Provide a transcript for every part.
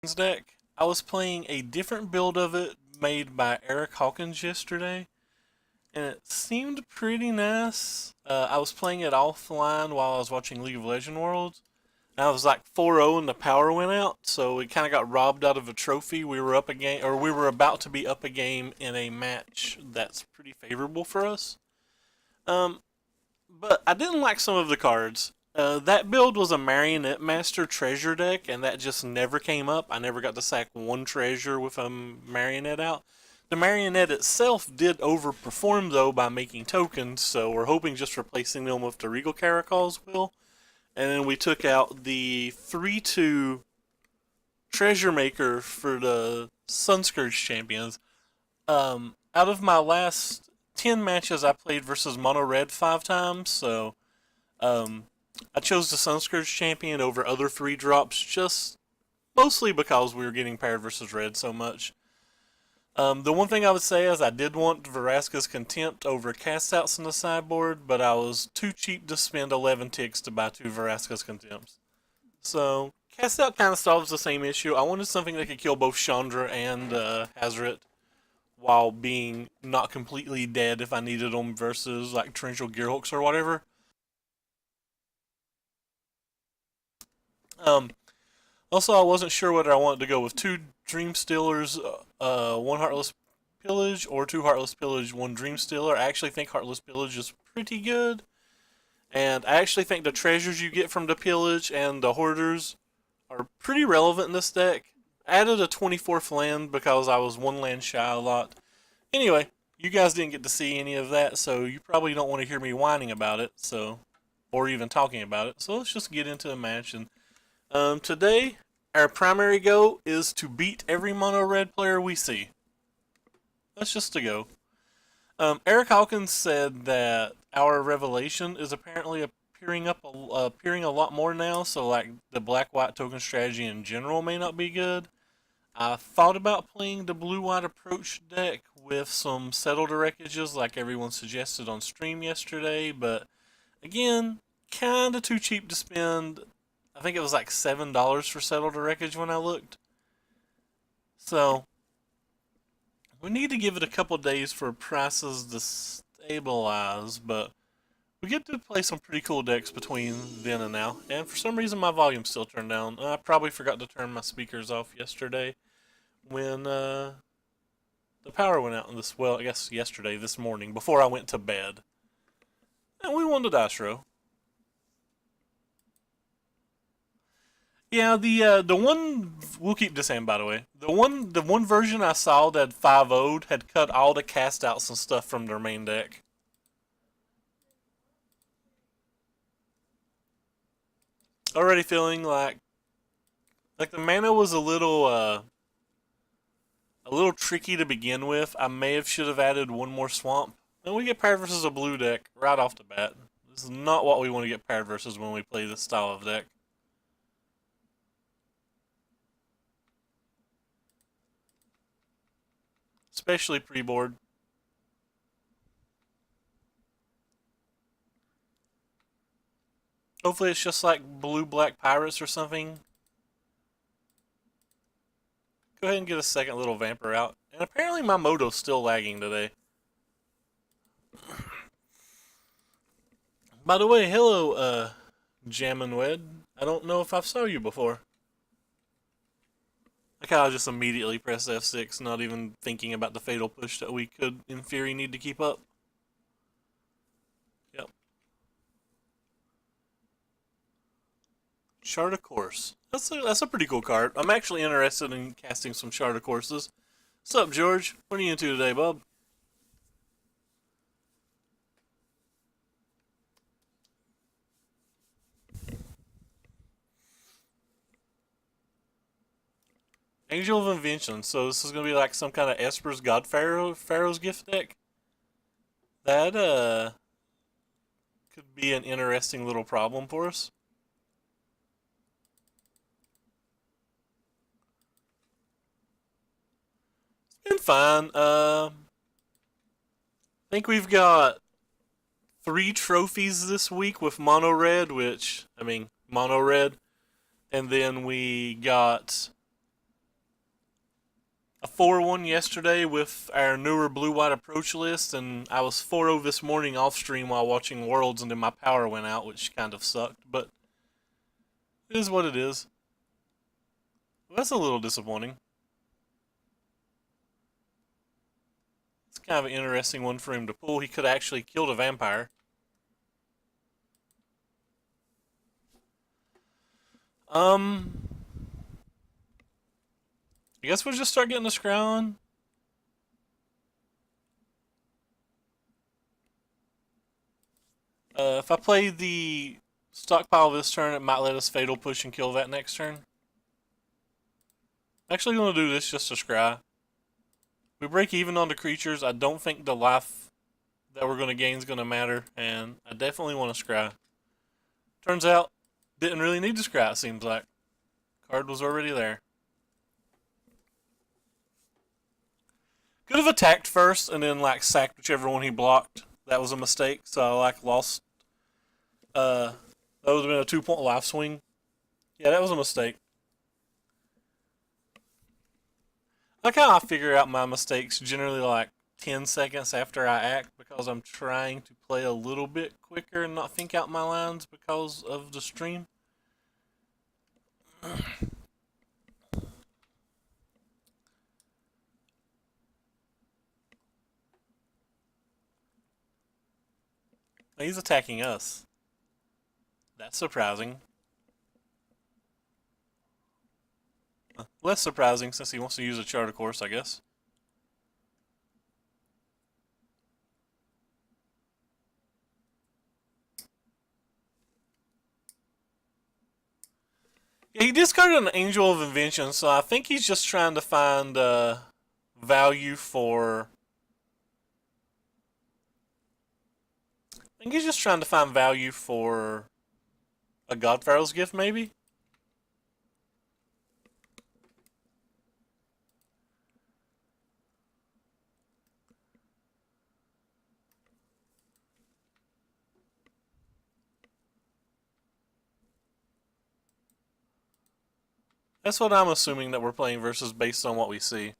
deck. I was playing a different build of it made by Eric Hawkins yesterday, and it seemed pretty nice. I was playing it offline while I was watching League of Legends Worlds. And I was like 4-0 and the power went out, so we kind of got robbed out of a trophy. We were up a game, or we were about to be up a game in a match that's pretty favorable for us. Um, but I didn't like some of the cards. That build was a Marionette Master treasure deck, and that just never came up. I never got to sack one treasure with a Marionette out. The Marionette itself did overperform, though, by making tokens, so we're hoping just replacing them with the Regal Caracals will. And then we took out the 3-2 treasure maker for the Sunscourge champions. Out of my last 10 matches, I played versus Mono Red 5 times, so um, I chose the Sunscourge champion over other 3 drops just mostly because we were getting paired versus red so much. The one thing I would say is I did want Vraska's Contempt over cast outs in the sideboard, but I was too cheap to spend 11 ticks to buy 2 Vraska's Contempts. So, cast out kind of solves the same issue. I wanted something that could kill both Chandra and Hazret while being not completely dead if I needed them versus like Torrential Gearhooks or whatever. Um, Also, I wasn't sure whether I wanted to go with 2 Dream Stealers, 1 Heartless Pillage, or 2 Heartless Pillage, 1 Dream Stealer. I actually think Heartless Pillage is pretty good. And I actually think the treasures you get from the Pillage and the Hoarders are pretty relevant in this deck. I added a 24th land because I was 1 land shy a lot. Anyway, you guys didn't get to see any of that, so you probably don't want to hear me whining about it, so, or even talking about it. So let's just get into the match. And today, our primary goal is to beat every mono red player we see. That's just a go. Eric Hawkins said that our revelation is apparently appearing a lot more now. So like the black white token strategy in general may not be good. I thought about playing the blue white approach deck with some settled wreckages like everyone suggested on stream yesterday, but again, kinda too cheap to spend. I think it was like $7 for settled wreckage when I looked. So we need to give it a couple days for prices to stabilize, but we get to play some pretty cool decks between then and now. And for some reason my volume's still turned down. I probably forgot to turn my speakers off yesterday when the power went out in this, well, I guess yesterday, this morning, before I went to bed. And we won the dice row. Yeah, the one we'll keep this in by the way. The one version I saw that 5-0'd had cut all the cast outs and stuff from their main deck. Already feeling like the mana was a little tricky to begin with. I may have should have added one more swamp. And we get paired versus a blue deck right off the bat. This is not what we want to get paired versus when we play this style of deck. Especially pre-board. Hopefully it's just like blue-black pirates or something. Go ahead and get a second little vamper out. And apparently my moto's still lagging today. By the way, hello, Jammin' Wed. I don't know if I've saw you before. I kind of just immediately press F6, not even thinking about the fatal push that we could, in theory, need to keep up. Yep. Chart of Course. That's a pretty cool card. I'm actually interested in casting some Chart of Courses. What's up, George? What are you into today, bub? Angel of Invention. So this is gonna be like some kind of Esper's God Pharaoh's gift deck. That could be an interesting little problem for us. It's been fine. I think we've got 3 trophies this week with Mono Red, which I mean Mono Red, and then we got 4-1 yesterday with our newer blue-white approach list, and I was 4-0 this morning off stream while watching Worlds, and then my power went out, which kind of sucked, but it is what it is. That's a little disappointing. It's kind of an interesting one for him to pull. He could have actually killed a vampire. I guess we'll just start getting the scry on. If I play the stockpile this turn, it might let us fatal push and kill that next turn. I'm actually going to do this just to scry. We break even on the creatures. I don't think the life that we're going to gain is going to matter, and I definitely want to scry. Turns out, didn't really need to scry, it seems like. Card was already there. Could have attacked first and then like sacked whichever one he blocked. That was a mistake, so I like lost. That would have been a 2-point life swing. Yeah, that was a mistake. I kind of figure out my mistakes generally like 10 seconds after I act because I'm trying to play a little bit quicker and not think out my lines because of the stream. He's attacking us. That's surprising. Less surprising since he wants to use a charter course, I guess. Yeah, he discarded an Angel of Invention, so I think he's just trying to find value for... I think he's just trying to find value for a God Pharaoh's Gift, maybe? That's what I'm assuming that we're playing versus based on what we see.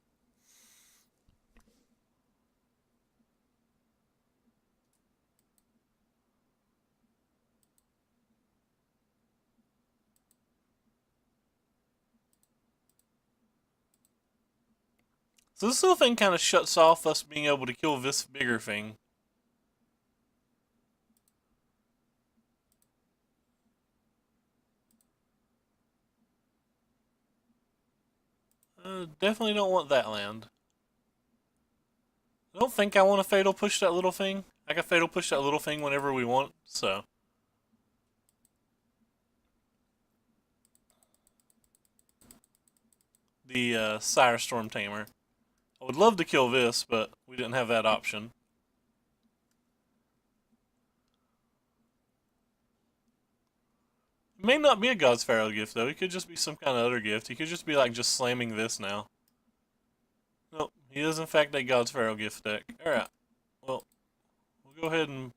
So this little thing kind of shuts off us being able to kill this bigger thing. Definitely don't want that land. I don't think I want to fatal push that little thing. I can fatal push that little thing whenever we want, so. The Sire Storm Tamer. I would love to kill this, but we didn't have that option. It may not be a God's Pharaoh gift, though. It could just be some kind of other gift. He could just be like just slamming this now. Nope, he is in fact a God's Pharaoh gift deck. Alright, well, we'll go ahead and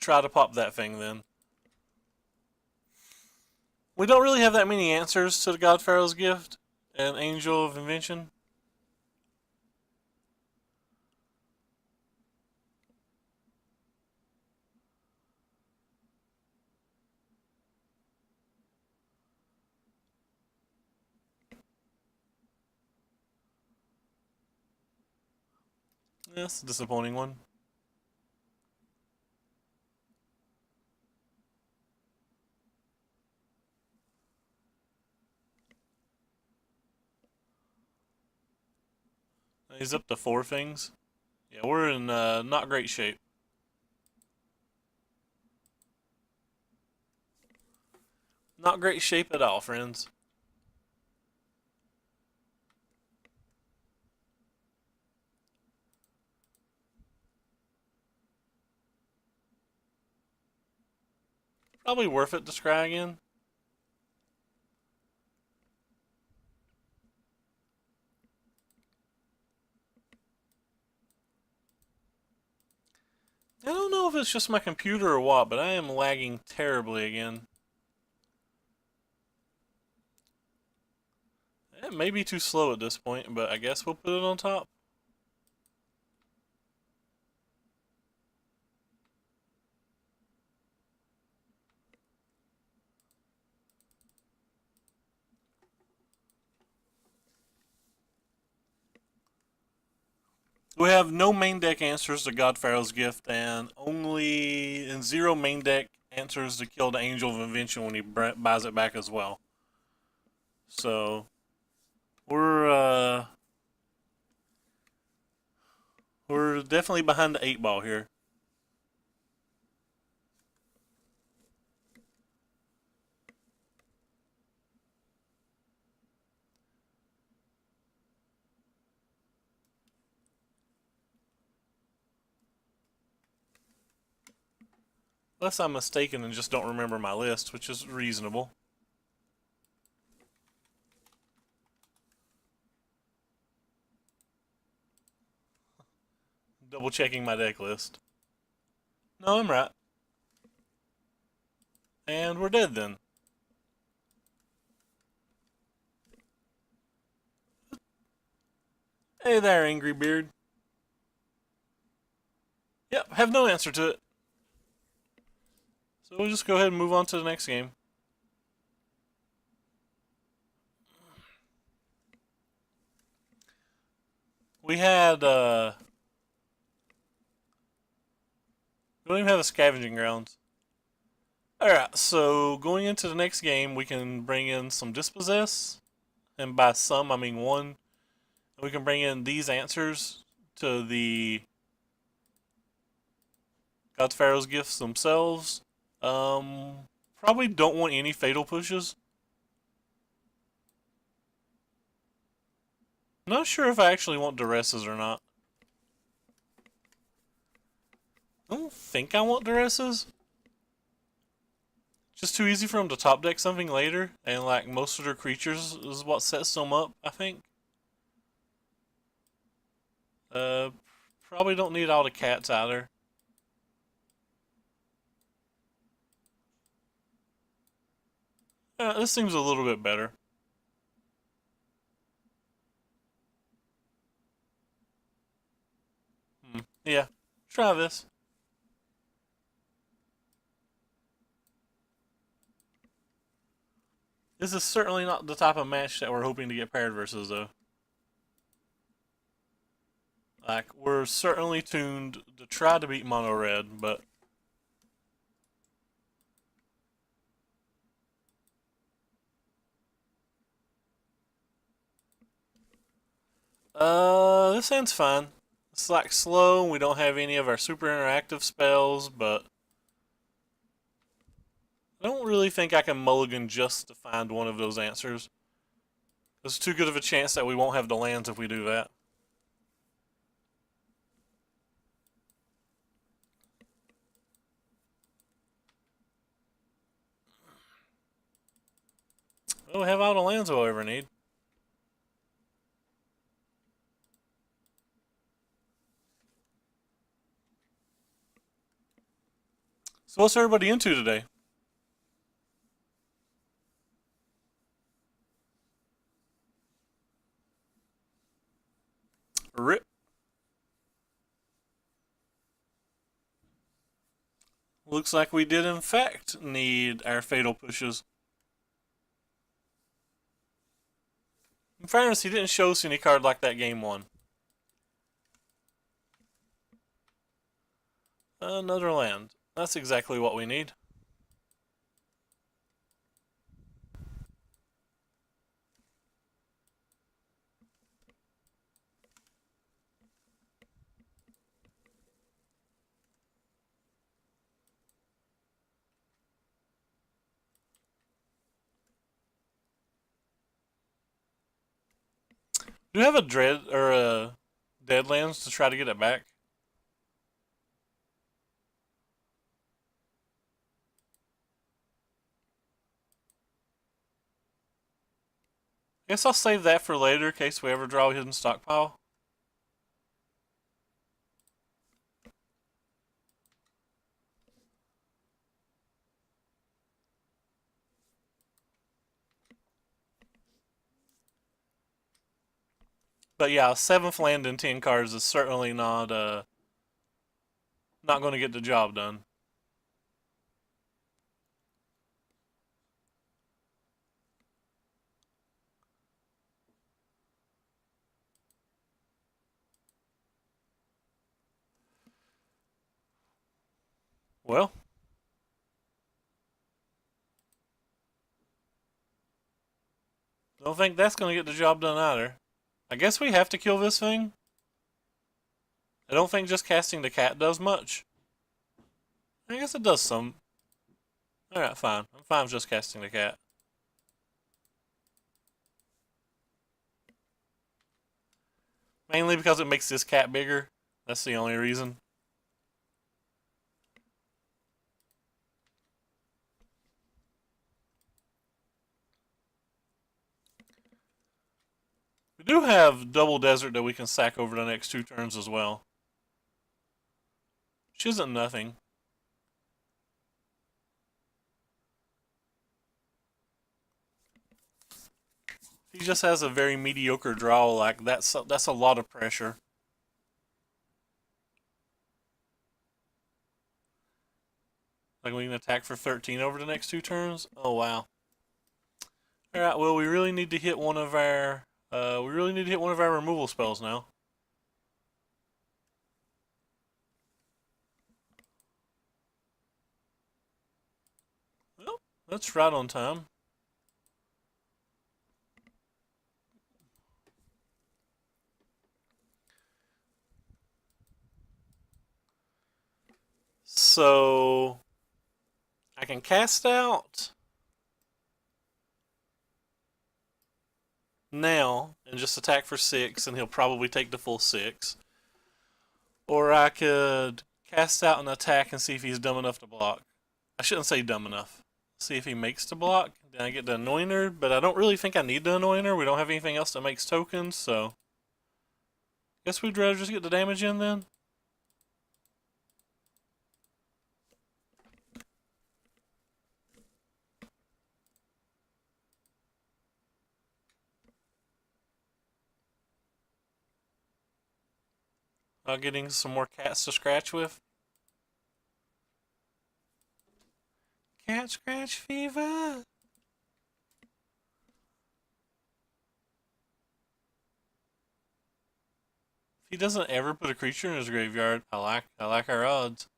try to pop that thing then. We don't really have that many answers to the God Pharaoh's gift and Angel of Invention. That's a disappointing one. He's up to 4 things. Yeah, we're in not great shape. Not great shape at all, friends. Probably worth it to scry again. I don't know if it's just my computer or what, but I am lagging terribly again. It may be too slow at this point, but I guess we'll put it on top. We have no main deck answers to God Pharaoh's Gift, and only and zero main deck answers to kill the Angel of Invention when he buys it back as well. So we're definitely behind the 8 ball here. Unless I'm mistaken and just don't remember my list, which is reasonable. Double checking my deck list. No, I'm right. And we're dead then. Hey there, Angry Beard. Yep, have no answer to it. So we'll just go ahead and move on to the next game. We had, we don't even have a scavenging grounds. Alright, so going into the next game, we can bring in some Dispossess. And by some, I mean one. We can bring in these answers to the God Pharaoh's Gifts themselves. Probably don't want any fatal pushes. Not sure if I actually want Duresses or not. I don't think I want Duresses. Just too easy for them to top deck something later, and like most of their creatures is what sets them up, I think. Probably don't need all the cats either. This seems a little bit better. Yeah, try this. This is certainly not the type of match that we're hoping to get paired versus, though. Like, we're certainly tuned to try to beat Mono Red, but this hand's fine. It's like slow, and we don't have any of our super interactive spells, but I don't really think I can mulligan just to find one of those answers. There's too good of a chance that we won't have the lands if we do that. Well, we have all the lands we'll ever need. So what's everybody into today? Rip. Looks like we did in fact need our fatal pushes. In fairness, he didn't show us any card like that game one. Another land. That's exactly what we need. Do you have a dread or a Deadlands to try to get it back? Guess I'll save that for later in case we ever draw a hidden stockpile. But yeah, 7th land in 10 cards is certainly not going to get the job done. Well, don't think that's going to get the job done either. I guess we have to kill this thing. I don't think just casting the cat does much. I guess it does some. Alright, fine. I'm fine with just casting the cat. Mainly because it makes this cat bigger. That's the only reason. We do have Double Desert that we can sack over the next 2 turns as well. Which isn't nothing. He just has a very mediocre draw. Like that's a lot of pressure. Like we can attack for 13 over the next 2 turns. Oh wow. All right. Well, we really need to hit one of our removal spells now. Well, that's right on time. So I can cast out now and just attack for 6, and he'll probably take the full 6. Or I could cast out and attack and see if he's dumb enough to block. I shouldn't say dumb enough. See if he makes the block. Then I get the Anointer, but I don't really think I need the Anointer. We don't have anything else that makes tokens, so guess we'd rather just get the damage in then. Getting some more cats to scratch with. Cat scratch fever. If he doesn't ever put a creature in his graveyard, I like our odds.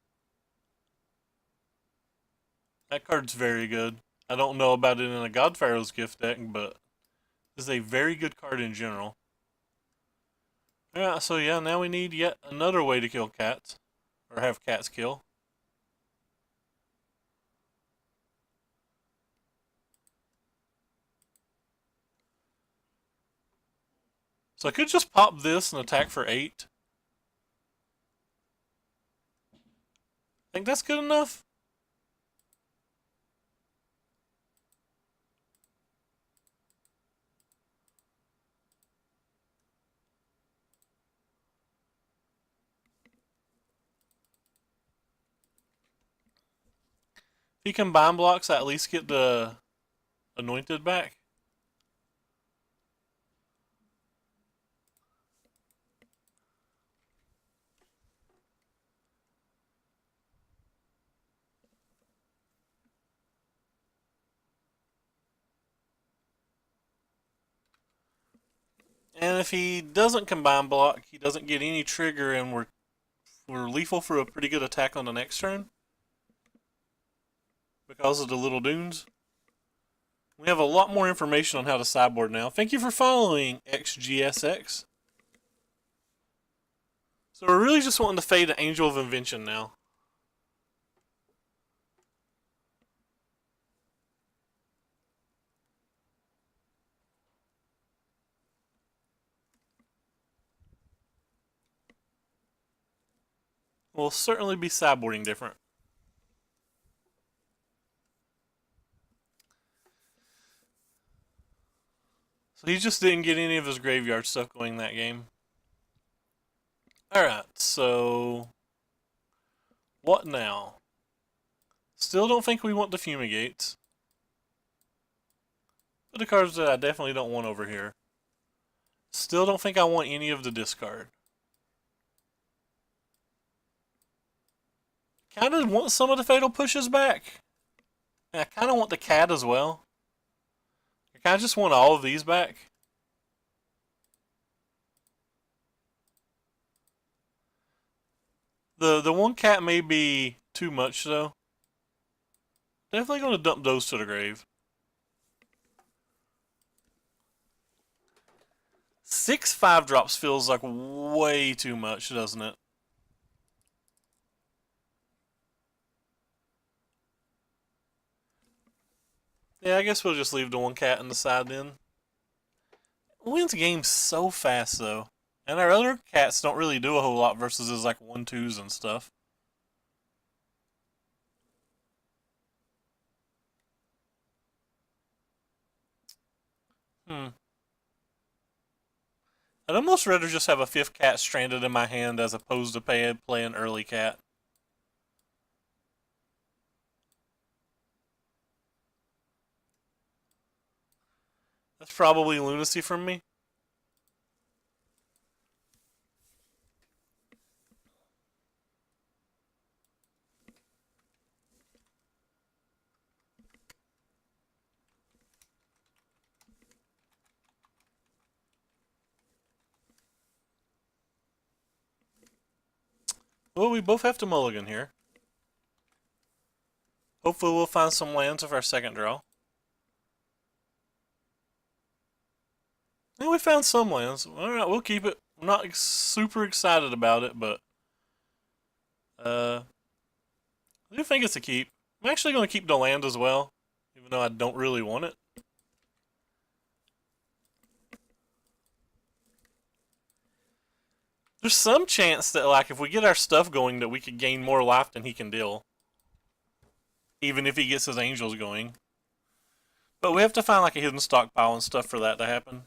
That card's very good. I don't know about it in a God Pharaoh's gift deck, but it's a very good card in general. Alright, so yeah, now we need yet another way to kill cats. Or have cats kill. So I could just pop this and attack for 8. Think that's good enough? If he combine blocks, I at least get the Anointed back. And if he doesn't combine block, he doesn't get any trigger, and we're lethal for a pretty good attack on the next turn because of the little dunes. We have a lot more information on how to sideboard now. Thank you for following XGSX. So we're really just wanting to fade an Angel of Invention now. We'll certainly be sideboarding different. So he just didn't get any of his graveyard stuff going that game. Alright, so what now? Still don't think we want the Fumigates. But the cards that I definitely don't want over here. Still don't think I want any of the discard. Kind of want some of the fatal pushes back. And I kind of want the cat as well. I kind of just want all of these back. The one cat may be too much though. Definitely going to dump those to the grave. 6 5-drops feels like way too much, doesn't it? Yeah, I guess we'll just leave the one cat on the side then. Wins games so fast though. And our other cats don't really do a whole lot versus his like 1-2s and stuff. Hmm. I'd almost rather just have a 5th cat stranded in my hand as opposed to play an early cat. That's probably lunacy from me. Well, we both have to mulligan here. Hopefully we'll find some lands with our second draw. And we found some lands. Alright, we'll keep it. I'm not super excited about it, but I do think it's a keep. I'm actually going to keep the land as well, even though I don't really want it. There's some chance that, like, if we get our stuff going, that we could gain more life than he can deal. Even if he gets his angels going. But we have to find, like, a hidden stockpile and stuff for that to happen.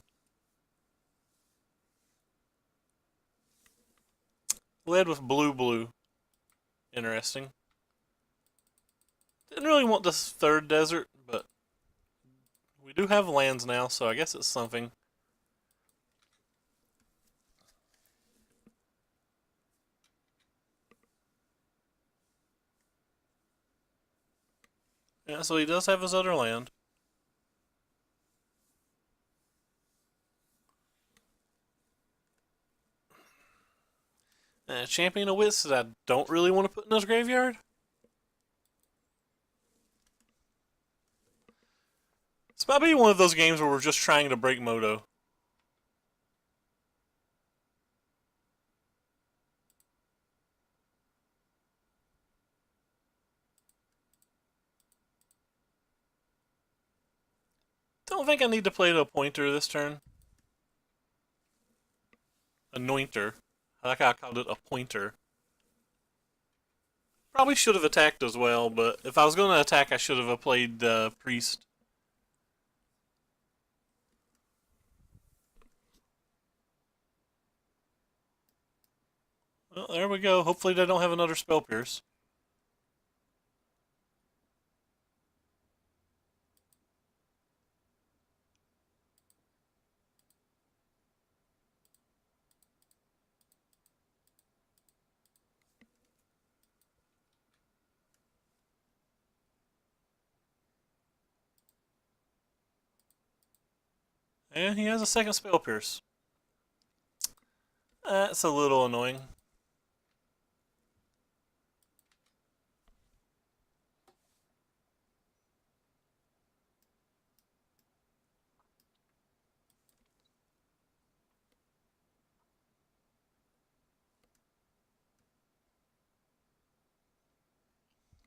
Led with blue. Interesting. Didn't really want this third desert, but we do have lands now, so I guess it's something. Yeah, so he does have his other land. And a Champion of Wits that I don't really want to put in his graveyard. This might be one of those games where we're just trying to break Moto. Don't think I need to play the Pointer this turn. Anointer. I like how I called it a pointer. Probably should have attacked as well, but if I was going to attack, I should have played the Priest. Well, there we go. Hopefully they don't have another Spell Pierce. And he has a second Spell Pierce. That's a little annoying.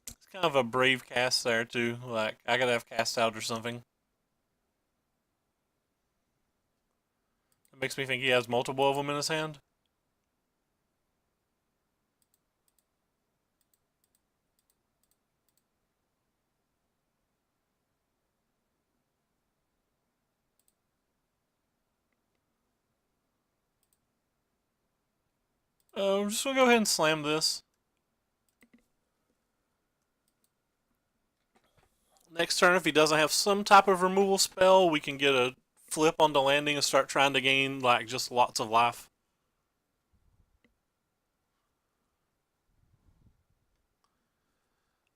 It's kind of a brave cast there too. Like, I gotta have cast out or something. It makes me think he has multiple of them in his hand. I'm just gonna go ahead and slam this. Next turn, if he doesn't have some type of removal spell, we can get a flip on the landing and start trying to gain like just lots of life.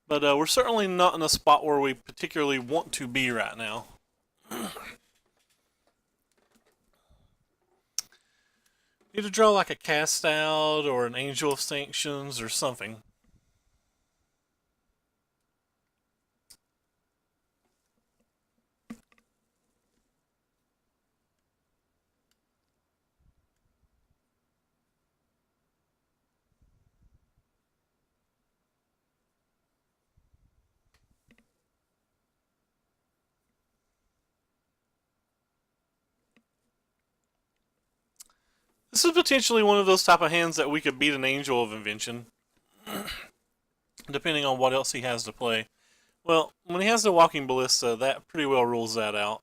But we're certainly not in a spot where we particularly want to be right now. Need to draw like a cast out or an angel of sanctions or something. This is potentially one of those type of hands that we could beat an Angel of Invention, depending on what else he has to play. Well, when he has the Walking Ballista, that pretty well rules that out.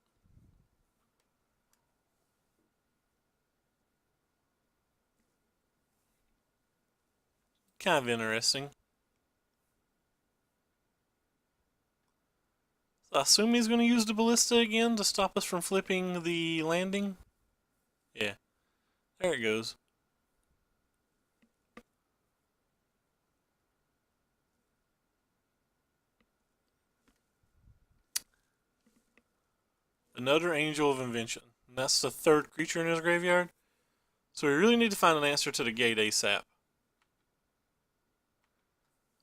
Kind of interesting. So I assume he's going to use the Ballista again to stop us from flipping the landing. Yeah, there it goes. Another Angel of Invention. And that's the third creature in his graveyard. So we really need to find an answer to the gate ASAP.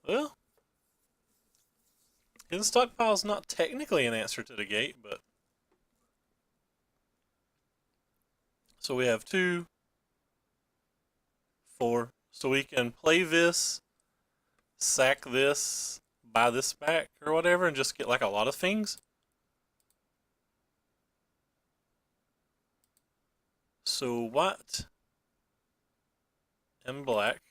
Well, his stockpile is not technically an answer to the gate, but... So we have 2, 4. So we can play this, sack this, buy this back, or whatever, and just get like a lot of things. So white and black.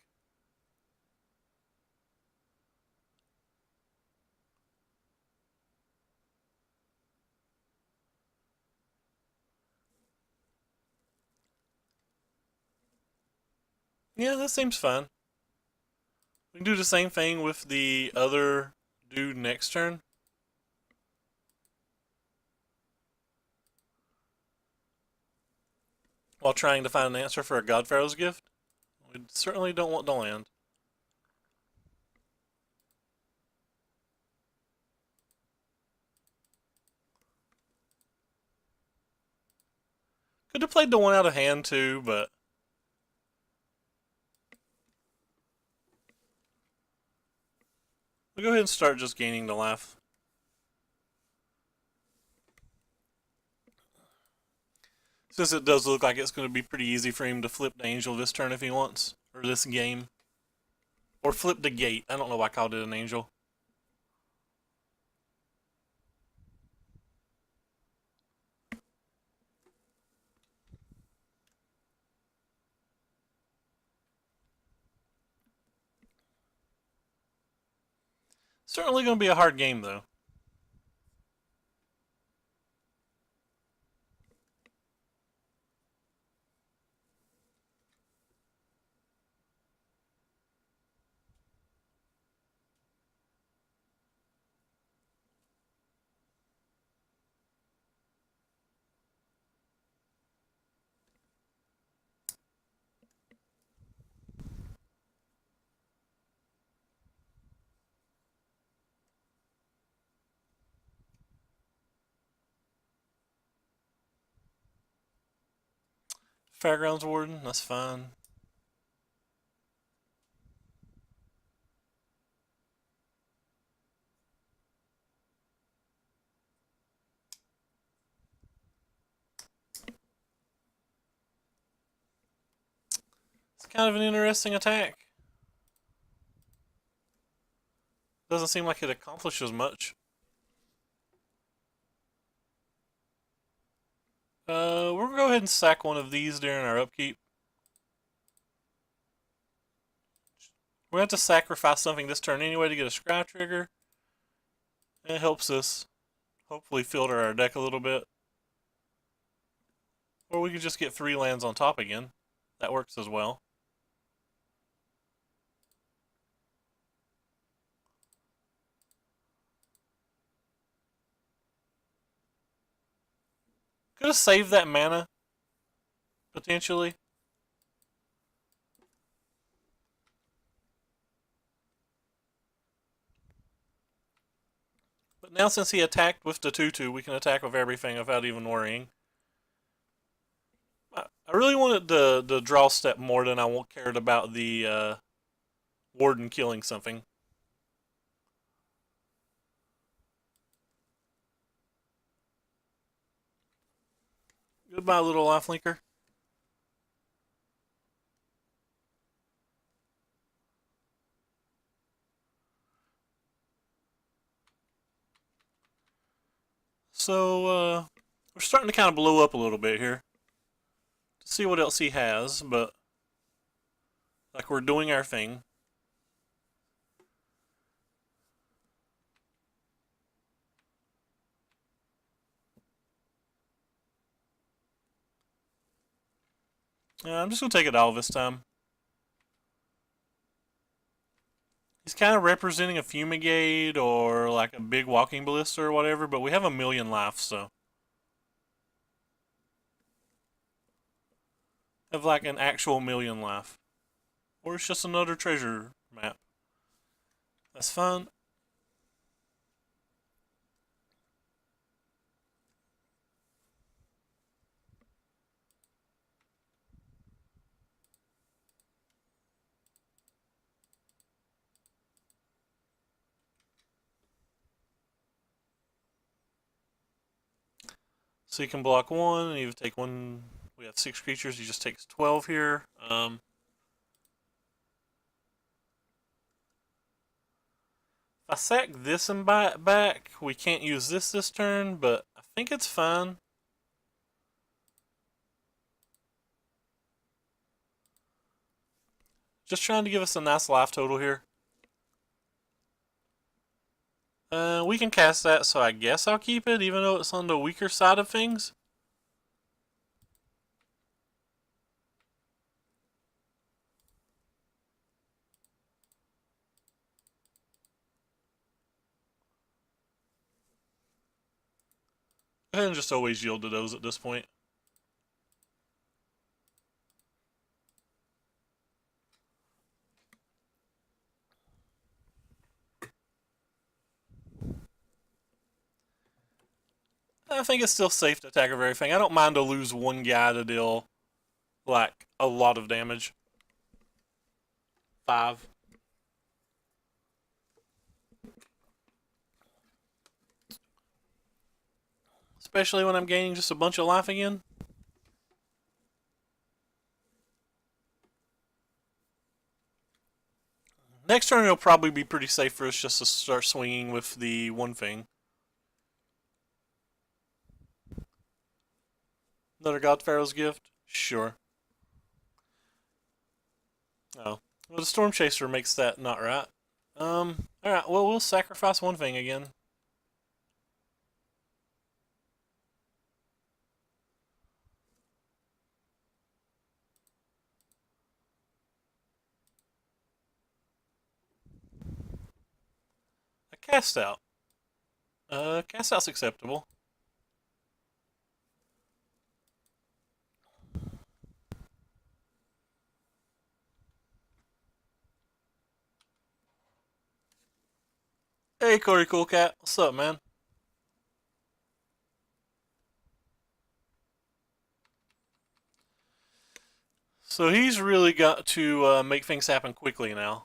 Yeah, that seems fine. We can do the same thing with the other dude next turn. While trying to find an answer for a God Pharaoh's gift. We certainly don't want to land. Could have played the one out of hand too, but we'll go ahead and start just gaining the life. Since it does look like it's going to be pretty easy for him to flip the angel this turn if he wants, or this game. Or flip the gate. I don't know why I called it an angel. Certainly going to be a hard game though. Fairgrounds Warden, that's fine. It's kind of an interesting attack. Doesn't seem like it accomplishes much. We're going to go ahead and sack one of these during our upkeep. We're going to have to sacrifice something this turn anyway to get a scry trigger. And it helps us hopefully filter our deck a little bit. Or we could just get 3 lands on top again. That works as well. Could have saved that mana, potentially. But now since he attacked with the 2/2, we can attack with everything without even worrying. I really wanted the draw step more than I cared about the Warden killing something. Goodbye, little lifelinker. So, we're starting to kind of blow up a little bit here. To see what else he has, but like we're doing our thing. I'm just going to take it all this time. He's kind of representing a Fumigate or like a big walking ballista or whatever, but we have 1,000,000 life, so. Have like an actual 1,000,000 life. Or it's just another treasure map. That's fun. So you can block one, and you take one. We have 6 creatures, he just takes 12 here. If I sack this and buy it back, we can't use this turn, but I think it's fine. Just trying to give us a nice life total here. We can cast that, so I guess I'll keep it, even though it's on the weaker side of things. Go ahead and just always yield to those at this point. I think it's still safe to attack over everything. I don't mind to lose one guy to deal, like, a lot of damage. 5. Especially when I'm gaining just a bunch of life again. Next turn it'll probably be pretty safe for us just to start swinging with the one thing. Another God Pharaoh's gift? Sure. Oh. Well, the Storm Chaser makes that not right. Alright, well, we'll sacrifice one thing again. A cast out. Cast out's acceptable. Hey, Corey Cool Cat. What's up, man? So he's really got to make things happen quickly now.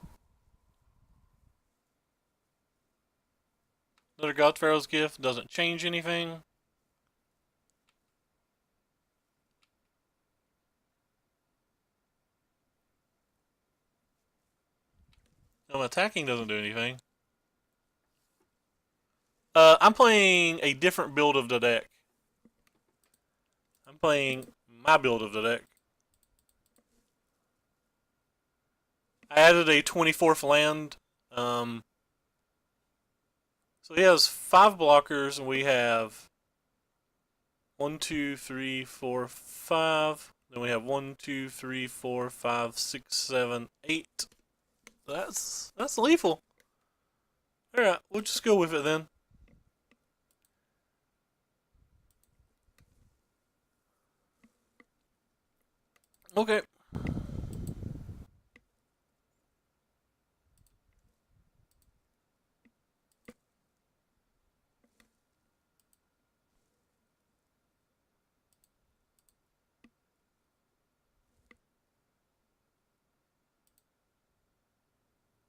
Another God Pharaoh's gift doesn't change anything. No, attacking doesn't do anything. I'm playing a different build of the deck. I'm playing my build of the deck. I added a 24th land. So he has 5 blockers, and we have 1, 2, 3, 4, 5. Then we have 1, 2, 3, 4, 5, 6, 7, 8. That's lethal. Alright, we'll just go with it then. Okay.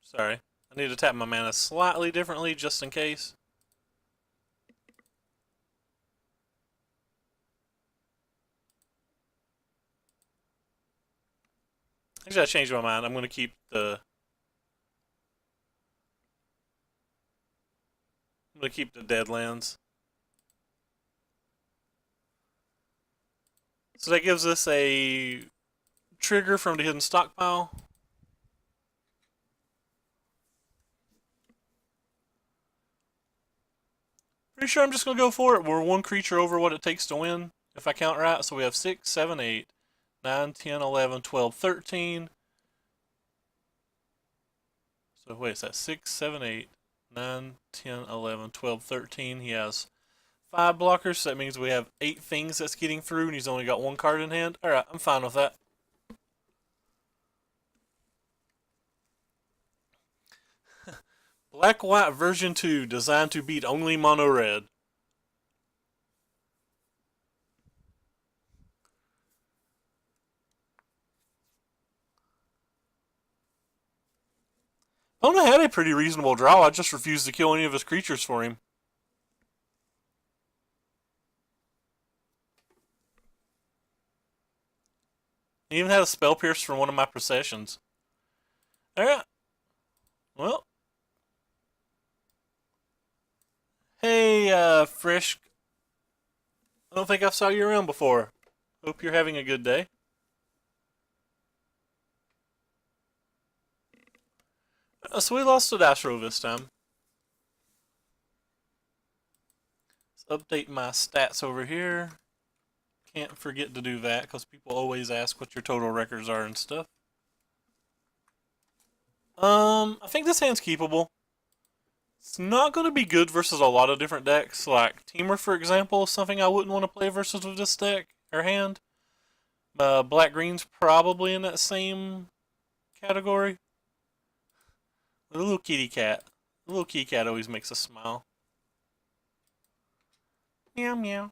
Sorry. I need to tap my mana slightly differently just in case. Actually, I changed my mind. I'm going to keep the Deadlands. So that gives us a trigger from the hidden stockpile. Pretty sure I'm just going to go for it. We're one creature over what it takes to win, if I count right. So we have 6, 7, 8, 9, 10, 11, 12, 13. So wait, is that 6, 7, 8, 9, 10, 11, 12, 13? He has 5 blockers, so that means we have 8 things that's getting through, and he's only got 1 card in hand. Alright, I'm fine with that. Black White version 2, designed to beat only mono red. Ona had a pretty reasonable draw. I just refused to kill any of his creatures for him. He even had a spell pierce from one of my processions. Alright. Well. Hey, Frisch. I don't think I've saw you around before. Hope you're having a good day. So we lost to Dashro this time. Let's update my stats over here. Can't forget to do that because people always ask what your total records are and stuff. I think this hand's keepable. It's not going to be good versus a lot of different decks. Like Teamer, for example, is something I wouldn't want to play versus with this deck or hand. Black Green's probably in that same category. The little kitty cat. The little kitty cat always makes us smile. Meow meow.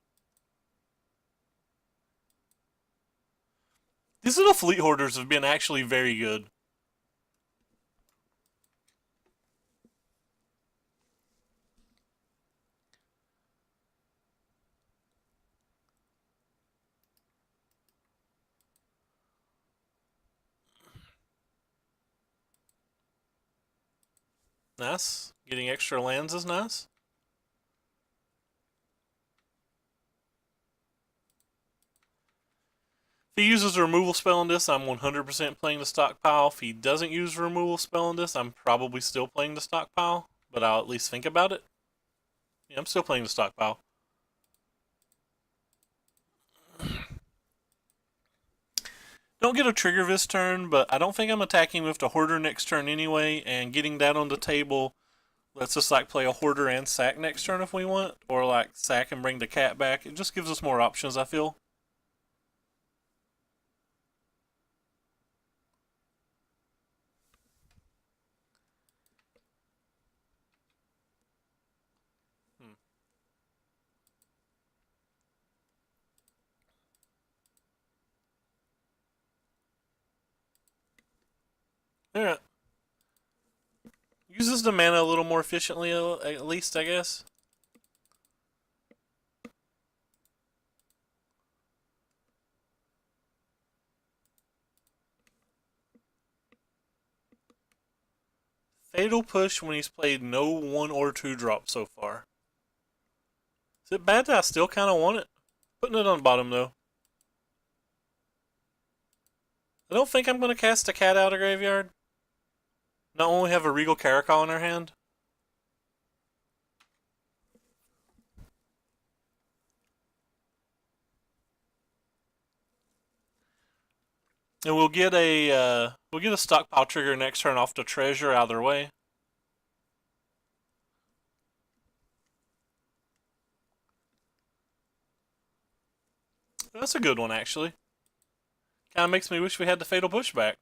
These little fleet hoarders have been actually very good. Nice. Getting extra lands is nice. If he uses a removal spell on this, I'm 100% playing the stockpile. If he doesn't use a removal spell on this, I'm probably still playing the stockpile. But I'll at least think about it. Yeah, I'm still playing the stockpile. Don't get a trigger this turn, but I don't think I'm attacking with the Hoarder next turn anyway, and getting that on the table lets us like play a Hoarder and sack next turn if we want, or like sack and bring the cat back. It just gives us more options, I feel. Alright. Uses the mana a little more efficiently, at least, I guess. Fatal Push when he's played no 1 or 2 drop so far. Is it bad that I still kind of want it? Putting it on the bottom, though. I don't think I'm going to cast a cat out of graveyard. Not only have a Regal Caracal in our hand. And we'll get a stockpile trigger next turn off the treasure either way. That's a good one, actually. Kind of makes me wish we had the fatal pushback.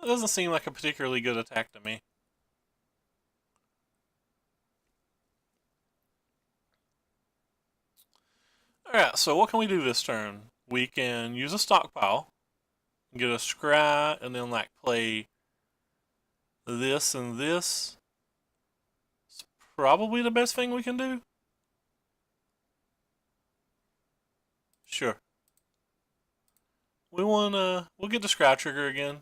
It doesn't seem like a particularly good attack to me. Alright, so what can we do this turn? We can use a stockpile, get a scry, and then like play this and this. It's probably the best thing we can do. Sure. We'll get the scry trigger again.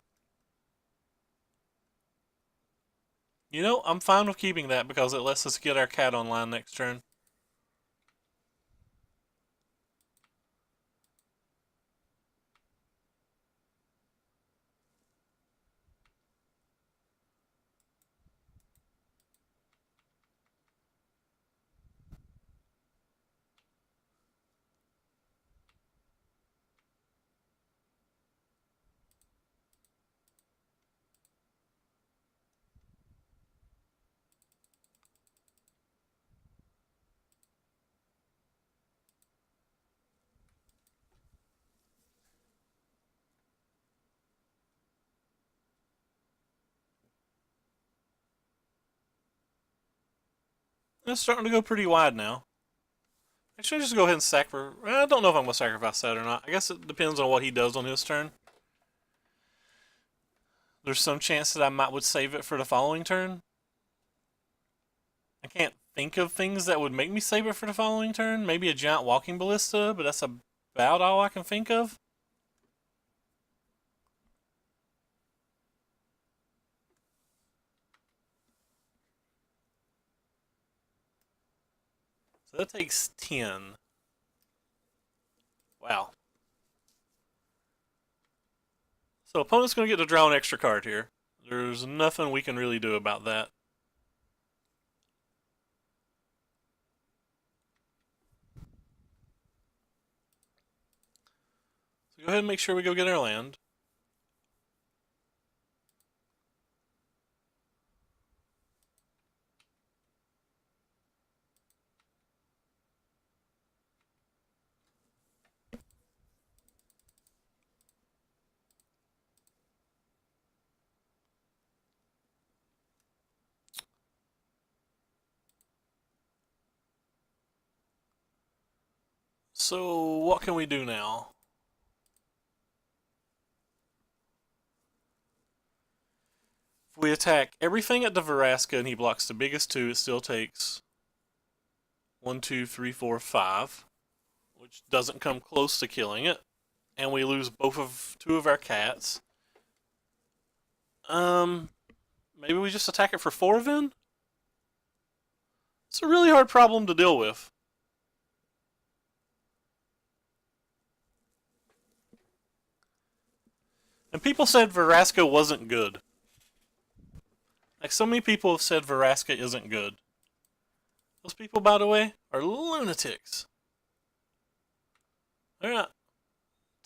You know, I'm fine with keeping that because it lets us get our cat online next turn. It's starting to go pretty wide now. Actually, just go ahead and sacrifice. I don't know if I'm going to sacrifice that or not. I guess it depends on what he does on his turn. There's some chance that I would save it for the following turn. I can't think of things that would make me save it for the following turn. Maybe a giant walking ballista, but that's about all I can think of. So that takes 10. Wow. So opponent's going to get to draw an extra card here. There's nothing we can really do about that. So go ahead and make sure we go get our land. So what can we do now? If we attack everything at the Veraska and he blocks the biggest two, it still takes 1, 2, 3, 4, 5, which doesn't come close to killing it. And we lose two of our cats. Maybe we just attack it for 4 then? It's a really hard problem to deal with. And people said Veraska wasn't good. Like, so many people have said Veraska isn't good. Those people, by the way, are lunatics. They're not.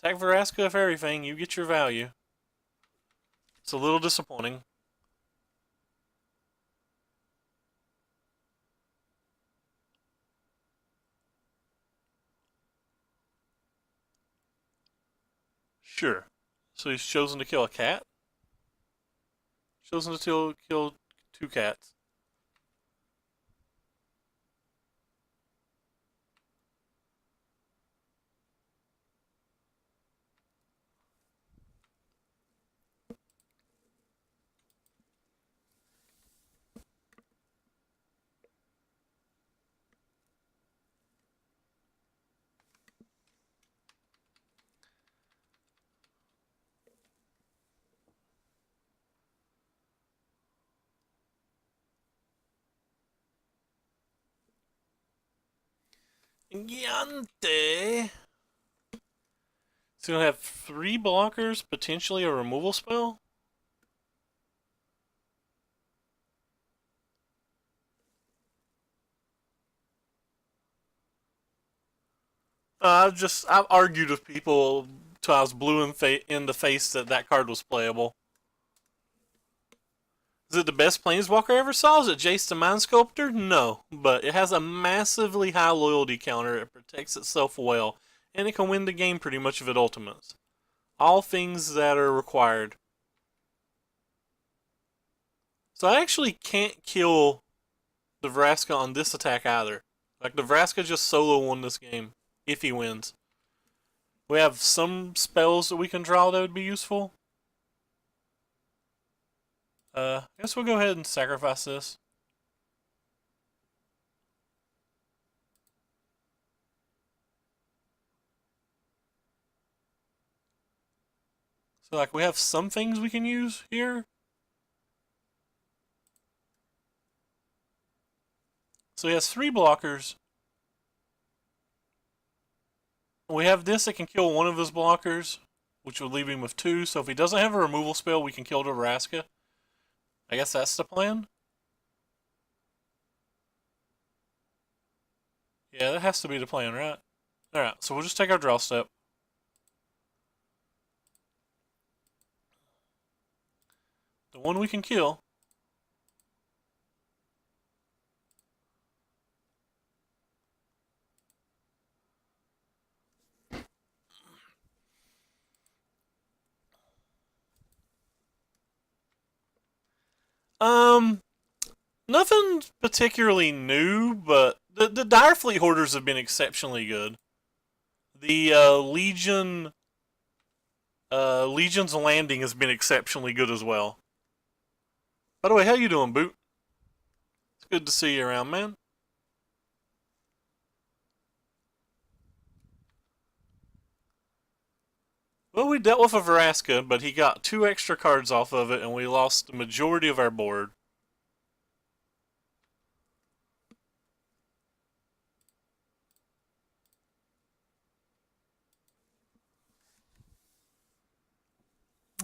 Attack Veraska for everything, you get your value. It's a little disappointing. Sure. So he's chosen to kill a cat? Chosen to kill 2 cats. Yante. So you'll have 3 blockers, potentially a removal spell? I've argued with people till I was blue in the face that that card was playable. Is it the best Planeswalker I ever saw? Is it Jace the Mind Sculptor? No, but it has a massively high loyalty counter. It protects itself well, and it can win the game pretty much if it ultimates. All things that are required. So I actually can't kill the Vraska on this attack either. Like, the Vraska just solo won this game, if he wins. We have some spells that we can draw that would be useful. I guess we'll go ahead and sacrifice this. So, like, we have some things we can use here. So he has 3 blockers. We have this that can kill one of his blockers, which would leave him with 2. So if he doesn't have a removal spell, we can kill the Vraska. I guess that's the plan. Yeah, that has to be the plan, right? Alright, so we'll just take our draw step. The one we can kill. Nothing particularly new, but the Dire Fleet Hoarders have been exceptionally good. The Legion's Landing has been exceptionally good as well. By the way, how you doing, Boot? It's good to see you around, man. Well, we dealt with a Vraska, but he got 2 extra cards off of it, and we lost the majority of our board.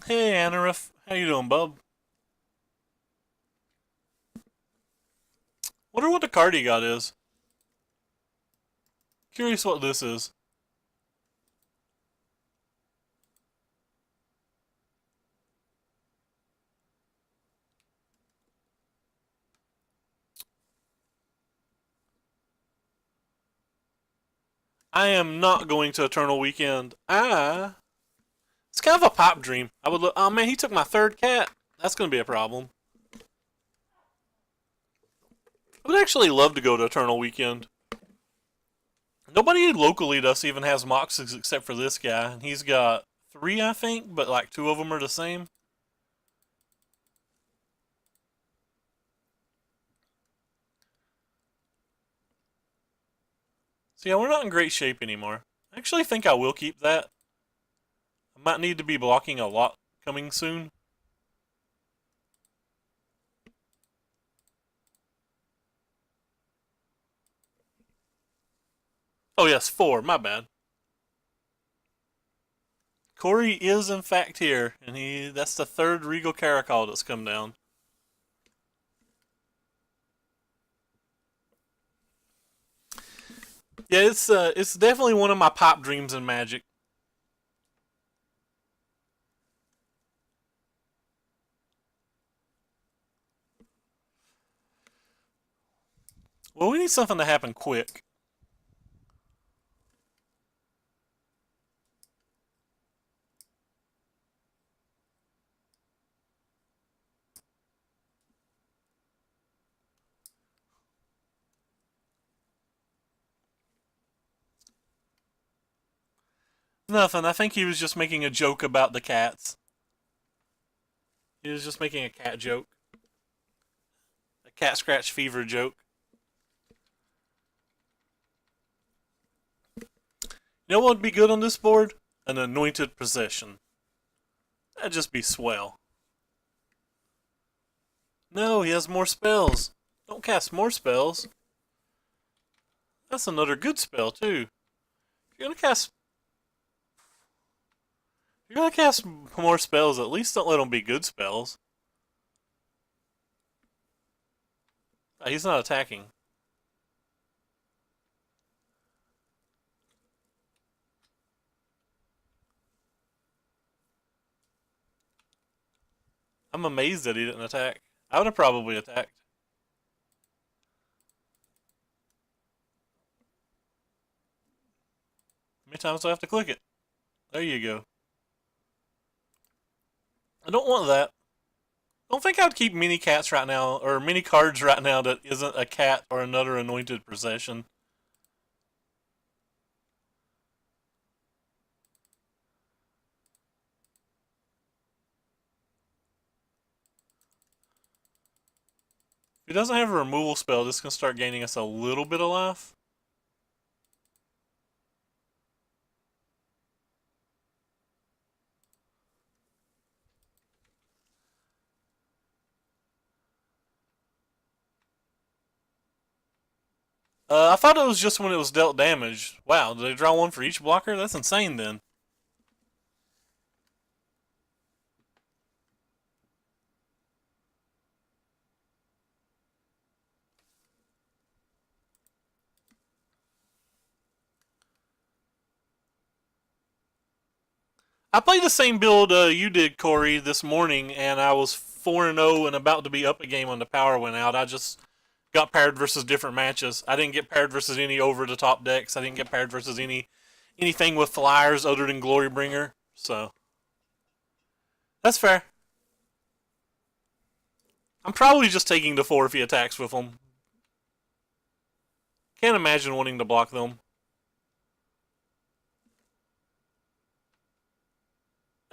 Hey, Anarif. How you doing, bub? Wonder what the card he got is. Curious what this is. I am not going to Eternal Weekend. It's kind of a pop dream. I would look. Oh man, he took my 3rd cat. That's going to be a problem. I would actually love to go to Eternal Weekend. Nobody locally to us even has Moxes except for this guy, and he's got 3, I think, but like 2 of them are the same. So yeah, we're not in great shape anymore. I actually think I will keep that. I might need to be blocking a lot coming soon. Oh yes, 4, my bad. Corey is in fact here, and that's the 3rd Regal Caracol that's come down. Yeah, it's definitely one of my pop dreams in Magic. Well, we need something to happen quick. Nothing. I think he was just making a joke about the cats. He was just making a cat joke. A cat scratch fever joke. You know what would be good on this board? An anointed possession. That'd just be swell. No, he has more spells. Don't cast more spells. That's another good spell too. If you're gonna cast, if you're gonna cast more spells. At least don't let them be good spells. He's not attacking. I'm amazed that he didn't attack. I would have probably attacked. How many times do I have to click it? There you go. I don't want that. I don't think I'd keep mini cats right now, or mini cards right now that isn't a cat or another anointed possession. If he doesn't have a removal spell, this can start gaining us a little bit of life. I thought it was just when it was dealt damage. Wow, did they draw one for each blocker? That's insane then. I played the same build you did, Corey, this morning, and I was 4-0 and about to be up a game when the power went out. I just got paired versus different matches. I didn't get paired versus any over the top decks. I didn't get paired versus anything with flyers other than Glorybringer. So that's fair. I'm probably just taking the 4 if he attacks with them. Can't imagine wanting to block them.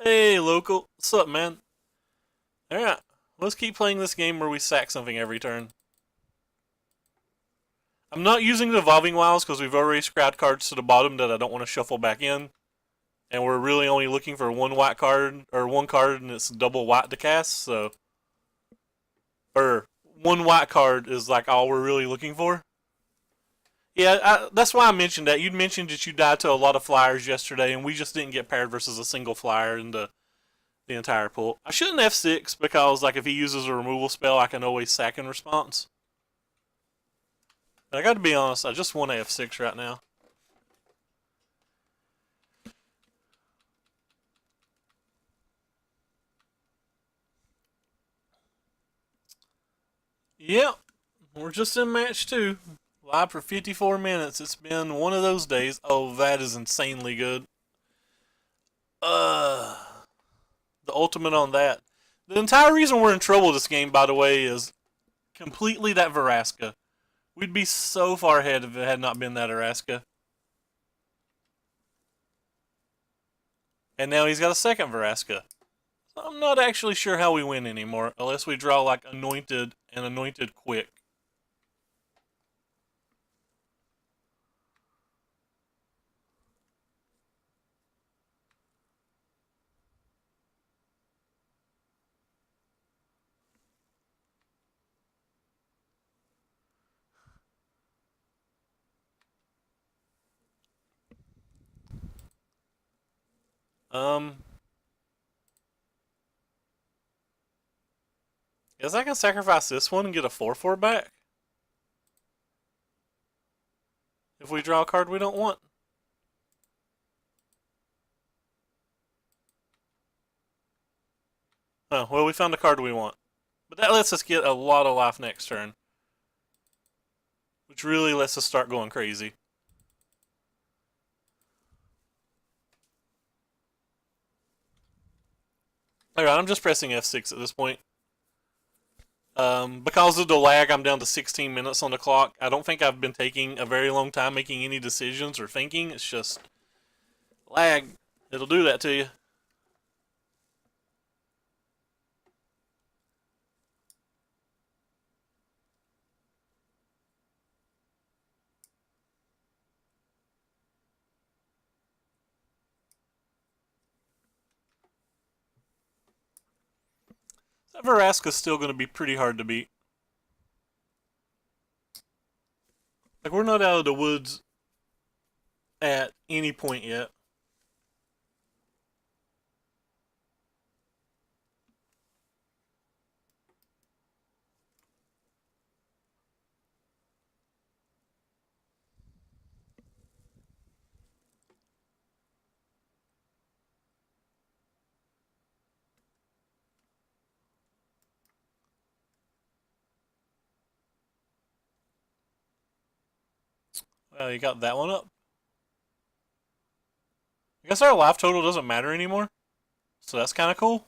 Hey, local. What's up, man? Alright. Let's keep playing this game where we sack something every turn. I'm not using the Evolving Wilds because we've already scrapped cards to the bottom that I don't want to shuffle back in. And we're really only looking for one white card, or one card and it's double white to cast, so... Or, one white card is like all we're really looking for. Yeah, that's why I mentioned that. You'd mentioned that you died to a lot of flyers yesterday, and we just didn't get paired versus a single flyer in the entire pool. I shouldn't F6 because, like, if he uses a removal spell, I can always sack in response. But I got to be honest, I just want to F6 right now. Yep, we're just in match 2. Live for 54 minutes. It's been one of those days. Oh, that is insanely good. The ultimate on that. The entire reason we're in trouble this game, by the way, is completely that Veraska. We'd be so far ahead if it had not been that Veraska. And now he's got a second Veraska. So I'm not actually sure how we win anymore, unless we draw like Anointed and Anointed quick. Guess I can sacrifice this one and get a 4/4 back. If we draw a card we don't want. Oh, well, we found a card we want. But that lets us get a lot of life next turn. Which really lets us start going crazy. Alright, I'm just pressing F6 at this point. Because of the lag, I'm down to 16 minutes on the clock. I don't think I've been taking a very long time making any decisions or thinking. It's just lag. It'll do that to you. That Veraska's still going to be pretty hard to beat. Like, we're not out of the woods at any point yet. Well, you got that one up. I guess our life total doesn't matter anymore. So that's kind of cool.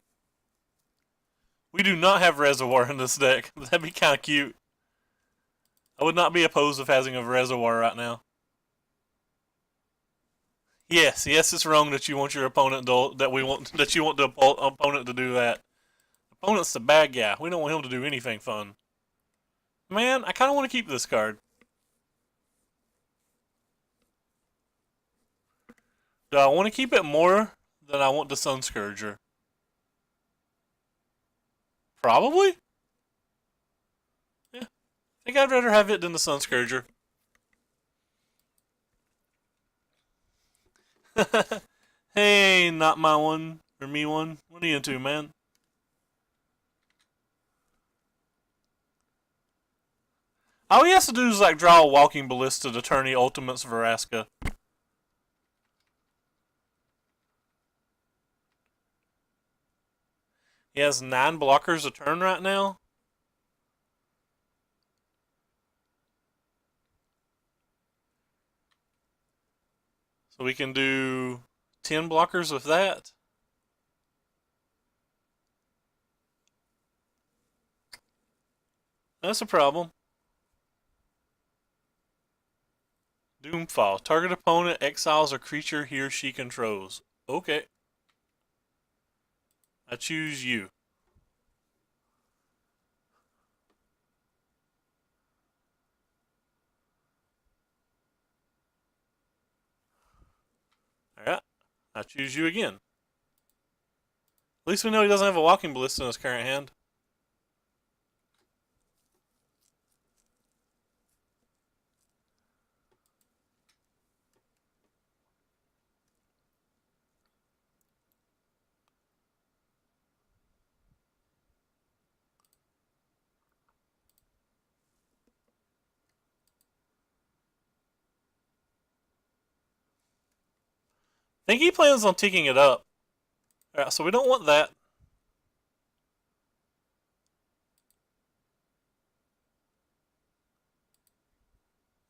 We do not have reservoir in this deck. That'd be kind of cute. I would not be opposed of having a reservoir right now. Yes, it's wrong that you want your opponent that you want the opponent to do that. Opponent's the bad guy. We don't want him to do anything fun. Man, I kind of want to keep this card. Do I want to keep it more than I want the Sun Scourger? Probably. Yeah, I think I'd rather have it than the Sun Scourger. Hey, not my one or me one. What are you into, man? All he has to do is like draw a Walking Ballista to turn the Ultimates Veraska. He has 9 blockers a turn right now. So we can do 10 blockers with that. That's a problem. Doomfall. Target opponent exiles a creature he or she controls. Okay. I choose you. Alright. I choose you again. At least we know he doesn't have a Walking Ballista in his current hand. I think he plans on ticking it up. Alright, so we don't want that.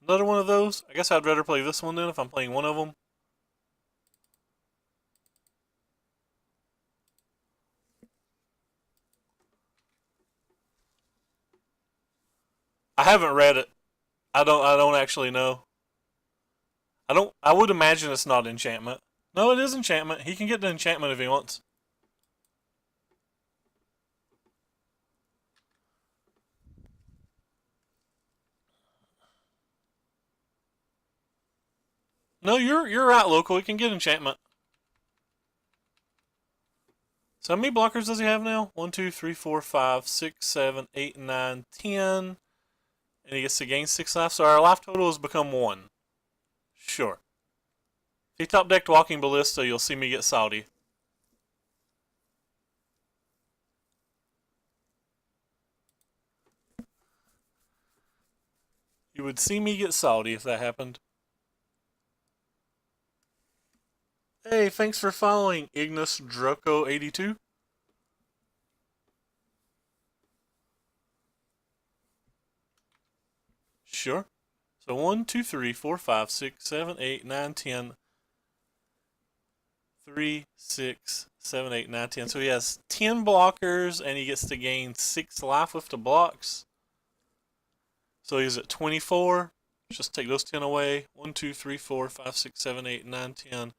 Another one of those? I guess I'd rather play this one then if I'm playing one of them. I haven't read it. I don't actually know. I would imagine it's not enchantment. No, it is enchantment. He can get the enchantment if he wants. No, you're right, local. He can get enchantment. So how many blockers does he have now? 1, 2, 3, 4, 5, 6, 7, 8, 9, 10. And he gets to gain 6 life. So our life total has become 1. Sure. If he top decked Walking Ballista, you'll see me get Saudi. You would see me get Saudi if that happened. Hey, thanks for following, Ignis Droko82. Sure. So 1, 2, 3, 4, 5, 6, 7, 8, 9, 10. 3, 6, 7, 8, 9, 10. So he has 10 blockers and he gets to gain 6 life with the blocks. So he's at 24. Let's just take those 10 away. 1, 2, 3, 4, 5, 6, 7, 8, 9, 10.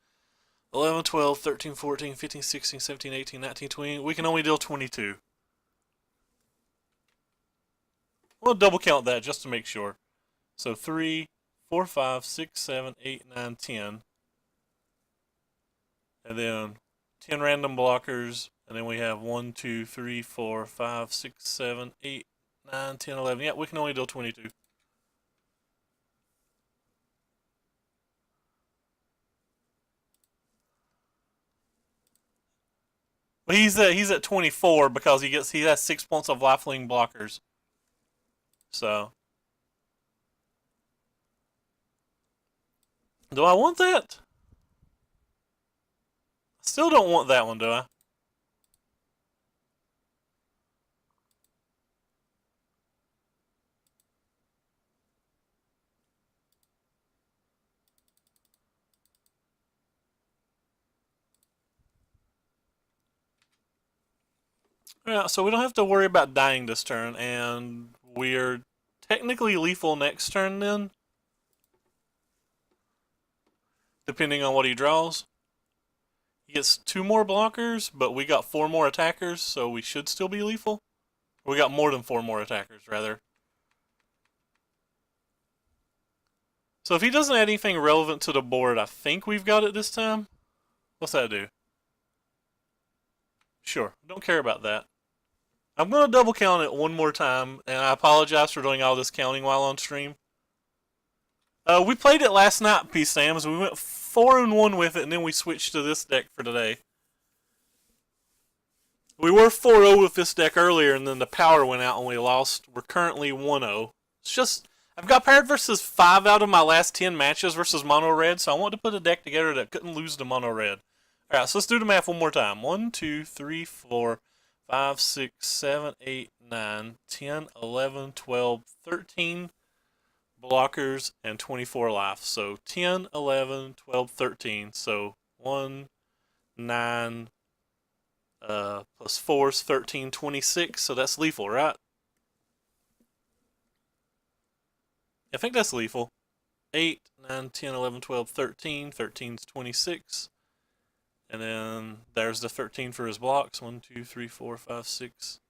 11, 12, 13, 14, 15, 16, 17, 18, 19, 20. We can only deal 22. We'll double count that just to make sure. So 3, 4, 5, 6, 7, 8, 9, 10. And then 10 random blockers. And then we have 1, 2, 3, 4, 5, 6, 7, 8, 9, 10, 11. Yeah, we can only deal 22. Well, he's at 24 because he has 6 points of lifelink blockers. So, do I want that? I still don't want that one, do I? Yeah, so we don't have to worry about dying this turn, and we're technically lethal next turn then, depending on what he draws. He gets 2 more blockers, but we got 4 more attackers, so we should still be lethal. We got more than 4 more attackers, rather. So if he doesn't add anything relevant to the board, I think we've got it this time. What's that do? Sure, don't care about that. I'm going to double count it one more time, and I apologize for doing all this counting while on stream. We played it last night, P. Sams. We went 4-1 with it, and then we switched to this deck for today. We were 4-0 with this deck earlier, and then the power went out and we lost. We're currently 1-0. It's just, I've got paired versus 5 out of my last 10 matches versus mono red, so I wanted to put a deck together that couldn't lose to mono red. Alright, so let's do the math one more time. 1, 2, 3, 4, 5, 6, 7, 8, 9, 10, 11, 12, 13 blockers, and 24 life. So 10, 11, 12, 13. So 1, 9, plus 4 is 13, 26. So that's lethal, right? I think that's lethal. 8, 9, 10, 11, 12, 13. 13 is 26. And then there's the 13 for his blocks. 1, 2, 3, 4, 5, 6.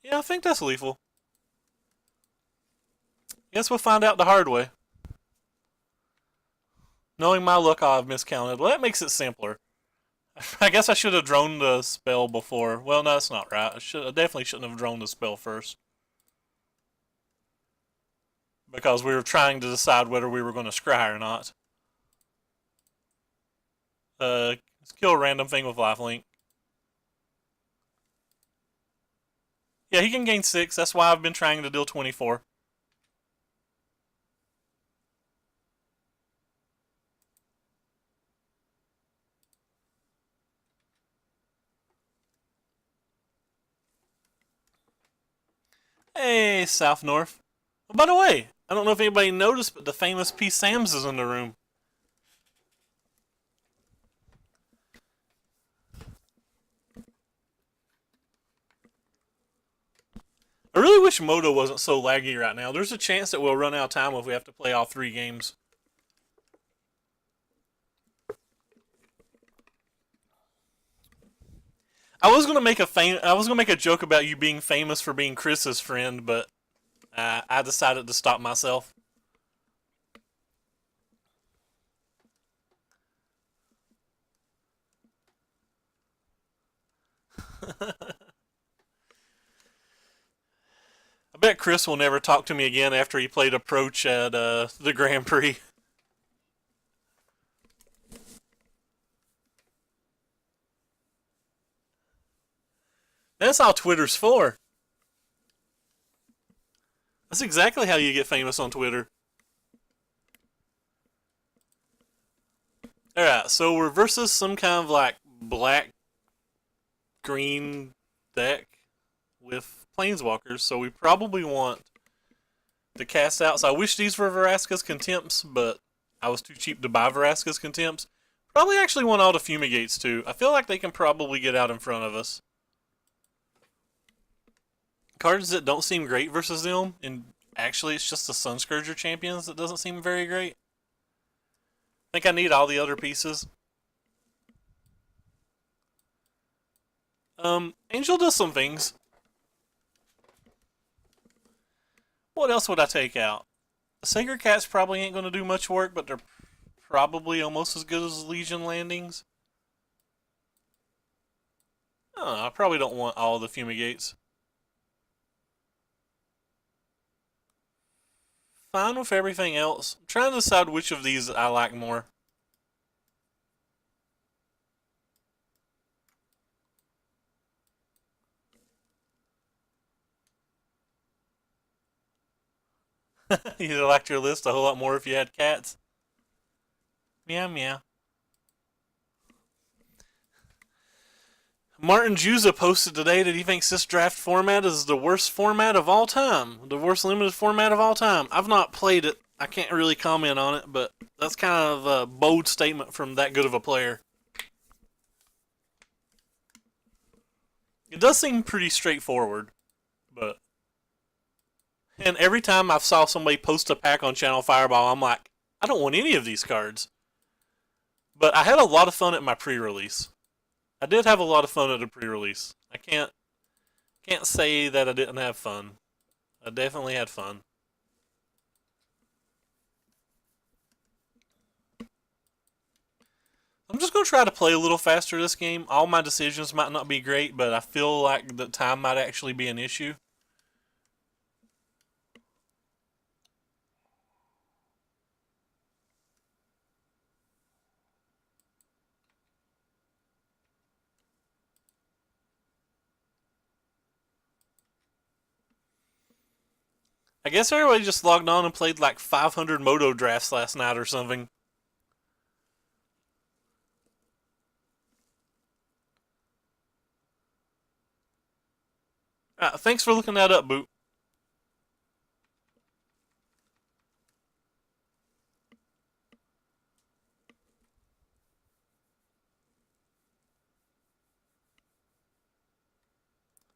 Yeah, I think that's lethal. Guess we'll find out the hard way. Knowing my luck, I'll have miscounted. Well, that makes it simpler. I guess I should have droned the spell before. Well, no, that's not right. I definitely shouldn't have droned the spell first. Because we were trying to decide whether we were going to scry or not. Let's kill a random thing with lifelink. Yeah, he can gain 6. That's why I've been trying to deal 24. Hey, South North. Oh, by the way, I don't know if anybody noticed, but the famous P. Sams is in the room. I really wish Moto wasn't so laggy right now. There's a chance that we'll run out of time if we have to play all 3 games. I was gonna make a joke about you being famous for being Chris's friend, but I decided to stop myself. I bet Chris will never talk to me again after he played Approach at the Grand Prix. That's all Twitter's for. That's exactly how you get famous on Twitter. Alright, so we're versus some kind of like black green deck with planeswalkers, so we probably want to cast out. So I wish these were Vraska's Contempts, but I was too cheap to buy Vraska's Contempts. Probably actually want all the Fumigates too. I feel like they can probably get out in front of us. Cards that don't seem great versus them, and actually it's just the Sunscourger champions that doesn't seem very great. I think I need all the other pieces. Angel does some things. What else would I take out? The Sacred Cats probably ain't going to do much work, but they're probably almost as good as Legion Landings. I don't know, I probably don't want all the Fumigates. fine with everything else. I'm trying to decide which of these I like more. You'd have liked your list a whole lot more if you had cats. Meow meow. Martin Juza posted today that he thinks this draft format is the worst format of all time. The worst limited format of all time. I've not played it. I can't really comment on it, but that's kind of a bold statement from that good of a player. It does seem pretty straightforward, but... And every time I saw somebody post a pack on Channel Fireball, I'm like, I don't want any of these cards. But I had a lot of fun at my pre-release. I did have a lot of fun at the pre-release. I can't say that I didn't have fun. I definitely had fun. I'm just going to try to play a little faster this game. All my decisions might not be great, but I feel like the time might actually be an issue. I guess everybody just logged on and played like 500 Moto drafts last night or something. Thanks for looking that up, Boot.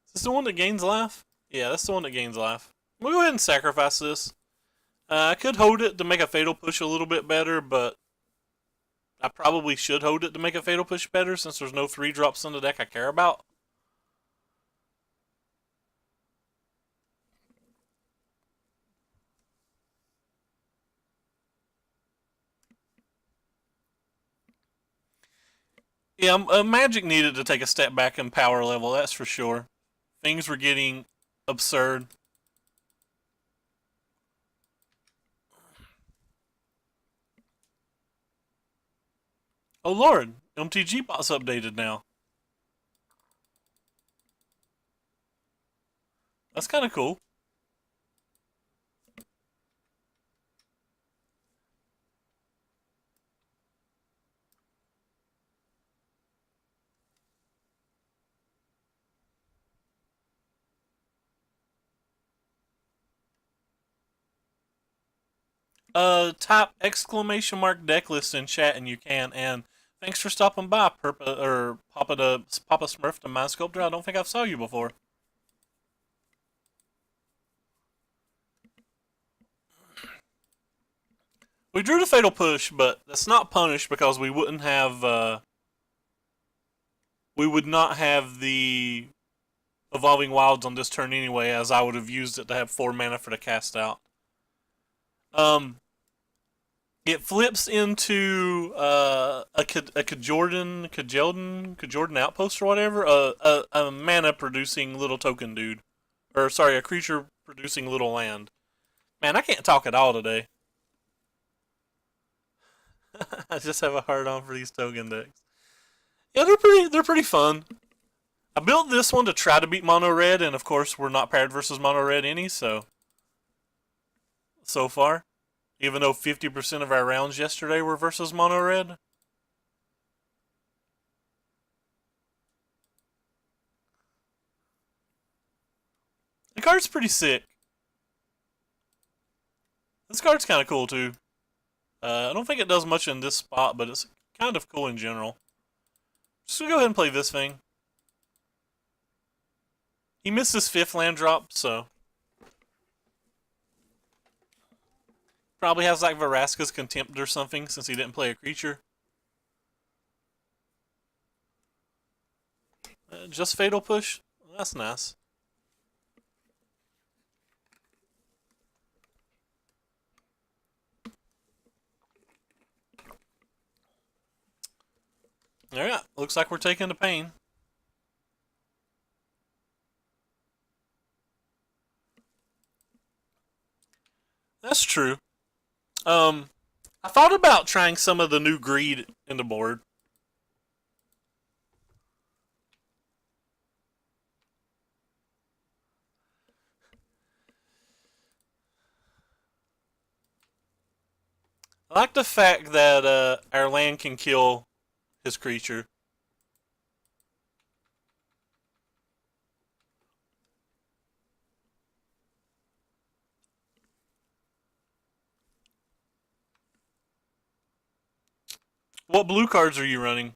Is this the one that gains life? Yeah, that's the one that gains life. We'll go ahead and sacrifice this. I could hold it to make a fatal push a little bit better, but I probably should hold it to make a fatal push better since there's no 3-drops in the deck I care about. Yeah, Magic needed to take a step back in power level, that's for sure. Things were getting absurd. Oh lord, MTG bot's updated now. That's kind of cool. Type exclamation mark deck list in chat and you can. And thanks for stopping by, Papa Smurf to Mind Sculptor. I don't think I've saw you before. We drew the fatal push, but that's not punished because we wouldn't have. We would not have the Evolving Wilds on this turn anyway, as I would have used it to have 4 mana for the cast out. It flips into a Kajordan Outpost or whatever, a mana producing little token dude, or sorry, a creature producing little land. Man, I can't talk at all today. I just have a hard on for these token decks. Yeah, they're pretty fun. I built this one to try to beat Mono Red, and of course we're not paired versus Mono Red any, so far. Even though 50% of our rounds yesterday were versus Mono Red. The card's pretty sick. This card's kind of cool too. I don't think it does much in this spot, but it's kind of cool in general. Just gonna go ahead and play this thing. He missed his 5th land drop, so probably has like Veraska's Contempt or something since he didn't play a creature. Just Fatal Push? That's nice. Alright, looks like we're taking the pain. That's true. Um, I thought about trying some of the new greed in the board. I like the fact that our land can kill his creature. What blue cards are you running?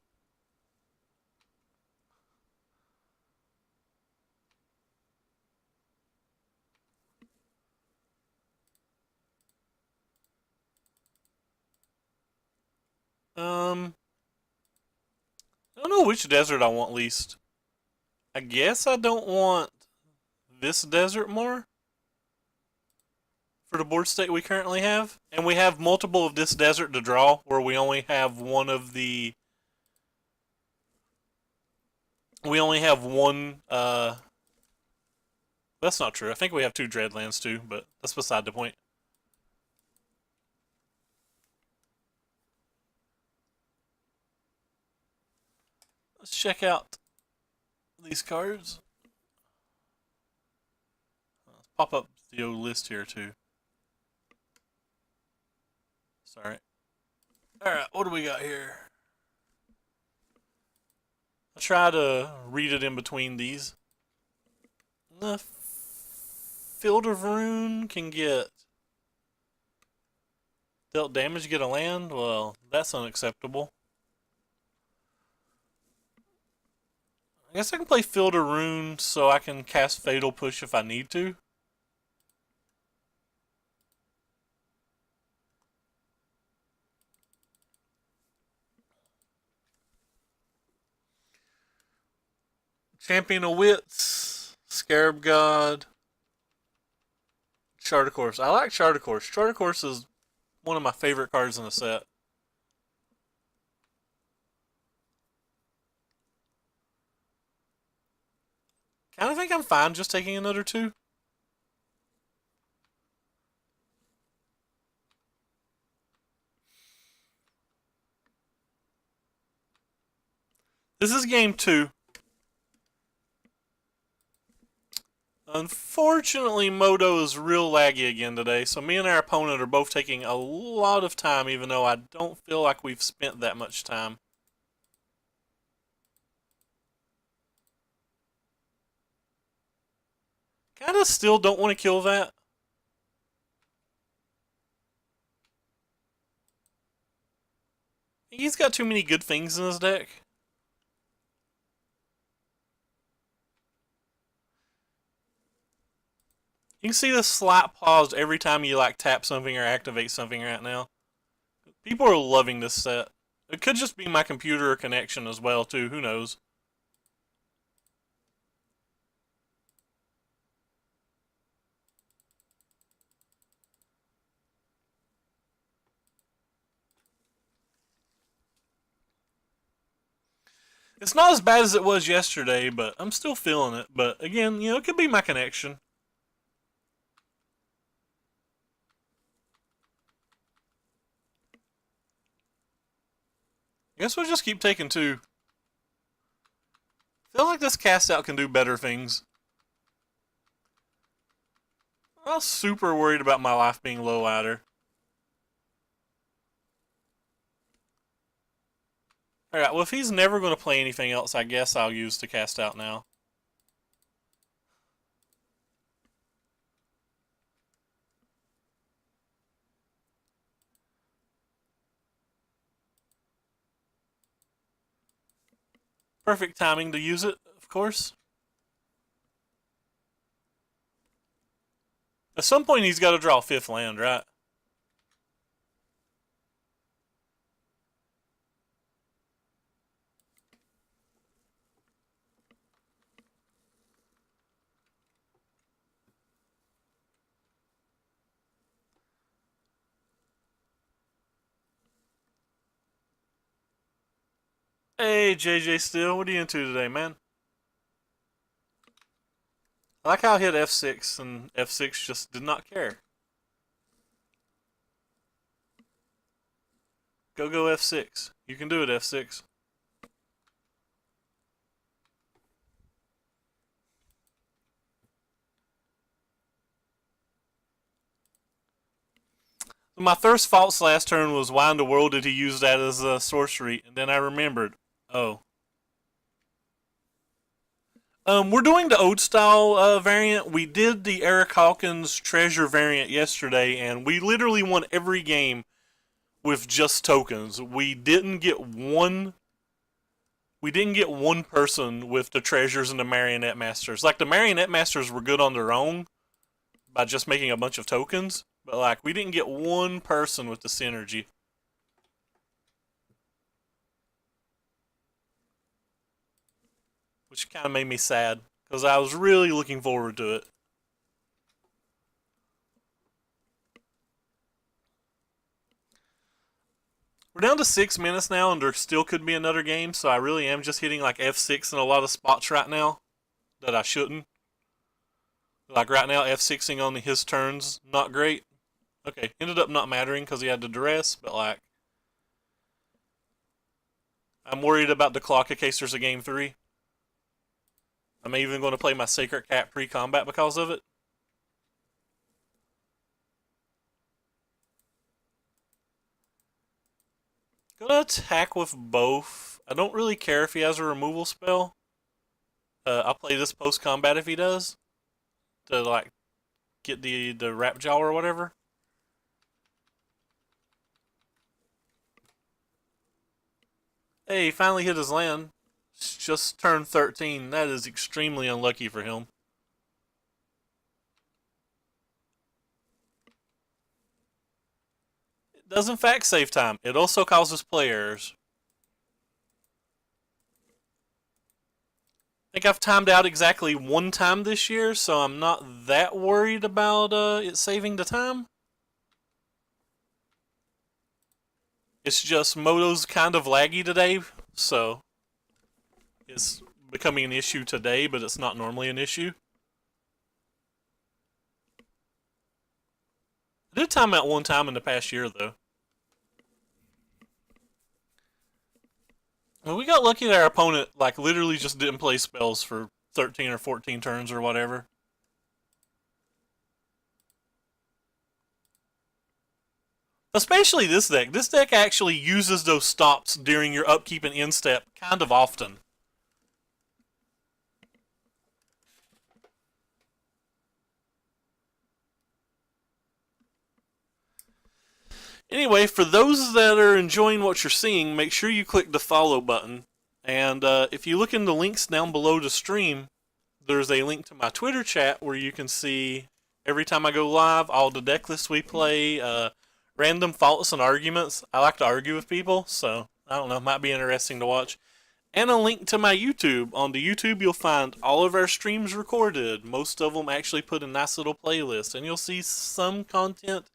Um, I don't know which desert I want least. I guess I don't want this desert more for the board state we currently have. And we have multiple of this desert to draw, where we only have one of the. We only have one. That's not true. I think we have two Dreadlands too, but that's beside the point. Let's check out these cards. Let's pop up the old list here too. Sorry. Alright, what do we got here? I'll try to read it in between these. The Field of Ruin can get dealt damage, get a land? Well, that's unacceptable. I guess I can play Field of Ruin so I can cast Fatal Push if I need to. Champion of Wits, Scarab God, Chart of Course. I like Chart of Course. Chart of Course is one of my favorite cards in the set. Kind of think I'm fine just taking another two. This is game two. Unfortunately, Moto is real laggy again today, so me and our opponent are both taking a lot of time, even though I don't feel like we've spent that much time. Kind of still don't want to kill that. He's got too many good things in his deck. You can see the slight pause every time you like tap something or activate something right now. People are loving this set. It could just be my computer or connection as well too, who knows. It's not as bad as it was yesterday, but I'm still feeling it. But again, it could be my connection. I guess we'll just keep taking two. I feel like this cast out can do better things. I'm not super worried about my life being low ladder. Alright, well if he's never going to play anything else, I guess I'll use the cast out now. Perfect timing to use it, of course. At some point he's got to draw a fifth land, right? Hey, JJ Steele, what are you into today, man? I like how I hit F6 and F6 just did not care. Go F6. You can do it, F6. My first thoughts last turn was, why in the world did he use that as a sorcery? And then I remembered, oh. We're doing the old style variant. We did the Eric Hawkins treasure variant yesterday, and we literally won every game with just tokens. We didn't get one person with the treasures and the marionette masters. Like, the marionette masters were good on their own by just making a bunch of tokens, but like, we didn't get one person with the synergy. Which kind of made me sad, because I was really looking forward to it. We're down to 6 minutes now, and there still could be another game, so I really am just hitting like F6 in a lot of spots right now that I shouldn't. Like right now, F6ing on his turns, not great. Okay, ended up not mattering because he had the duress, but like, I'm worried about the clock in case there's a game 3. I'm even going to play my Sacred Cat pre-combat because of it. Gonna attack with both. I don't really care if he has a removal spell. I'll play this post-combat if he does. To like, get the Rap Jaw or whatever. Hey, he finally hit his land. It's just turned 13. That is extremely unlucky for him. It does in fact save time. It also causes play errors. I think I've timed out exactly one time this year, so I'm not that worried about it saving the time. It's just Moto's kind of laggy today, so it's becoming an issue today, but it's not normally an issue. I did time out one time in the past year, though. Well, we got lucky that our opponent, like, literally just didn't play spells for 13 or 14 turns or whatever. Especially this deck. This deck actually uses those stops during your upkeep and instep kind of often. Anyway, for those that are enjoying what you're seeing, make sure you click the follow button. And if you look in the links down below the stream, there's a link to my Twitter chat where you can see every time I go live, all the deck lists we play, random thoughts and arguments. I like to argue with people, so I don't know, might be interesting to watch. And a link to my YouTube. On the YouTube, you'll find all of our streams recorded. Most of them actually put in nice little playlists, and you'll see some content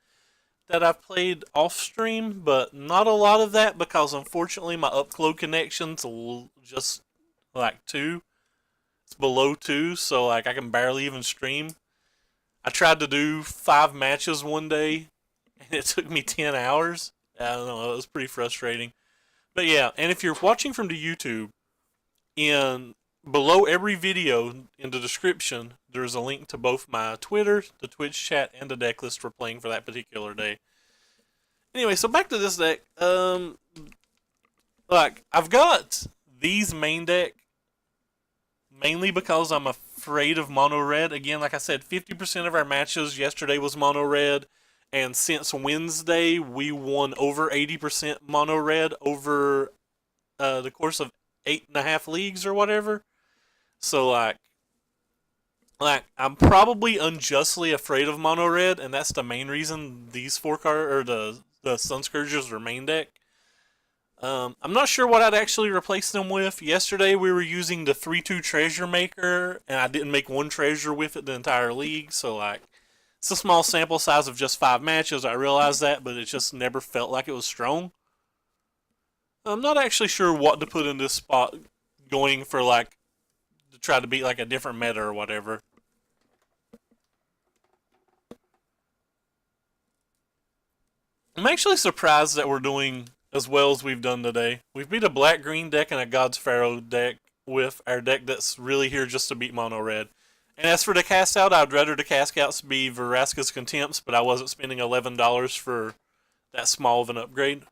that I've played off stream, but not a lot of that because unfortunately my upload connection's just like 2. It's below 2, so like I can barely even stream. I tried to do 5 matches one day, and it took me 10 hours. I don't know, it was pretty frustrating. But yeah, and if you're watching from the YouTube, below every video in the description, there's a link to both my Twitter, the Twitch chat, and the deck list we're playing for that particular day. Anyway, so back to this deck. Like, I've got these main deck mainly because I'm afraid of mono red. Again, like I said, 50% of our matches yesterday was mono red, and since Wednesday, we won over 80% mono red over the course of 8.5 leagues or whatever. So like I'm probably unjustly afraid of mono red, and that's the main reason these 4 card or the Sun Scourgers are main deck. I'm not sure what I'd actually replace them with. Yesterday we were using the 3/2 Treasure Maker, and I didn't make one treasure with it the entire league, so like, it's a small sample size of just 5 matches, I realize that, but it just never felt like it was strong. I'm not actually sure what to put in this spot going for like, to try to beat like a different meta or whatever. I'm actually surprised that we're doing as well as we've done today. We've beat a black-green deck and a God's Pharaoh deck with our deck that's really here just to beat mono red. And as for the cast out, I'd rather the cast outs be Veraska's Contempts, but I wasn't spending $11 for that small of an upgrade.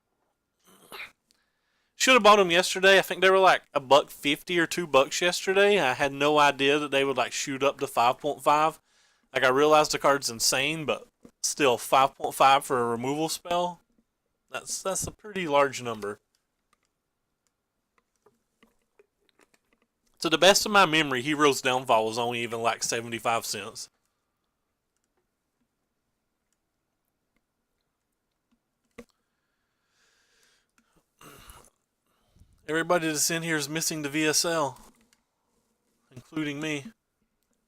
Should have bought them yesterday. I think they were like $1.50 or $2 yesterday. I had no idea that they would like shoot up to 5.5. Like I realized the card's insane, but still 5.5 for a removal spell. That's a pretty large number. To the best of my memory, Hero's Downfall was only even like 75 cents. Everybody that's in here is missing the VSL, including me.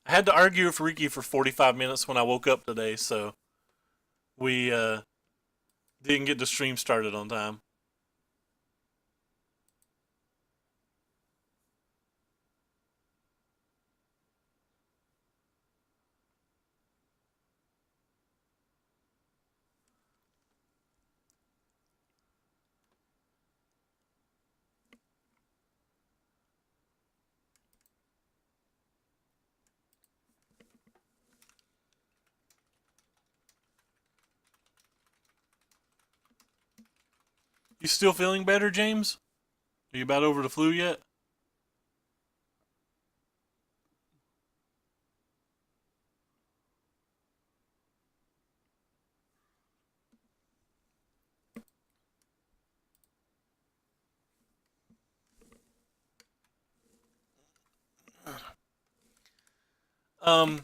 I had to argue with Ricky for 45 minutes when I woke up today, so we didn't get the stream started on time. You still feeling better, James? Are you about over the flu yet? Um,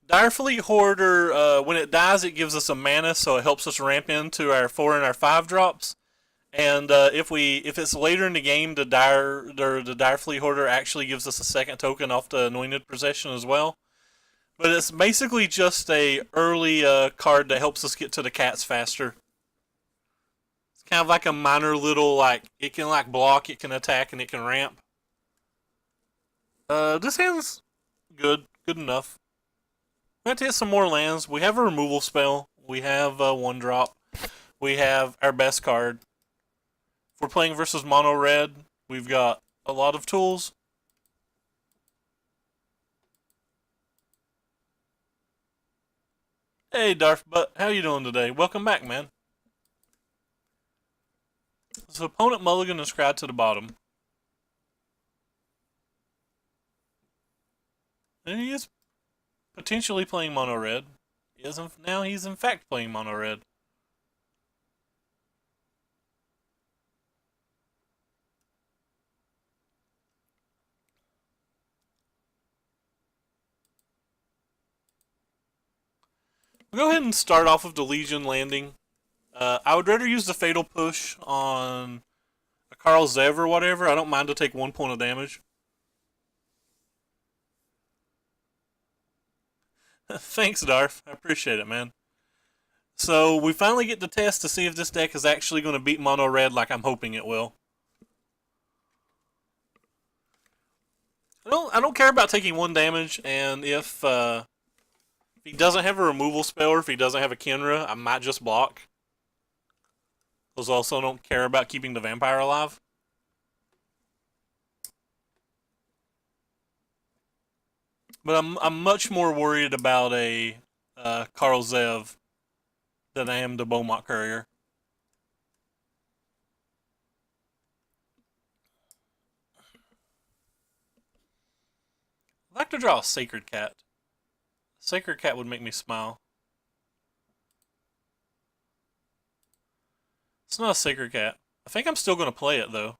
Direfleet Hoarder, when it dies, it gives us a mana, so it helps us ramp into our 4 and our 5 drops. And if it's later in the game, the Direfleet Hoarder actually gives us a second token off the Anointed Procession as well. But it's basically just a early card that helps us get to the cats faster. It's kind of like a minor little like it can like block, it can attack, and it can ramp. This hand's good enough. We have to hit some more lands. We have a removal spell. We have a 1-drop. We have our best card. If we're playing versus mono red, we've got a lot of tools. Hey Darth Butt, how you doing today? Welcome back, man. So opponent mulligan is scryed to the bottom. And he is potentially playing mono red. Now he's in fact playing mono red. We'll go ahead and start off with the Legion landing. I would rather use the Fatal Push on a Karl Zev or whatever. I don't mind to take 1 point of damage. Thanks, Darth. I appreciate it, man. So we finally get to test to see if this deck is actually going to beat mono red like I'm hoping it will. I don't care about taking 1 damage, and if he doesn't have a removal spell or if he doesn't have a Kenra, I might just block. Because I also don't care about keeping the vampire alive. But I'm much more worried about a Karl Zev than I am the Beaumont Courier. I'd like to draw a Sacred Cat. Sacred Cat would make me smile. It's not a Sacred Cat. I think I'm still going to play it, though.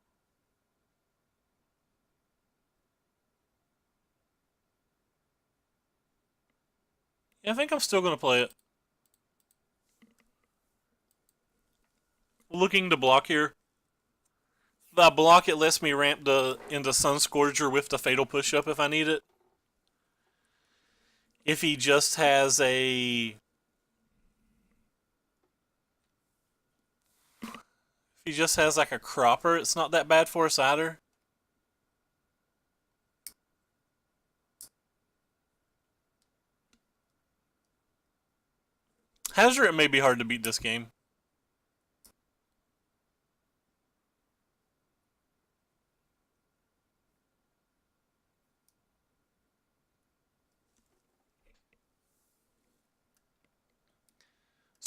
Yeah, I think I'm still going to play it. Looking to block here. If I block, it lets me ramp into Sunscourger with the Fatal Push-Up if I need it. If he just has a... If he just has like a Cropper, it's not that bad for us either. Hazard may be hard to beat this game.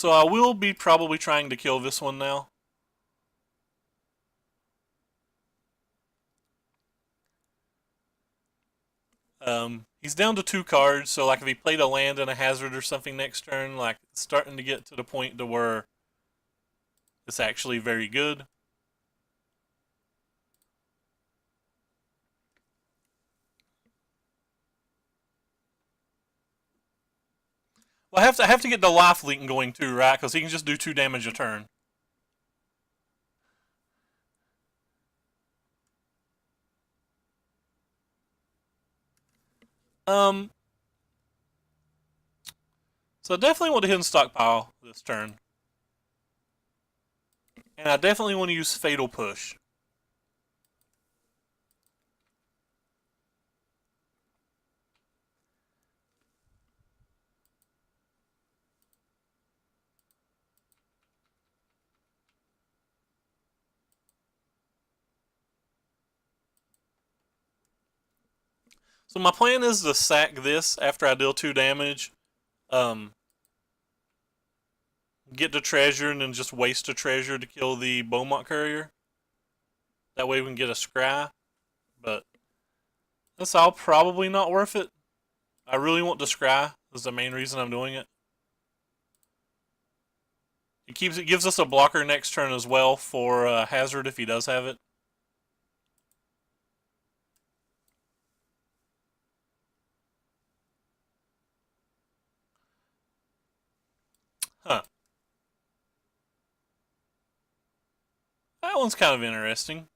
So I will be probably trying to kill this one now. He's down to 2 cards, so like if he played a land and a hazard or something next turn, like it's starting to get to the point to where it's actually very good. Well, I have to get the life link going too, right? Because he can just do 2 damage a turn. So I definitely want to hidden stockpile this turn. And I definitely want to use Fatal Push. So my plan is to sack this after I deal 2 damage. Get the treasure and then just waste a treasure to kill the Beaumont Courier. That way we can get a scry. But that's all probably not worth it. I really want the scry. That's the main reason I'm doing it. It gives us a blocker next turn as well for hazard if he does have it. Huh. That one's kind of interesting.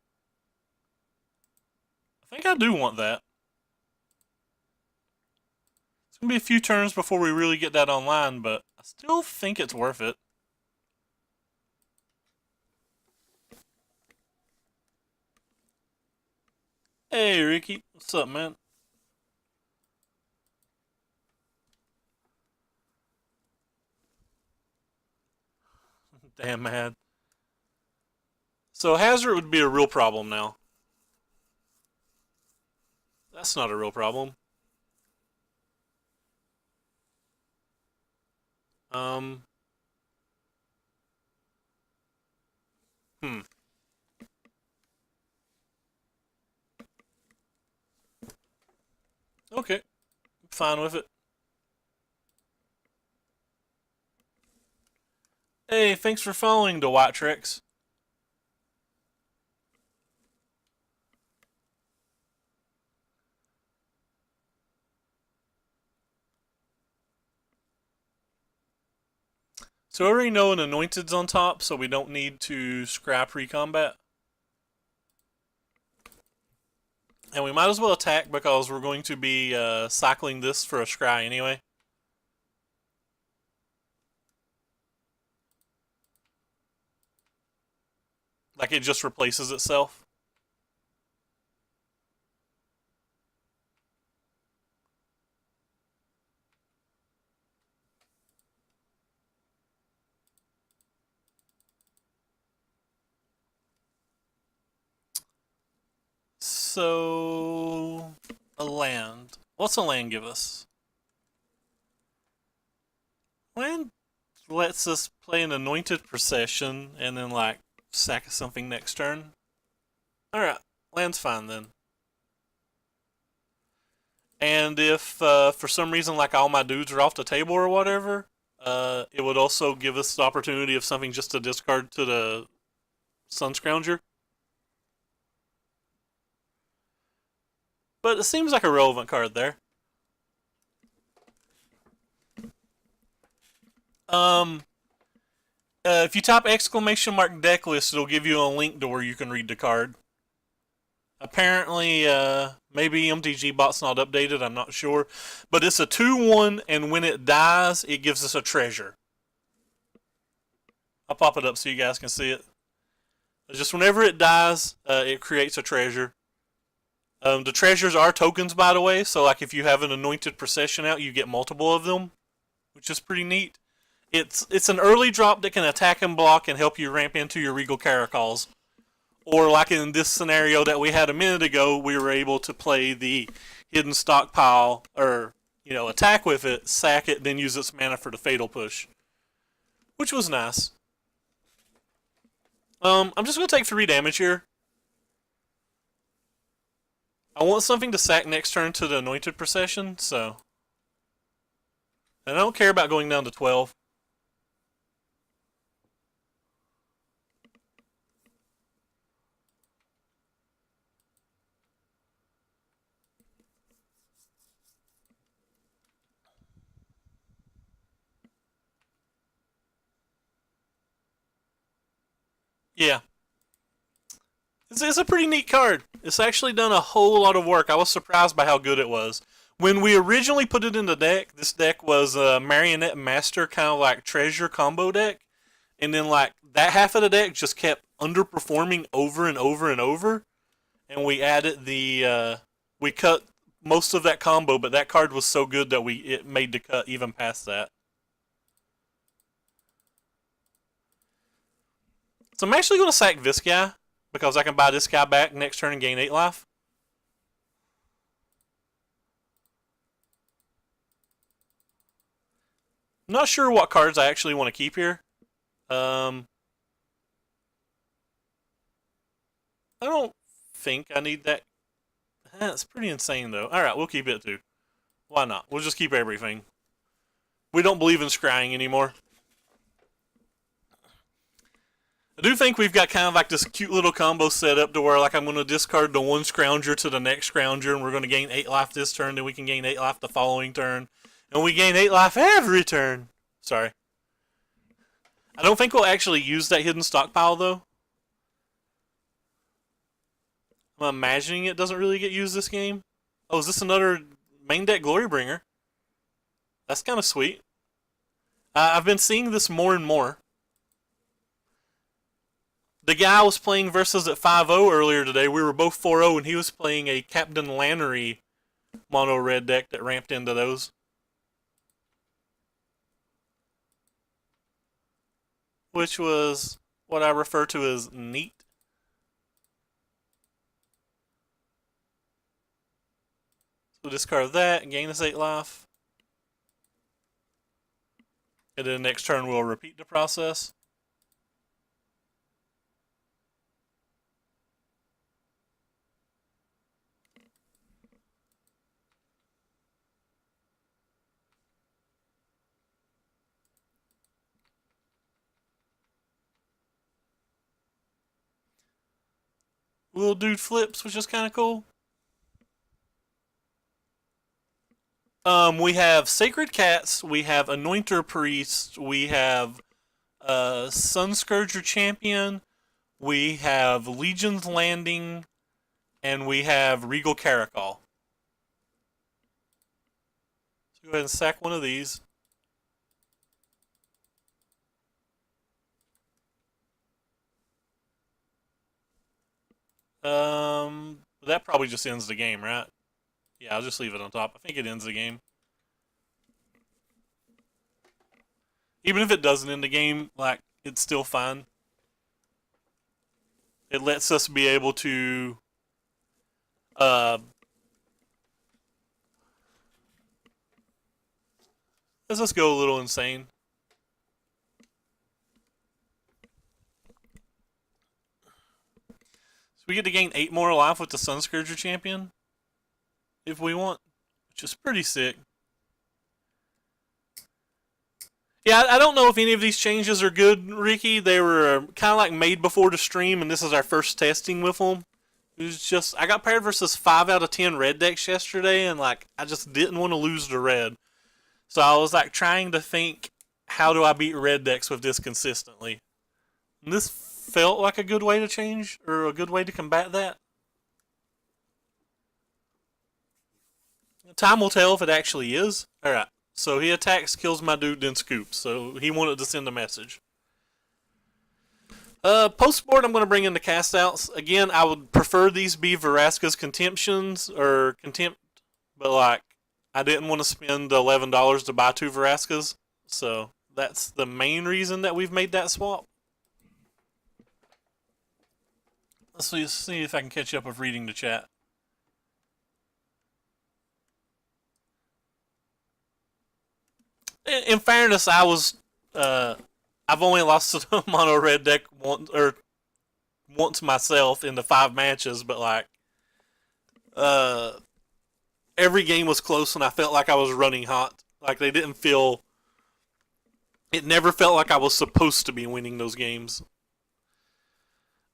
I think I do want that. It's going to be a few turns before we really get that online, but I still think it's worth it. Hey, Ricky. What's up, man? Damn mad. So hazard would be a real problem now. That's not a real problem. Um. Hmm. Okay. Fine with it. Hey, thanks for following the White Tricks. So I already know an Anointed's on top, so we don't need to scrap pre-combat. And we might as well attack because we're going to be cycling this for a scry anyway. Like it just replaces itself. So, a land. What's a land give us? Land lets us play an Anointed Procession and then, like, sack something next turn. Alright, land's fine then. And if for some reason, like, all my dudes are off the table or whatever, it would also give us the opportunity of something just to discard to the Sun Scrounger. But it seems like a relevant card there. If you type ! deck list, it'll give you a link to where you can read the card. Apparently, maybe MTG bot's not updated, I'm not sure. But it's a 2/1, and when it dies, it gives us a treasure. I'll pop it up so you guys can see it. Just whenever it dies, it creates a treasure. The treasures are tokens, by the way, so like if you have an Anointed Procession out, you get multiple of them, which is pretty neat. It's an early drop that can attack and block and help you ramp into your Regal Caracols. Or like in this scenario that we had a minute ago, we were able to play the hidden stockpile, or, attack with it, sack it, then use its mana for the Fatal Push. which was nice. I'm just gonna take 3 damage here. I want something to sack next turn to the Anointed Procession, so. And I don't care about going down to 12. Yeah. It's a pretty neat card. It's actually done a whole lot of work. I was surprised by how good it was. When we originally put it in the deck, this deck was a Marionette Master kind of like treasure combo deck. And then like that half of the deck just kept underperforming over and over and over. And we added we cut most of that combo, but that card was so good that it made the cut even past that. So I'm actually going to sack this guy because I can buy this guy back next turn and gain 8 life. I'm not sure what cards I actually want to keep here. I don't think I need that. That's pretty insane, though. Alright, we'll keep it, too. Why not? We'll just keep everything. We don't believe in scrying anymore. I do think we've got kind of like this cute little combo set up to where like I'm going to discard the 1 Scrounger to the next Scrounger, and we're going to gain 8 life this turn, then we can gain 8 life the following turn. And we gain 8 life every turn. Sorry. I don't think we'll actually use that hidden stockpile, though. I'm imagining it doesn't really get used this game. Oh, is this another main deck Glorybringer? That's kind of sweet. I've been seeing this more and more. The guy I was playing versus at 5-0 earlier today, we were both 4-0, and he was playing a Captain Lannery mono red deck that ramped into those. Which was what I refer to as neat. So discard that and gain us 8 life. And then next turn we'll repeat the process. Little dude flips, which is kind of cool. We have Sacred Cats, we have Anointer Priest, we have Sunscourger Champion, we have Legion's Landing, and we have Regal Caracol. So go ahead and sack one of these. That probably just ends the game, right? Yeah, I'll just leave it on top. I think it ends the game. Even if it doesn't end the game, like, it's still fine. It lets us be able to let's just go a little insane. So we get to gain 8 more life with the Sunscourger Champion if we want, which is pretty sick. Yeah, I don't know if any of these changes are good, Ricky. They were kind of like made before the stream, and this is our first testing with them. It was just, I got paired versus 5 out of 10 red decks yesterday, and like, I just didn't want to lose the red. So I was like trying to think, how do I beat red decks with this consistently? And this felt like a good way to change, or a good way to combat that. Time will tell if it actually is. Alright. So he attacks, kills my dude, then scoops. So he wanted to send a message. Post-board, I'm going to bring in the cast-outs. Again, I would prefer these be Vraska's Contemptions, or Contempt, but like, I didn't want to spend the $11 to buy 2 Vraskas. So that's the main reason that we've made that swap. Let's see if I can catch up with reading the chat. In fairness, I was I've only lost to the mono red deck once myself in the 5 matches, but like uh, every game was close, and I felt like I was running hot. Like they didn't feel. It never felt like I was supposed to be winning those games.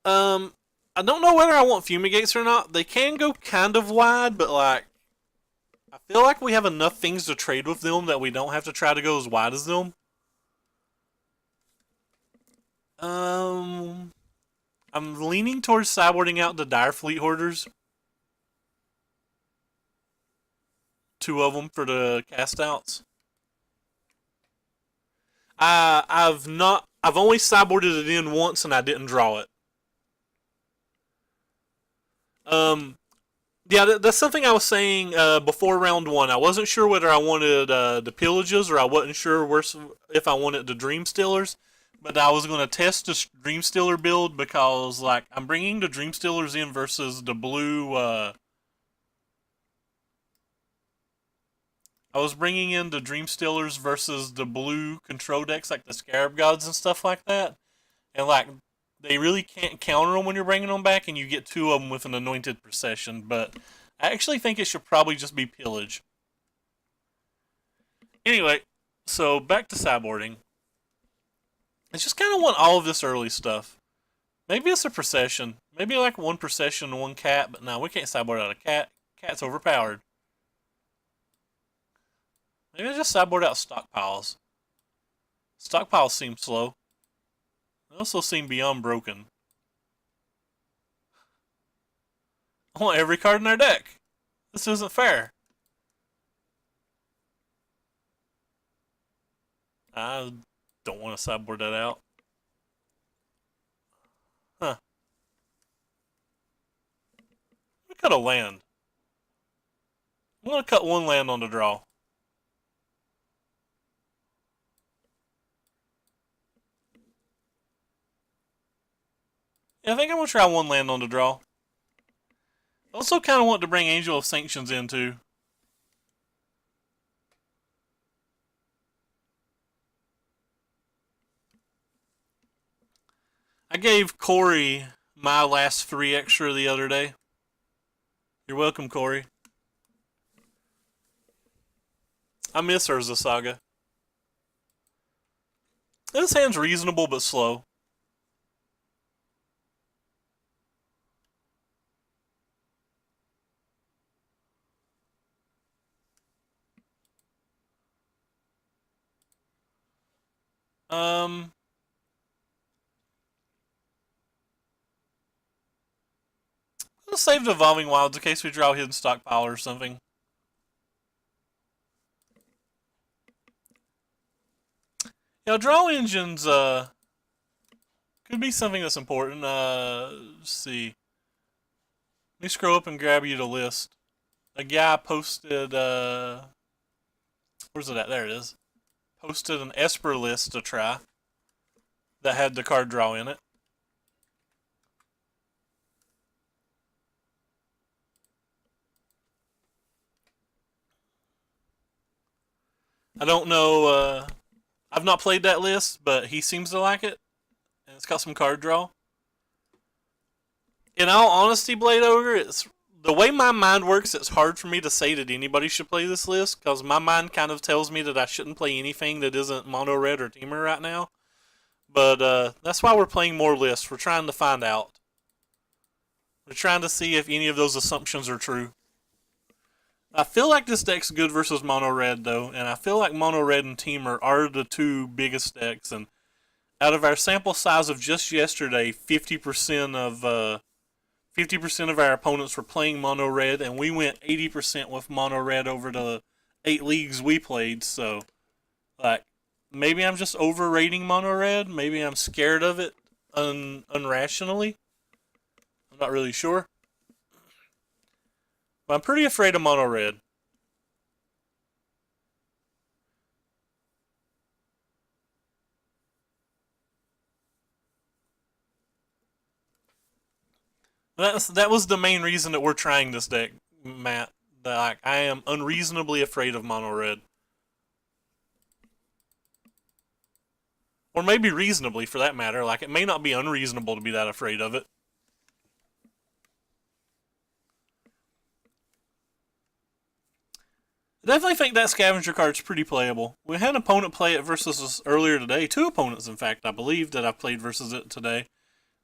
Um, I don't know whether I want fumigates or not. They can go kind of wide, but like I feel like we have enough things to trade with them that we don't have to try to go as wide as them. Um, I'm leaning towards sideboarding out the Dire Fleet Hoarders. 2 of them for the cast outs. I've not. I've only sideboarded it in once and I didn't draw it. Yeah, that's something I was saying before round 1. I wasn't sure whether I wanted the pillages or I wasn't sure if I wanted the Dream Stealers. But I was going to test the Dream Stealer build because, like, I'm bringing the Dream Stealers in versus the blue. I was bringing in the Dream Stealers versus the blue control decks, like the Scarab Gods and stuff like that. And, like, they really can't counter them when you're bringing them back, and you get 2 of them with an Anointed Procession. But I actually think it should probably just be Pillage. Anyway, so back to sideboarding. I just kind of want all of this early stuff. Maybe it's a procession. Maybe like 1 procession and 1 cat, but no, we can't sideboard out a cat. Cat's overpowered. Maybe I just sideboard out stockpiles. Stockpiles seem slow. They also seem beyond broken. I want every card in our deck. This isn't fair. I don't want to sideboard that out. Huh. We cut a land. I'm going to cut 1 land on the draw. Yeah, I think I'm going to try 1 land on the draw. I also kind of want to bring Angel of Sanctions in too. I gave Corey my last 3 extra the other day. You're welcome, Corey. I miss Urza Saga. This hand's reasonable but slow. Let's save the Evolving Wilds in case we draw a Hidden Stockpile or something. Yeah, draw engines, could be something that's important. Let's see. Let me scroll up and grab you the list. A guy posted, where's it at? There it is. Posted an Esper list to try that had the card draw in it. I don't know, I've not played that list, but he seems to like it. And it's got some card draw. In all honesty, Blade Ogre, it's the way my mind works, it's hard for me to say that anybody should play this list, because my mind kind of tells me that I shouldn't play anything that isn't Mono Red or Teamer right now. But that's why we're playing more lists. We're trying to find out. We're trying to see if any of those assumptions are true. I feel like this deck's good versus Mono Red, though, and I feel like Mono Red and Teamer are the 2 biggest decks, and out of our sample size of just yesterday, 50% of our opponents were playing Mono Red, and we went 80% with Mono Red over the 8 leagues we played, so, like, maybe I'm just overrating Mono Red, maybe I'm scared of it unrationally. I'm not really sure. But I'm pretty afraid of Mono Red. That was the main reason that we're trying this deck, Matt. That, like, I am unreasonably afraid of Mono Red. Or maybe reasonably, for that matter. Like, it may not be unreasonable to be that afraid of it. I definitely think that scavenger card's pretty playable. We had an opponent play it versus us earlier today. Two opponents, in fact, I believe, that I've played versus it today.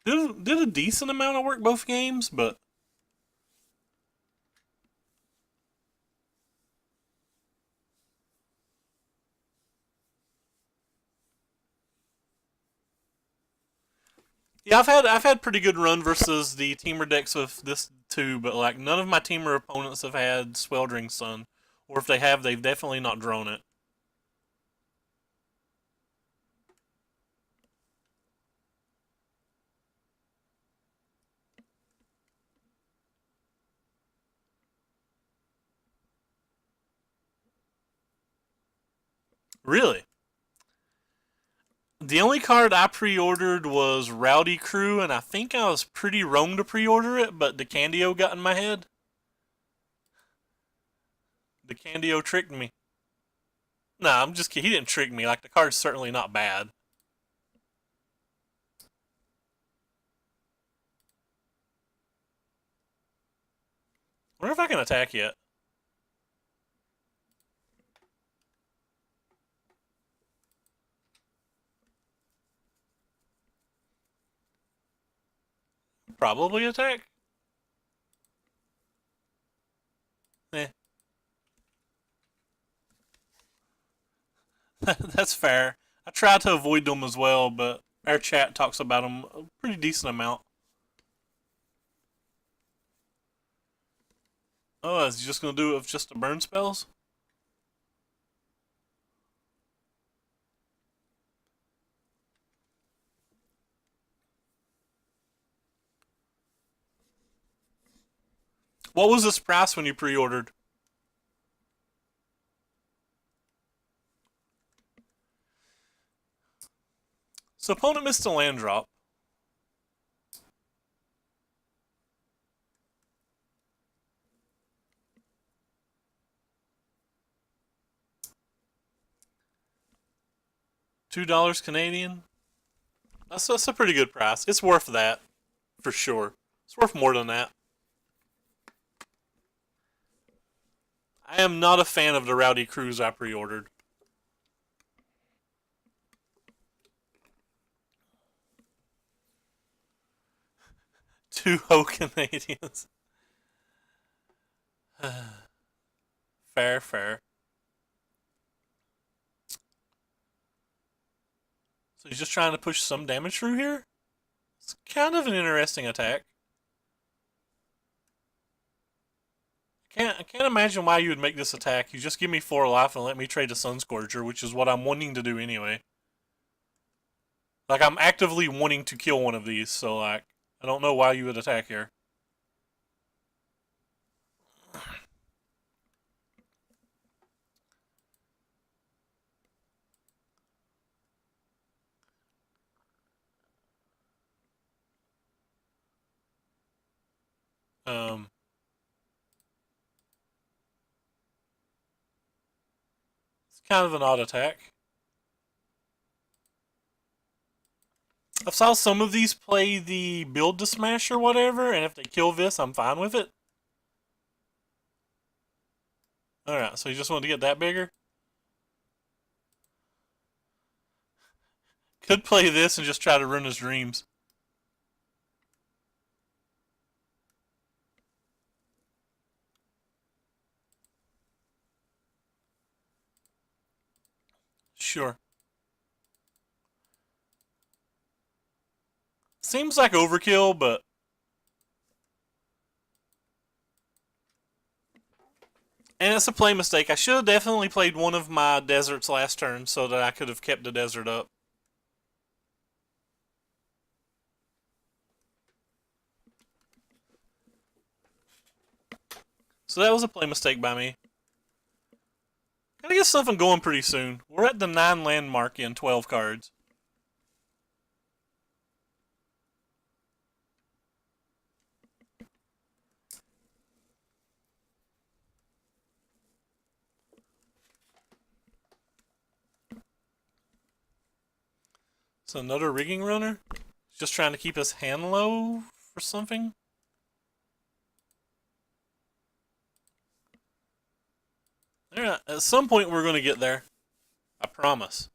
Did a decent amount of work both games, but yeah, I've had pretty good run versus the teamer decks with this too, but like none of my teamer opponents have had Sweltering Sun, or if they have, they've definitely not drawn it. Really? The only card I pre-ordered was Rowdy Crew, and I think I was pretty wrong to pre-order it, but DeCandio got in my head. DeCandio tricked me. Nah, I'm just kidding. He didn't trick me. Like, the card's certainly not bad. I wonder if I can attack yet. Probably attack. Eh. That's fair. I try to avoid them as well, but our chat talks about them a pretty decent amount. Oh, is he just gonna do it with just the burn spells? What was this price when you pre-ordered? So opponent missed a land drop. $2 Canadian. That's a pretty good price. It's worth that, for sure. It's worth more than that. I am not a fan of the Rowdy Crews I pre-ordered. 2 Ho Canadians. Fair, fair. So he's just trying to push some damage through here? It's kind of an interesting attack. I can't imagine why you would make this attack. You just give me 4 life and let me trade a Sun Scorcher, which is what I'm wanting to do anyway. Like, I'm actively wanting to kill one of these, so like, I don't know why you would attack here. Um, it's kind of an odd attack. I've saw some of these play the build to smash or whatever, and if they kill this, I'm fine with it. Alright, so you just wanted to get that bigger? Could play this and just try to ruin his dreams. Sure. Seems like overkill, but and it's a play mistake. I should have definitely played one of my deserts last turn so that I could have kept the desert up. So that was a play mistake by me. Gotta get something going pretty soon. We're at the 9 land mark in 12 cards. It's another rigging runner. Just trying to keep his hand low for something. Alright, at some point we're going to get there. I promise.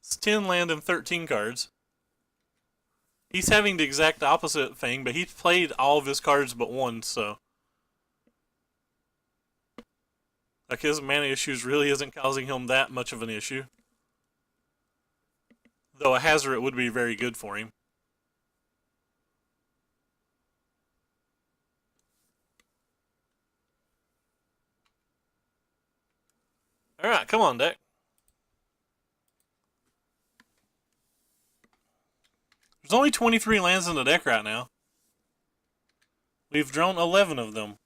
It's 10 land and 13 cards. He's having the exact opposite thing, but he's played all of his cards but one, so. Like, his mana issues really isn't causing him that much of an issue. Though a Hazoret would be very good for him. Alright, come on, deck. There's only 23 lands in the deck right now. We've drawn 11 of them.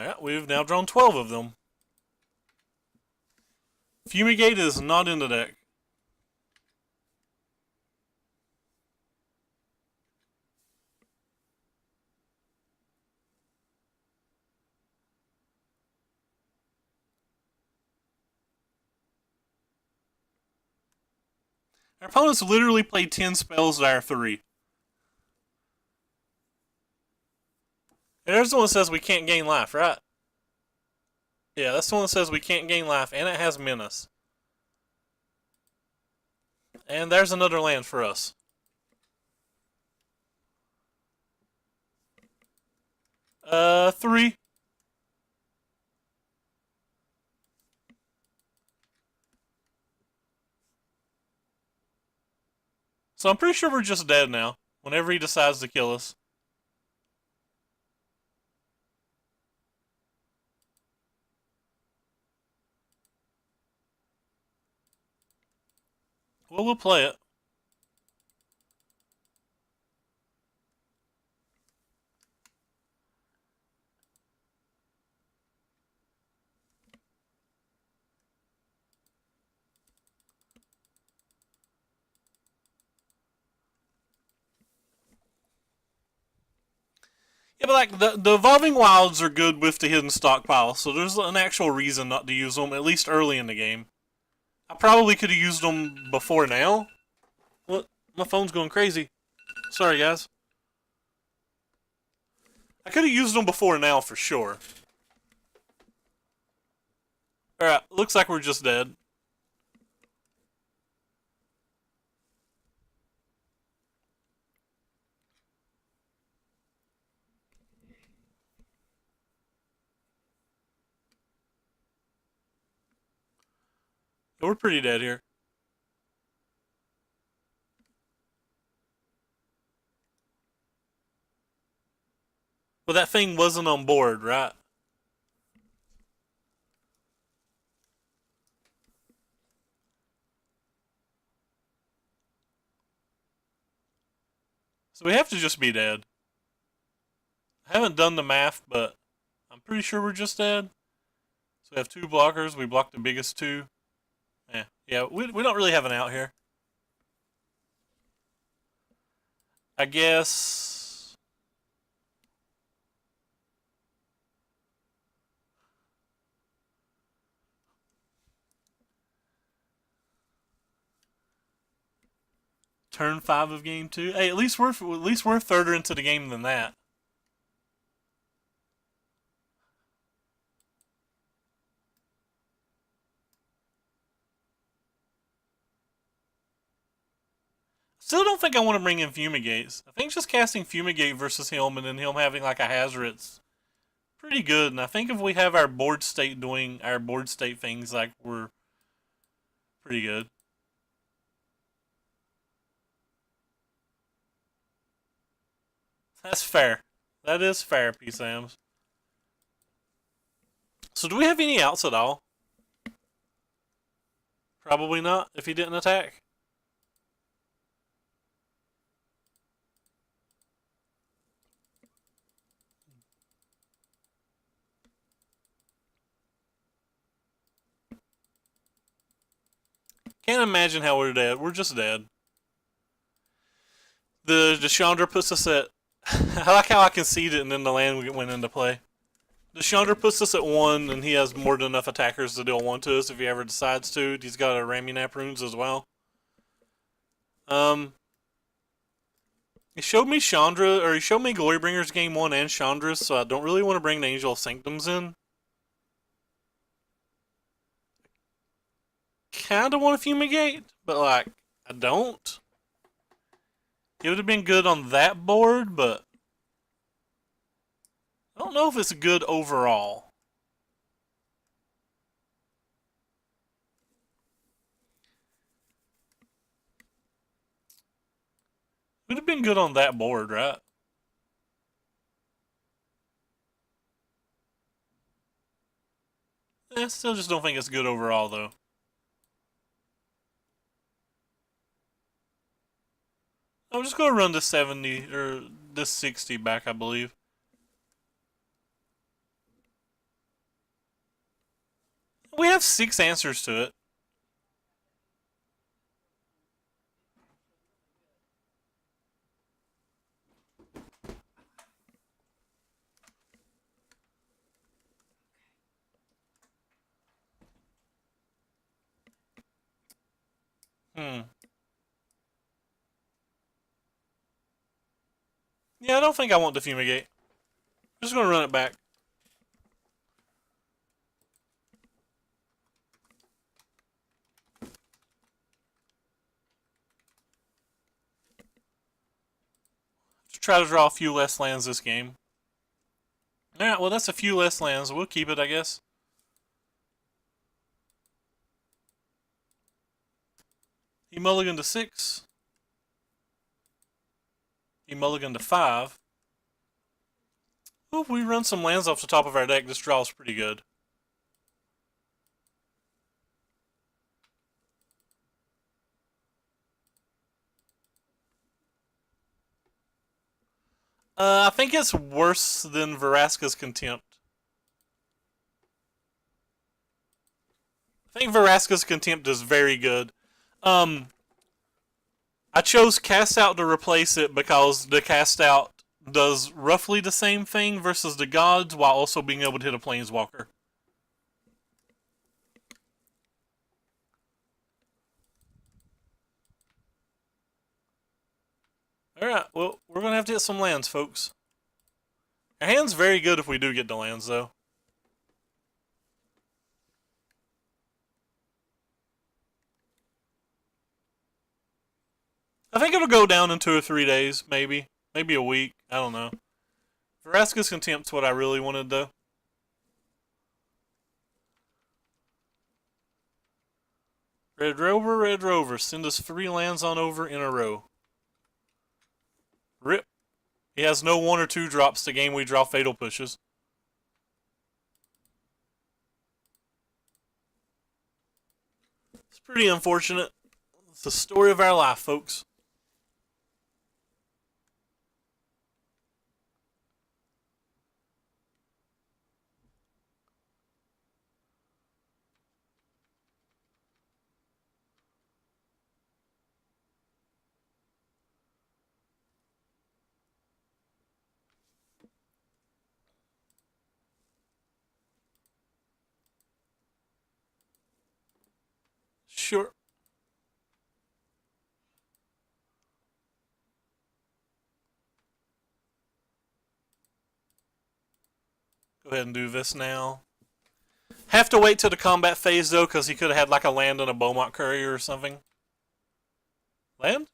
Alright, we've now drawn 12 of them. Fumigate is not in the deck. Our opponents literally played 10 spells to our 3. There's the one that says we can't gain life, right? Yeah, that's the one that says we can't gain life, and it has Menace. And there's another land for us. Three. So I'm pretty sure we're just dead now, whenever he decides to kill us. Well, we'll play it. Yeah, but like the Evolving Wilds are good with the hidden stockpile, so there's an actual reason not to use them, at least early in the game. I probably could have used them before now. What? My phone's going crazy. Sorry, guys. I could have used them before now for sure. Alright, looks like we're just dead. We're pretty dead here. But that thing wasn't on board, right? So we have to just be dead. I haven't done the math, but I'm pretty sure we're just dead. So we have 2 blockers. We blocked the biggest 2. Yeah, we don't really have an out here. I guess... Turn 5 of game 2. Hey, at least we're further into the game than that. Still don't think I want to bring in Fumigates. I think just casting Fumigate versus him and then him having like a Hazoret's pretty good. And I think if we have our board state doing our board state things, like, we're pretty good. That's fair. That is fair, P-Sams. So do we have any outs at all? Probably not, if he didn't attack. Can't imagine how we're dead. We're just dead. The Chandra puts us at. I like how I conceded and then the land went into play. The Chandra puts us at 1, and he has more than enough attackers to deal 1 to us if he ever decides to. He's got a Ramunap runes as well. He showed me Chandra, or he showed me Glorybringers game 1 and Chandra's, so I don't really want to bring the Angel of Sanctums in. Kinda want to Fumigate, but like, I don't. It would have been good on that board, but I don't know if it's good overall. Would have been good on that board, right? I still just don't think it's good overall, though. I'm just gonna run this 70 or this 60 back, I believe. We have 6 answers to it. Yeah, I don't think I want to Fumigate. I'm just gonna run it back. Try to draw a few less lands this game. Alright, well that's a few less lands. We'll keep it, I guess. He mulliganed to 6. He mulliganed to 5. Well, if we run some lands off the top of our deck, this draw is pretty good. I think it's worse than Veraska's Contempt. I think Veraska's Contempt is very good. I chose Cast Out to replace it because the Cast Out does roughly the same thing versus the Gods while also being able to hit a Planeswalker. Alright, well, we're going to have to hit some lands, folks. Our hand's very good if we do get the lands, though. I think it'll go down in 2 or 3 days, maybe. Maybe a week. I don't know. Veraska's Contempt's what I really wanted, though. Red Rover, send us 3 lands on over in a row. Rip. He has no 1 or 2 drops the game we draw Fatal Pushes. It's pretty unfortunate. It's the story of our life, folks. Sure. Go ahead and do this now. Have to wait till the combat phase, though, because he could have had like a land and a Beaumont Courier or something. Land?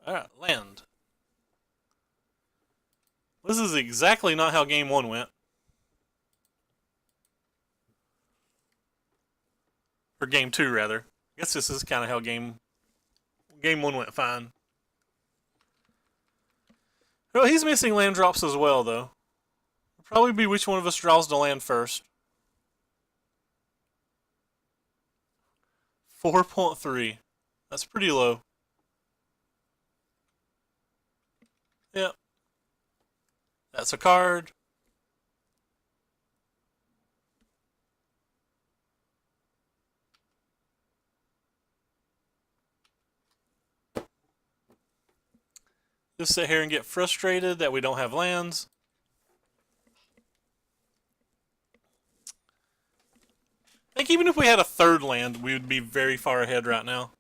Alright, land. This is exactly not how game 1 went. Or game 2, rather. I guess this is kind of how game 1 went fine. Well, he's missing land drops as well, though. It'll probably be which one of us draws the land first. 4.3. That's pretty low. Yep. That's a card. Just sit here and get frustrated that we don't have lands. I think even if we had a third land, we would be very far ahead right now.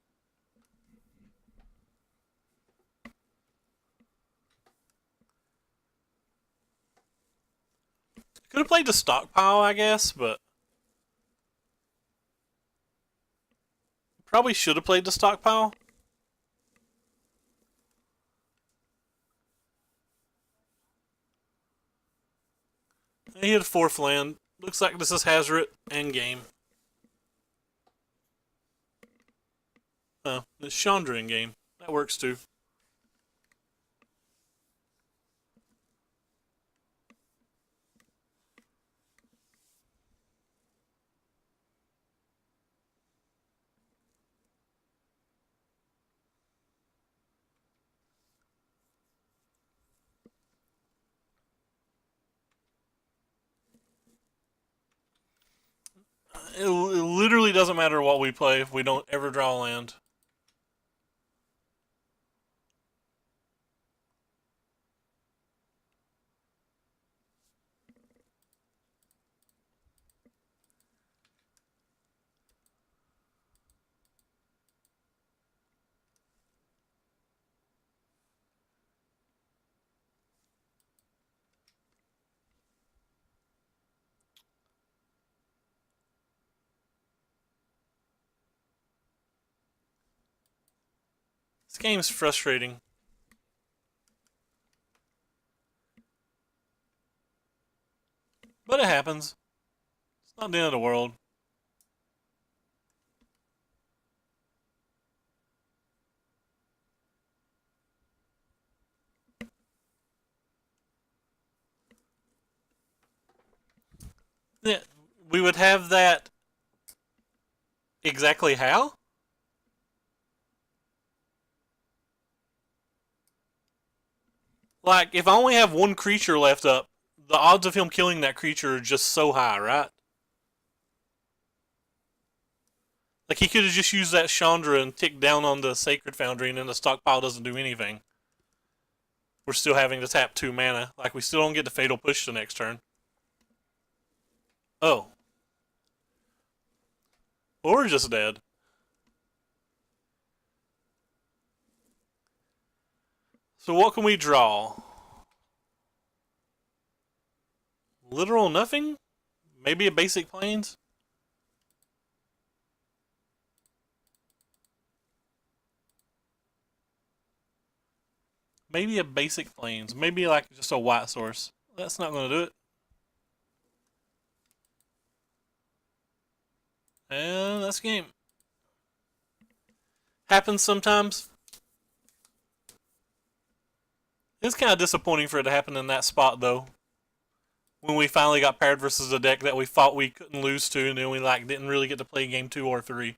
Could have played the stockpile, I guess, but probably should have played the stockpile. He had a fourth land. Looks like this is Hazoret and game. Oh, it's Chandra in game. That works too. It literally doesn't matter what we play if we don't ever draw a land. This game's frustrating. But it happens. It's not the end of the world. Yeah, we would have that exactly how? Like, if I only have one creature left up, the odds of him killing that creature are just so high, right? Like, he could have just used that Chandra and ticked down on the Sacred Foundry, and then the stockpile doesn't do anything. We're still having to tap 2 mana. Like, we still don't get the Fatal Push the next turn. Oh. Well, we're just dead. So what can we draw? Literal nothing? Maybe a basic plains? Maybe a basic plains. Maybe like just a white source. That's not going to do it. And that's game. Happens sometimes. It's kind of disappointing for it to happen in that spot, though. When we finally got paired versus a deck that we thought we couldn't lose to, and then we like didn't really get to play game 2 or 3.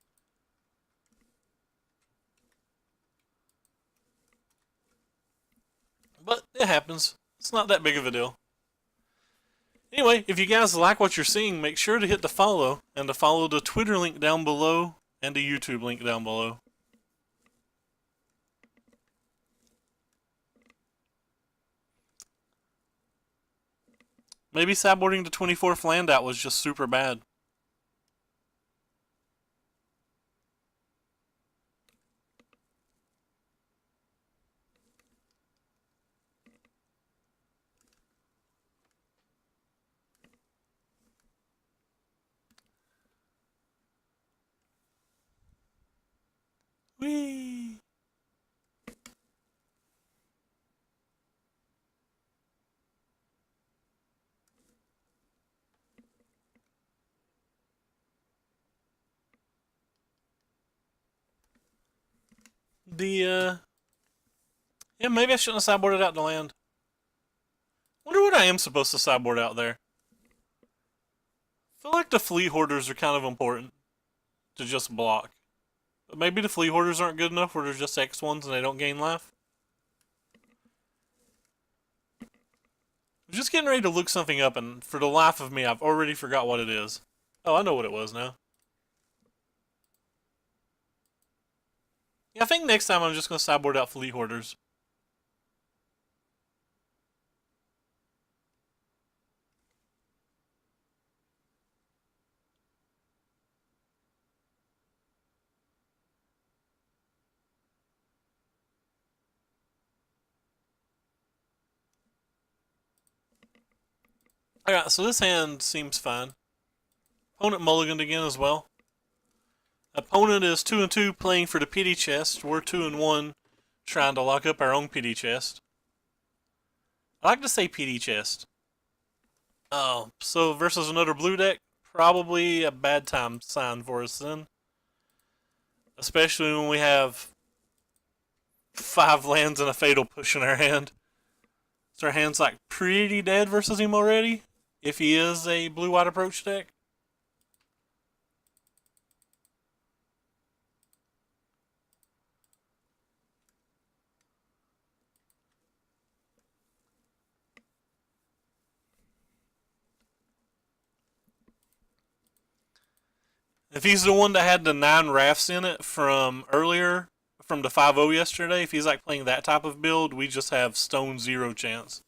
But it happens. It's not that big of a deal. Anyway, if you guys like what you're seeing, make sure to hit the follow, and to follow the Twitter link down below, and the YouTube link down below. Maybe sideboarding the 24th land out was just super bad. Whee! Yeah, maybe I shouldn't have sideboarded out the land. Wonder what I am supposed to sideboard out there. I feel like the Fleet Hoarders are kind of important to just block. But maybe the Fleet Hoarders aren't good enough where they're just X1s and they don't gain life. I'm just getting ready to look something up, and for the life of me, I've already forgot what it is. Oh, I know what it was now. Yeah, I think next time I'm just going to sideboard out Fleet Hoarders. Alright, so this hand seems fine. Opponent mulliganed again as well. Opponent is 2 and 2 playing for the pity chest. We're 2 and 1 trying to lock up our own pity chest. I like to say pity chest. Oh, so versus another blue deck, probably a bad time sign for us then. Especially when we have 5 lands and a fatal push in our hand. So our hand's like pretty dead versus him already, if he is a blue-white approach deck. If he's the one that had the 9 rafts in it from earlier, from the 5-0 yesterday, if he's like playing that type of build, we just have stone 0 chance.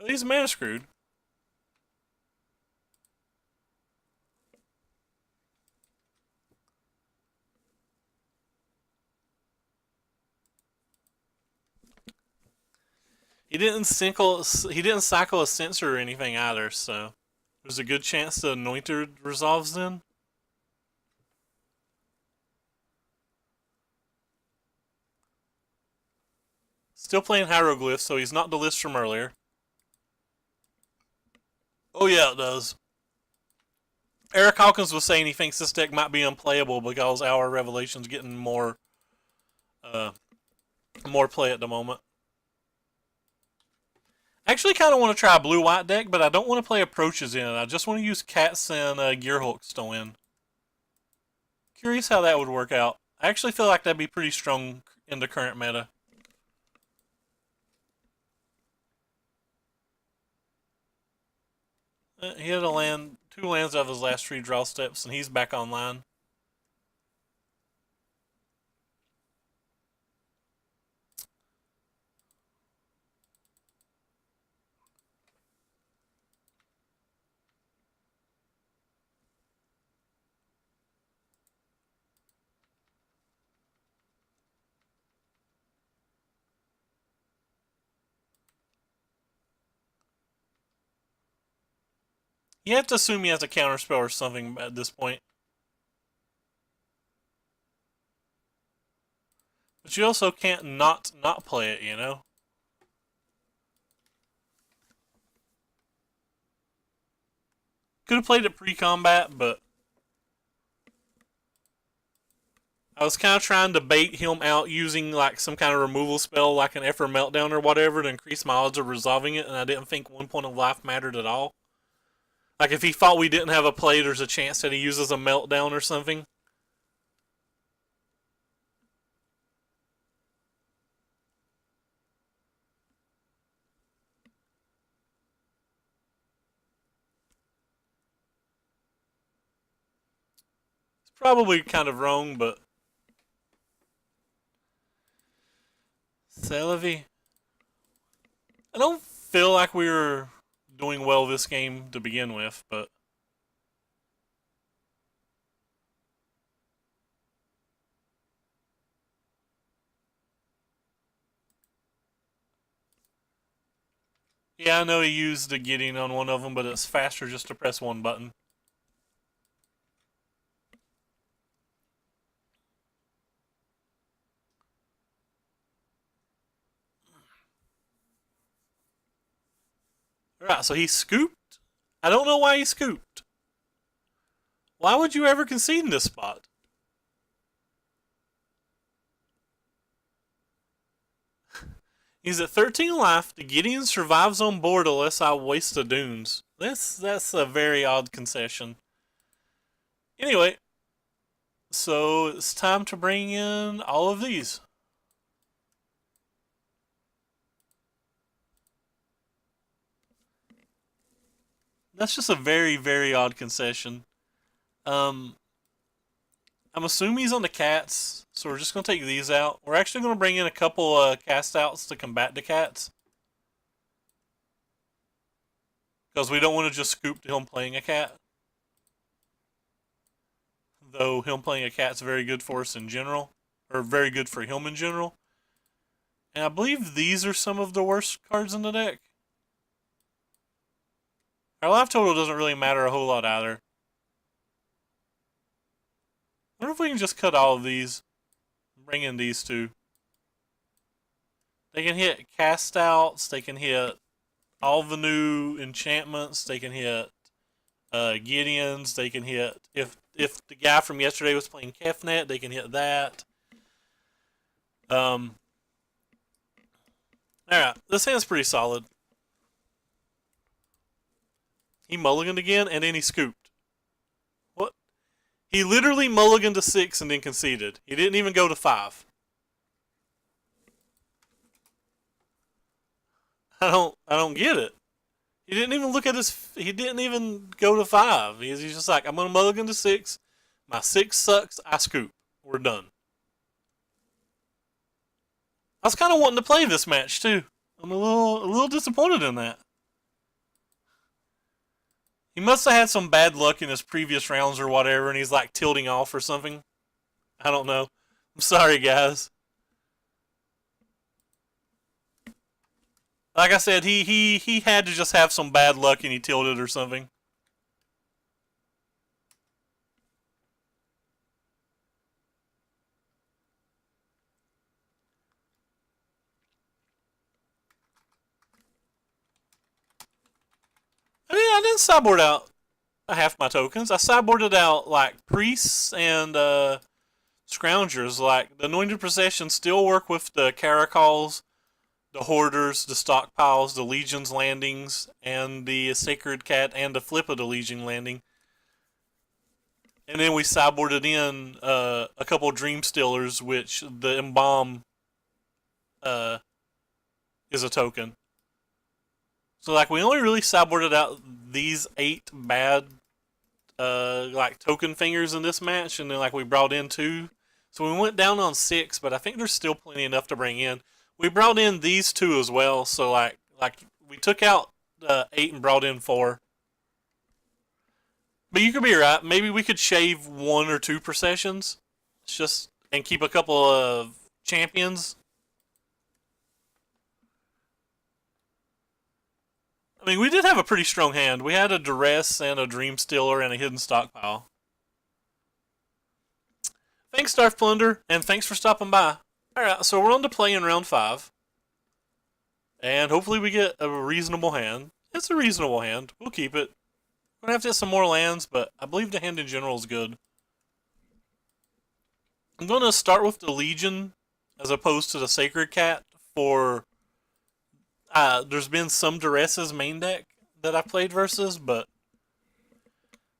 He's mana screwed. He didn't cycle a sensor or anything either, so there's a good chance the Anointed resolves then. Still playing Hieroglyphs, so he's not the list from earlier. Oh yeah, it does. Eric Hawkins was saying he thinks this deck might be unplayable because our Revelation's getting more play at the moment. I actually kind of want to try a blue-white deck, but I don't want to play approaches in it. I just want to use Cats and Gearhulks to win. Curious how that would work out. I actually feel like that'd be pretty strong in the current meta. He had a 2 lands out of his last 3 draw steps, and he's back online. You have to assume he has a counterspell or something at this point. But you also can't not play it, you know? Could have played it pre-combat, but I was kind of trying to bait him out using like some kind of removal spell, like an Effort Meltdown or whatever, to increase my odds of resolving it, and I didn't think 1 point of life mattered at all. Like if he thought we didn't have a play, there's a chance that he uses a Meltdown or something. It's probably kind of wrong, but Celebi. I don't feel like we were doing well this game to begin with, but yeah, I know he used the Gideon on one of them, but it's faster just to press one button. Alright, so he scooped. I don't know why he scooped. Why would you ever concede in this spot? He's at 13 life. The Gideon survives on board unless I waste the dunes. That's a very odd concession. Anyway, so it's time to bring in all of these. That's just a very, very odd concession. I'm assuming he's on the cats, so we're just going to take these out. We're actually going to bring in a couple cast outs to combat the cats. Because we don't want to just scoop to him playing a cat. Though him playing a cat's very good for us in general. Or very good for him in general. And I believe these are some of the worst cards in the deck. Our life total doesn't really matter a whole lot either. I wonder if we can just cut all of these. Bring in these two. They can hit cast outs. They can hit all the new enchantments. They can hit Gideons. They can hit if the guy from yesterday was playing Kefnet, they can hit that. All right, this hand's pretty solid. He mulliganed again, and then he scooped. What? He literally mulliganed to 6 and then conceded. He didn't even go to 5. I don't get it. He didn't even look at his. He didn't even go to 5. He's just like, I'm gonna mulligan to 6. My 6 sucks. I scoop. We're done. I was kind of wanting to play this match too. I'm a little disappointed in that. He must have had some bad luck in his previous rounds or whatever, and he's like tilting off or something. I don't know. I'm sorry, guys. Like I said, he had to just have some bad luck and he tilted or something. I didn't sideboard out half my tokens. I sideboarded out like priests and scroungers. Like the anointed procession still work with the caracals, the hoarders, the stockpiles, the legion's landings, and the sacred cat, and the flip of the legion landing. And then we sideboarded in a couple of dream stealers, which the embalm is a token. So like we only really sideboarded out these 8 bad like token fingers in this match, and then like we brought in 2. So we went down on 6, but I think there's still plenty enough to bring in. We brought in these 2 as well, so like we took out 8 and brought in 4. But you could be right. Maybe we could shave 1 or 2 processions, just and keep a couple of champions. I mean, we did have a pretty strong hand. We had a Duress and a Dream Stealer and a Hidden Stockpile. Thanks, Darth Plunder, and thanks for stopping by. Alright, so we're on to play in round 5. And hopefully we get a reasonable hand. It's a reasonable hand. We'll keep it. We're going to have to get some more lands, but I believe the hand in general is good. I'm going to start with the Legion as opposed to the Sacred Cat for... there's been some Dures's main deck that I played versus, but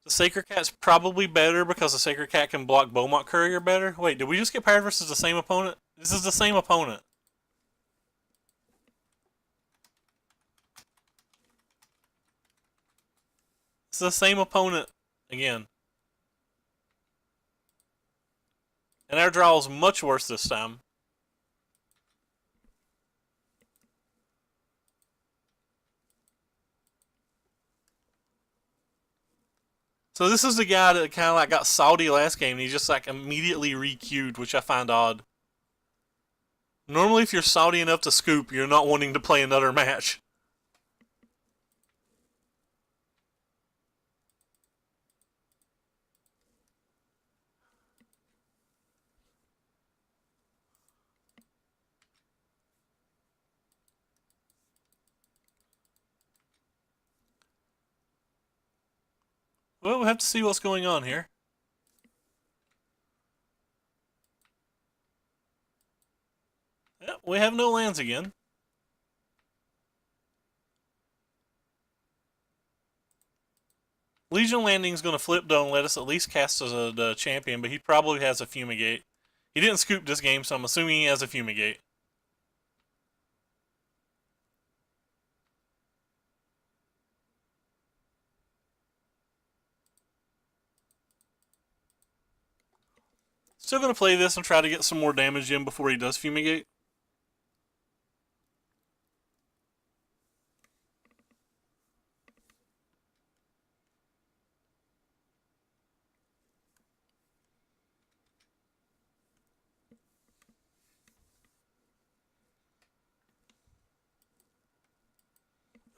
the Sacred Cat's probably better because the Sacred Cat can block Beaumont Courier better. Wait, did we just get paired versus the same opponent? This is the same opponent. It's the same opponent again. And our draw is much worse this time. So this is the guy that kind of like got salty last game, and he just like immediately re-queued, which I find odd. Normally, if you're salty enough to scoop, you're not wanting to play another match. Well, we'll have to see what's going on here. Yep, we have no lands again. Legion Landing's going to flip though and let us at least cast as the champion, but he probably has a Fumigate. He didn't scoop this game, so I'm assuming he has a Fumigate. Still going to play this and try to get some more damage in before he does Fumigate.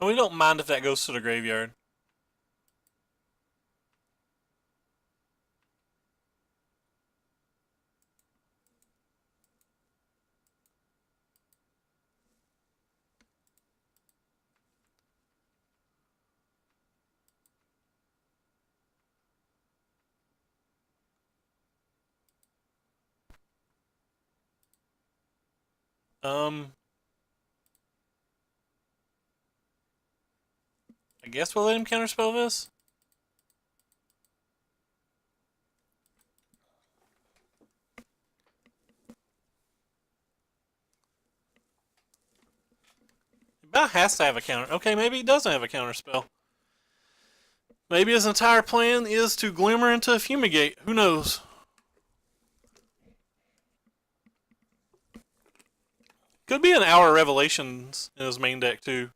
And we don't mind if that goes to the graveyard. Um, I guess we'll let him counterspell this. He about has to have a counter. Okay, maybe he doesn't have a counterspell. Maybe his entire plan is to glimmer into a fumigate. Who knows? Could be an Hour Revelations in his main deck too.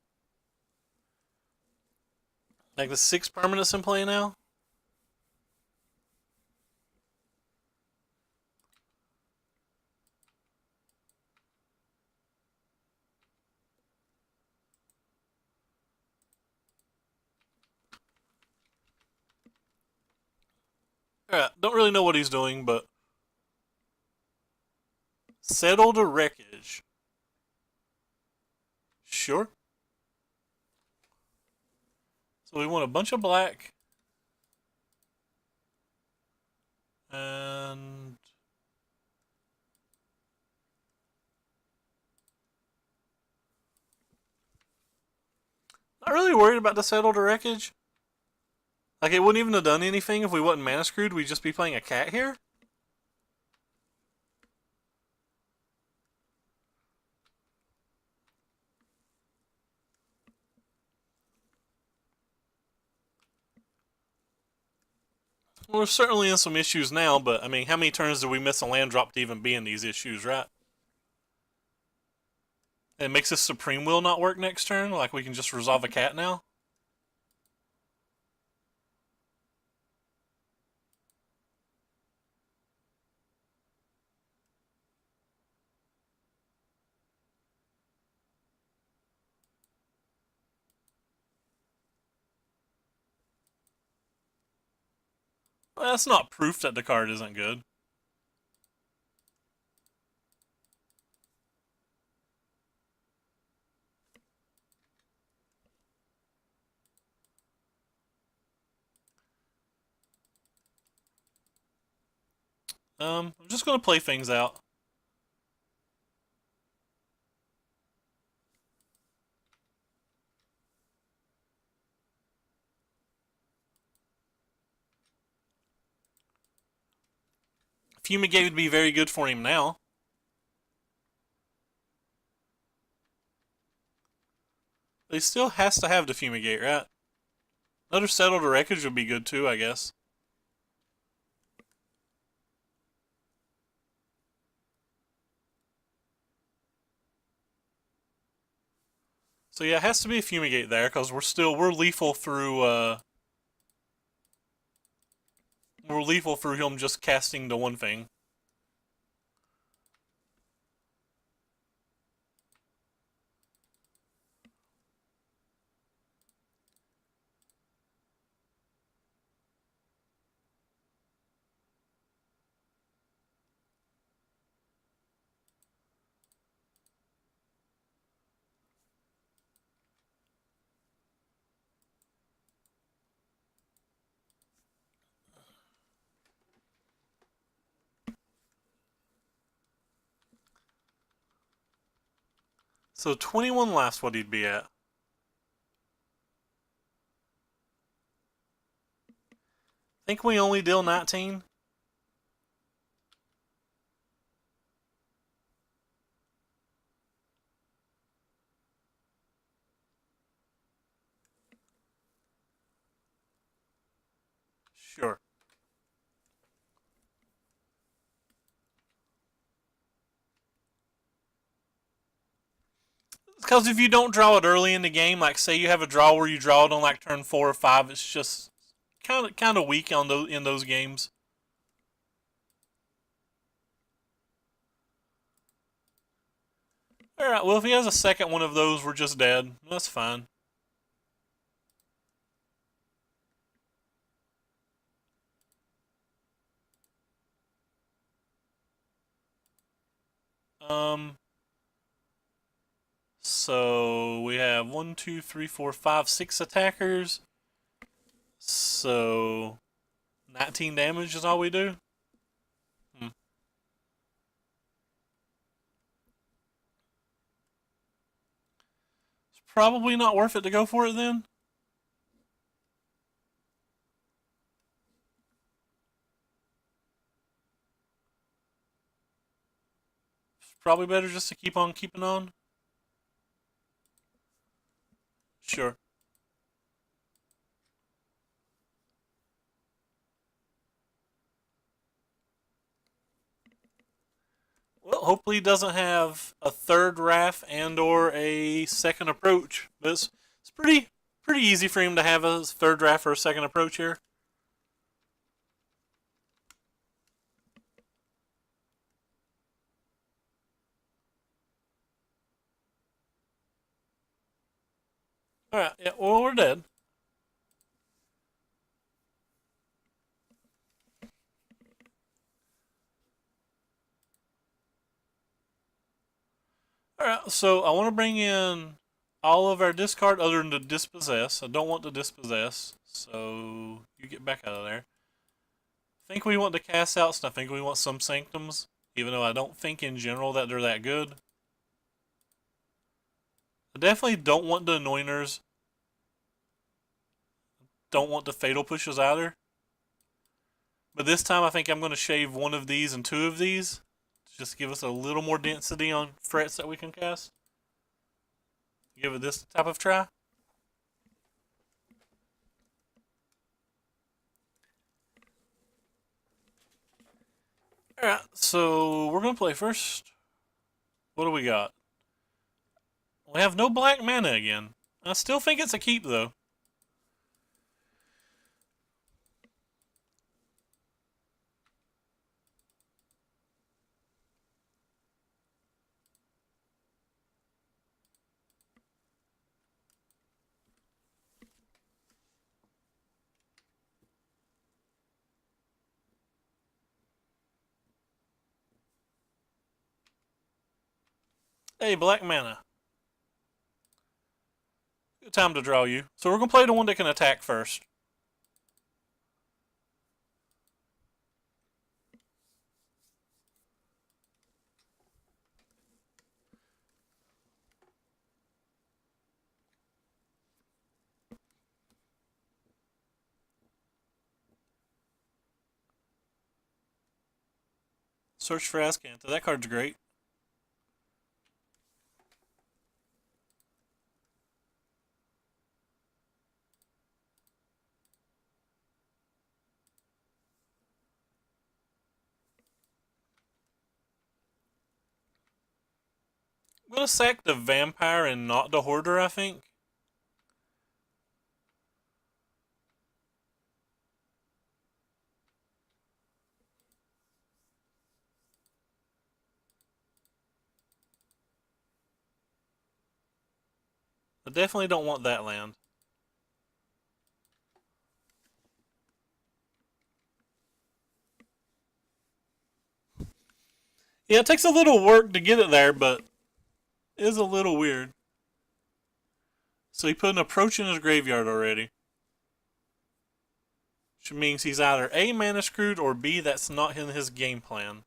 Like the 6 permanents in play now. Alright, don't really know what he's doing, but settle the wreckage. Sure. So we want a bunch of black. And not really worried about the settle the wreckage. Like, it wouldn't even have done anything if we wasn't mana screwed. We'd just be playing a cat here. We're certainly in some issues now, but I mean, how many turns did we miss a land drop to even be in these issues, right? And it makes this Supreme Will not work next turn? Like, we can just resolve a cat now? Well, that's not proof that the card isn't good. I'm just gonna play things out. Fumigate would be very good for him now. But he still has to have the Fumigate, right? Another Settle the Wreckage would be good too, I guess. So yeah, it has to be a Fumigate there, because we're lethal through we're lethal through him just casting the one thing. So 21 last what he'd be at. Think we only deal 19? Sure. Because if you don't draw it early in the game, like say you have a draw where you draw it on like turn 4 or 5, it's just kind of weak on those in those games. All right, well if he has a second one of those, we're just dead. That's fine. Um, so we have 6 attackers. So 19 damage is all we do. Hmm. It's probably not worth it to go for it then. It's probably better just to keep on keeping on. Sure. Well, hopefully he doesn't have a third Wrath and or a second approach. But it's pretty easy for him to have a third Wrath or a second approach here. Alright, yeah, well we're dead. Alright, so I want to bring in all of our discard other than the dispossess. I don't want to dispossess, so you get back out of there. I think we want to cast out stuff. I think we want some sanctums, even though I don't think in general that they're that good. I definitely don't want the anointers. Don't want the fatal pushes either. But this time I think I'm going to shave one of these and two of these. To just give us a little more density on threats that we can cast. Give it this type of try. Alright, so we're going to play first. What do we got? We have no black mana again. I still think it's a keep though. Hey, black mana. Good time to draw you. So we're going to play the one that can attack first. Search for Azcanta. That card's great. I'm going to sack the Vampire and not the Hoarder, I think. I definitely don't want that land. Yeah, it takes a little work to get it there, but it is a little weird. So he put an approach in his graveyard already. Which means he's either A, mana screwed, or B, that's not in his game plan.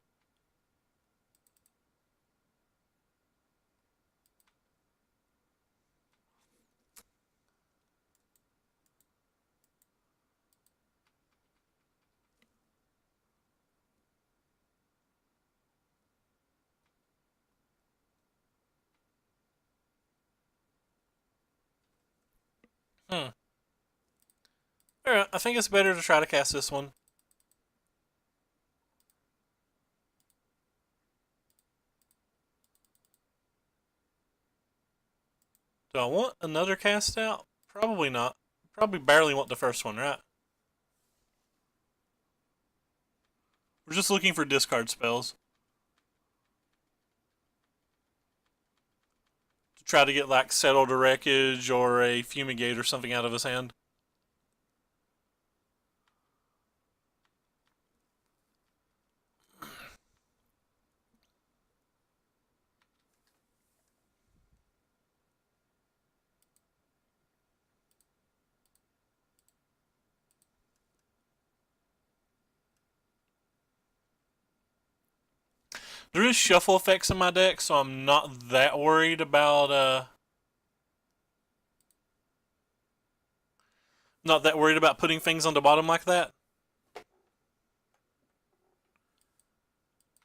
Hmm. Alright, I think it's better to try to cast this one. Do I want another cast out? Probably not. Probably barely want the first one, right? We're just looking for discard spells. To try to get like Settle to Wreckage or a Fumigate or something out of his hand. There is shuffle effects in my deck, so I'm not that worried about putting things on the bottom like that.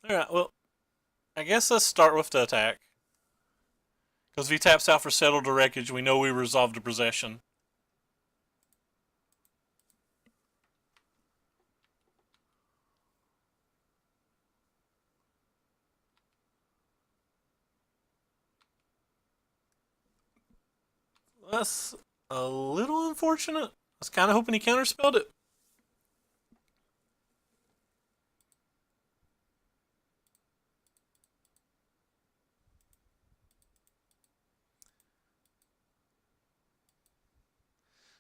Alright, well, I guess let's start with the attack. Because if he taps out for Settle the Wreckage, we know we resolved the possession. That's a little unfortunate. I was kind of hoping he counterspelled it.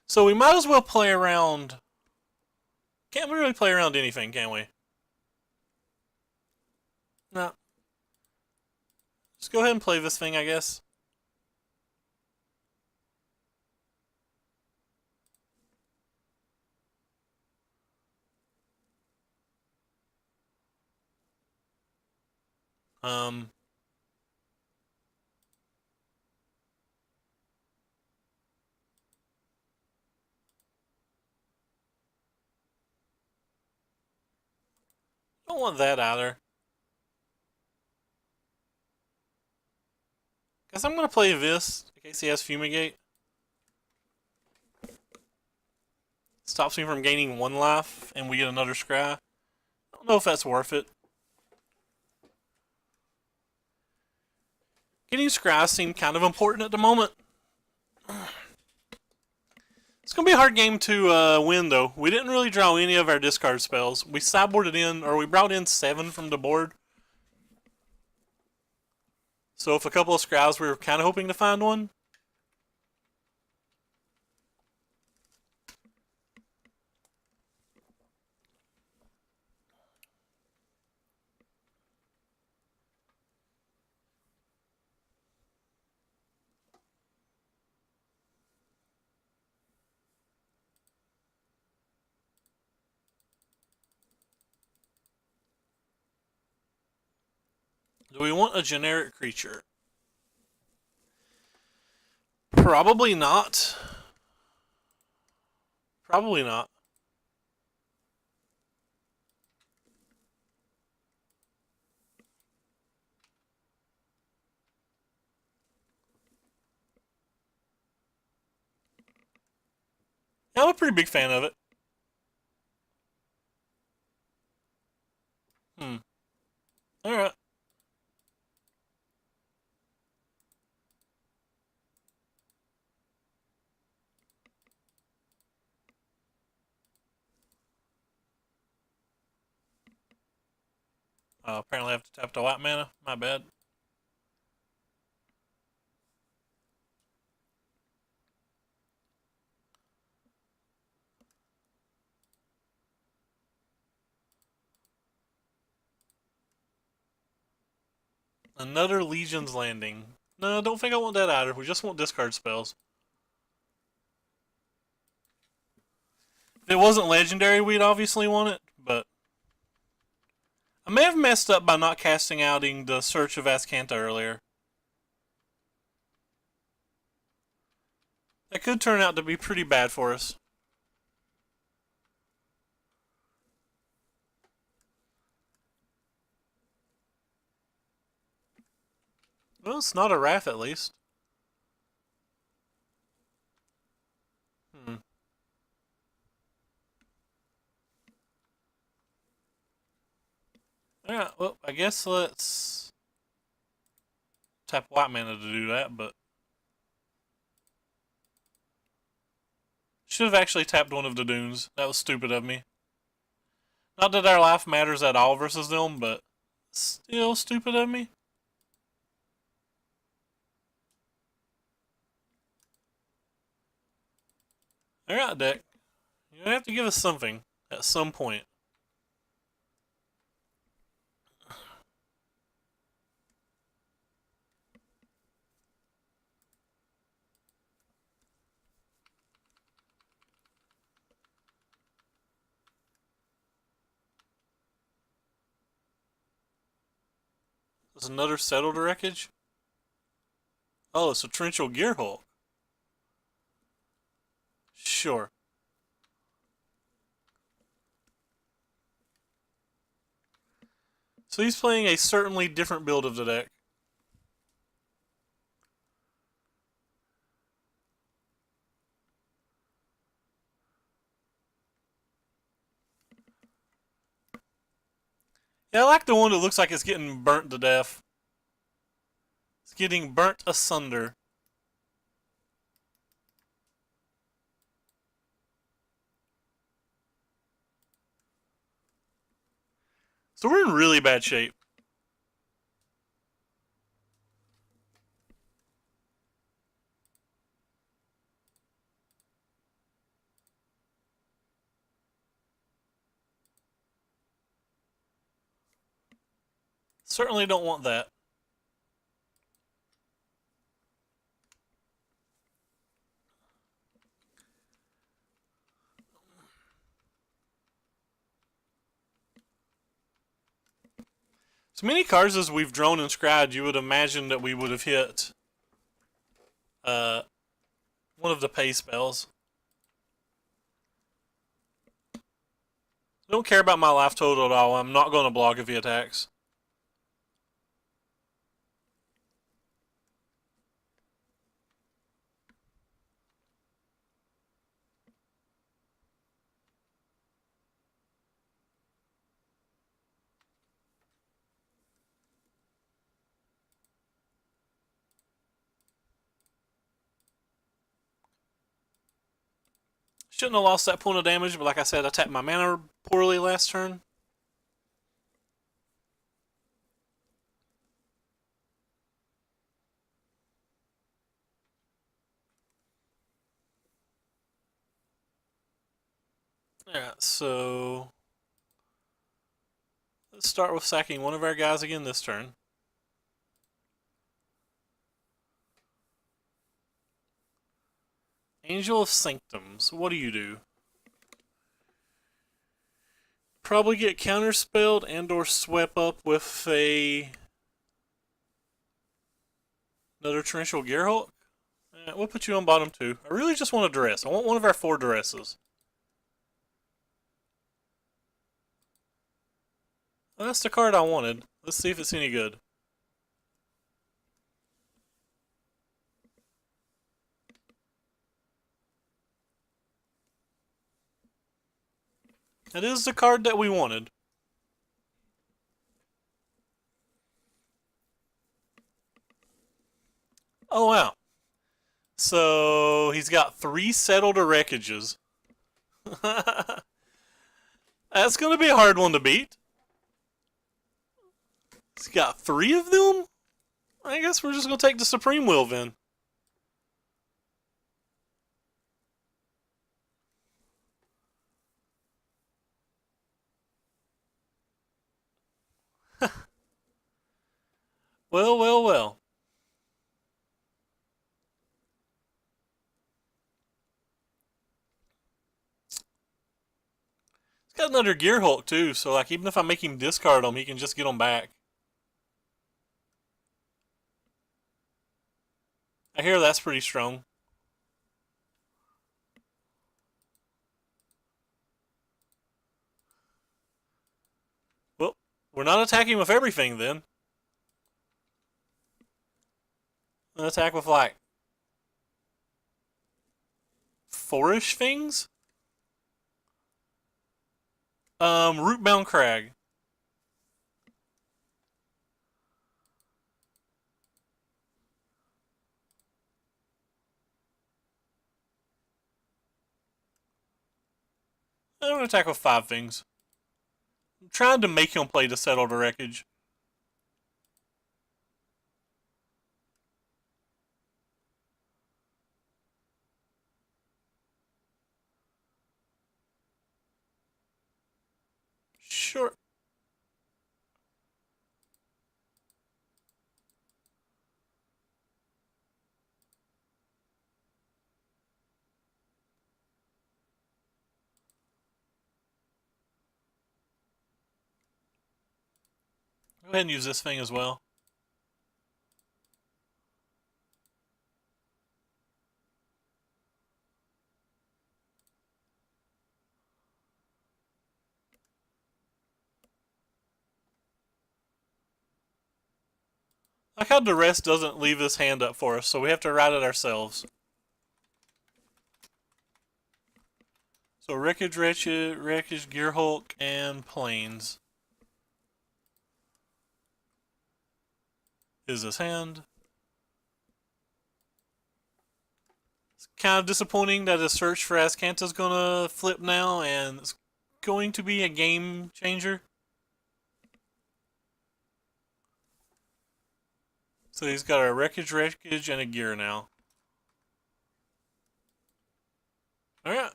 So we might as well play around. Can't we really play around anything, can we? No. Just go ahead and play this thing, I guess. Um. Don't want that either. Guess I'm gonna play this in case he has Fumigate. Stops me from gaining 1 life, and we get another scry. I don't know if that's worth it. Getting scries seem kind of important at the moment. It's gonna be a hard game to win, though. We didn't really draw any of our discard spells. We sideboarded in, or we brought in 7 from the board. So if a couple of scries, we were kind of hoping to find one. Do we want a generic creature? Probably not. Probably not. Yeah, I'm a pretty big fan of it. Alright. Apparently I have to tap the white mana. My bad. Another Legion's Landing. No, I don't think I want that either. We just want discard spells. If it wasn't legendary, we'd obviously want it, but I may have messed up by not casting outing the Search of Azcanta earlier. That could turn out to be pretty bad for us. Well, it's not a Wrath at least. Hmm. Alright, well, I guess let's tap white mana to do that, but should have actually tapped one of the dunes. That was stupid of me. Not that our life matters at all versus them, but still stupid of me. Alright, deck. You're gonna have to give us something at some point. There's another settled wreckage. Oh, it's a torrential gear hulk. Sure. So he's playing a certainly different build of the deck. Yeah, I like the one that looks like it's getting burnt to death. It's getting burnt asunder. So we're in really bad shape. Certainly don't want that. As many cards as we've drawn and scryed, you would imagine that we would have hit uh, one of the pay spells. I don't care about my life total at all. I'm not going to block if he attacks. Shouldn't have lost that point of damage, but like I said, I tapped my mana poorly last turn. Alright, so let's start with sacking one of our guys again this turn. Angel of Sanctums, what do you do? Probably get counterspelled and or swept up with another Torrential Gearhulk. We'll put you on bottom 2. I really just want a Duress. I want one of our 4 Duresses. Well, that's the card I wanted. Let's see if it's any good. That is the card that we wanted. Oh, wow. So, he's got 3 settled wreckages. That's going to be a hard one to beat. He's got 3 of them? I guess we're just going to take the Supreme Will then. Well, well, well. He's got another Gear Hulk too, so like even if I make him discard them, he can just get them back. I hear that's pretty strong. Well, we're not attacking with everything then. An attack with like 4-ish things? Rootbound Crag. I'm gonna attack with 5 things. I'm trying to make him play the Settled Wreckage. Sure. Go ahead and use this thing as well. Like how duress doesn't leave this hand up for us, so we have to write it ourselves. So Wreckage, Gear Hulk, and Planes is this hand. It's kind of disappointing that his search for Azcanta is gonna flip now, and it's going to be a game changer. So he's got a Wreckage, and a Gear now. Alright.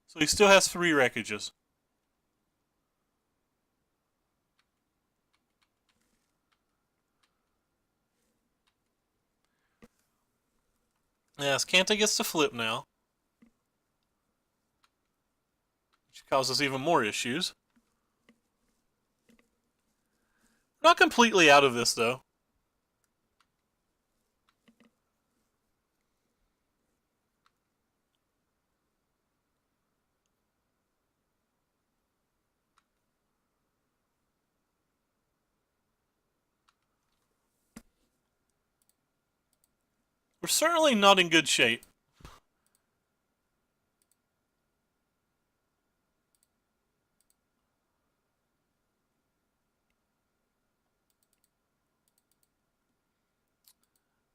So he still has 3 Wreckages. Yes, Kanta gets to flip now, which causes even more issues. Not completely out of this, though. We're certainly not in good shape.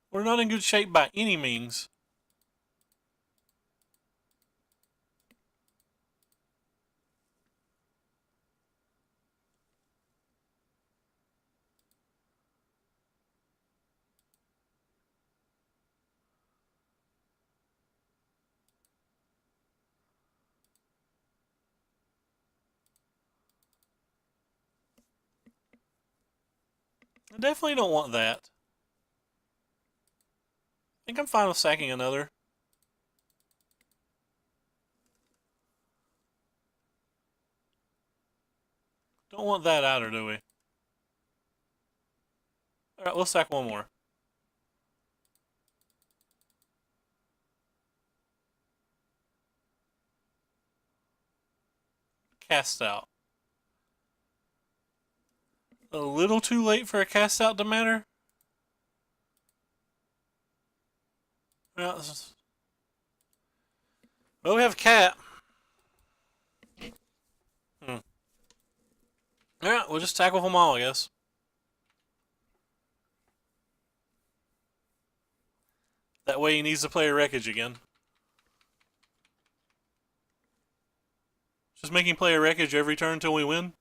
We're not in good shape by any means. I definitely don't want that. I think I'm fine with sacking another. Don't want that either, do we? Alright, we'll sack one more. Cast out. A little too late for a cast out to matter. Well, we have a cat. Alright, we'll just tackle them all, I guess. That way he needs to play a Wreckage again. Just make him play a Wreckage every turn until we win.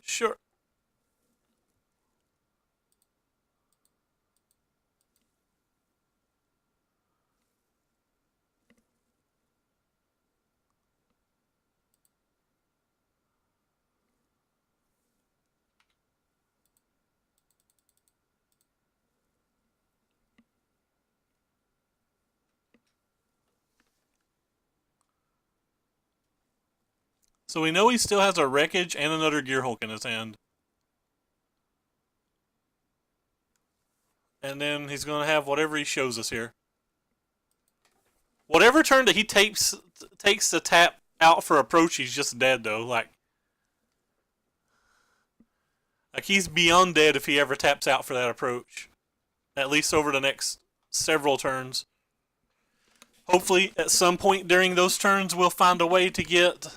Sure. So we know he still has a Wreckage and another Gear Hulk in his hand. And then he's going to have whatever he shows us here. Whatever turn that he takes the tap out for approach, he's just dead, though. Like he's beyond dead if he ever taps out for that approach. At least over the next several turns. Hopefully, at some point during those turns, we'll find a way to get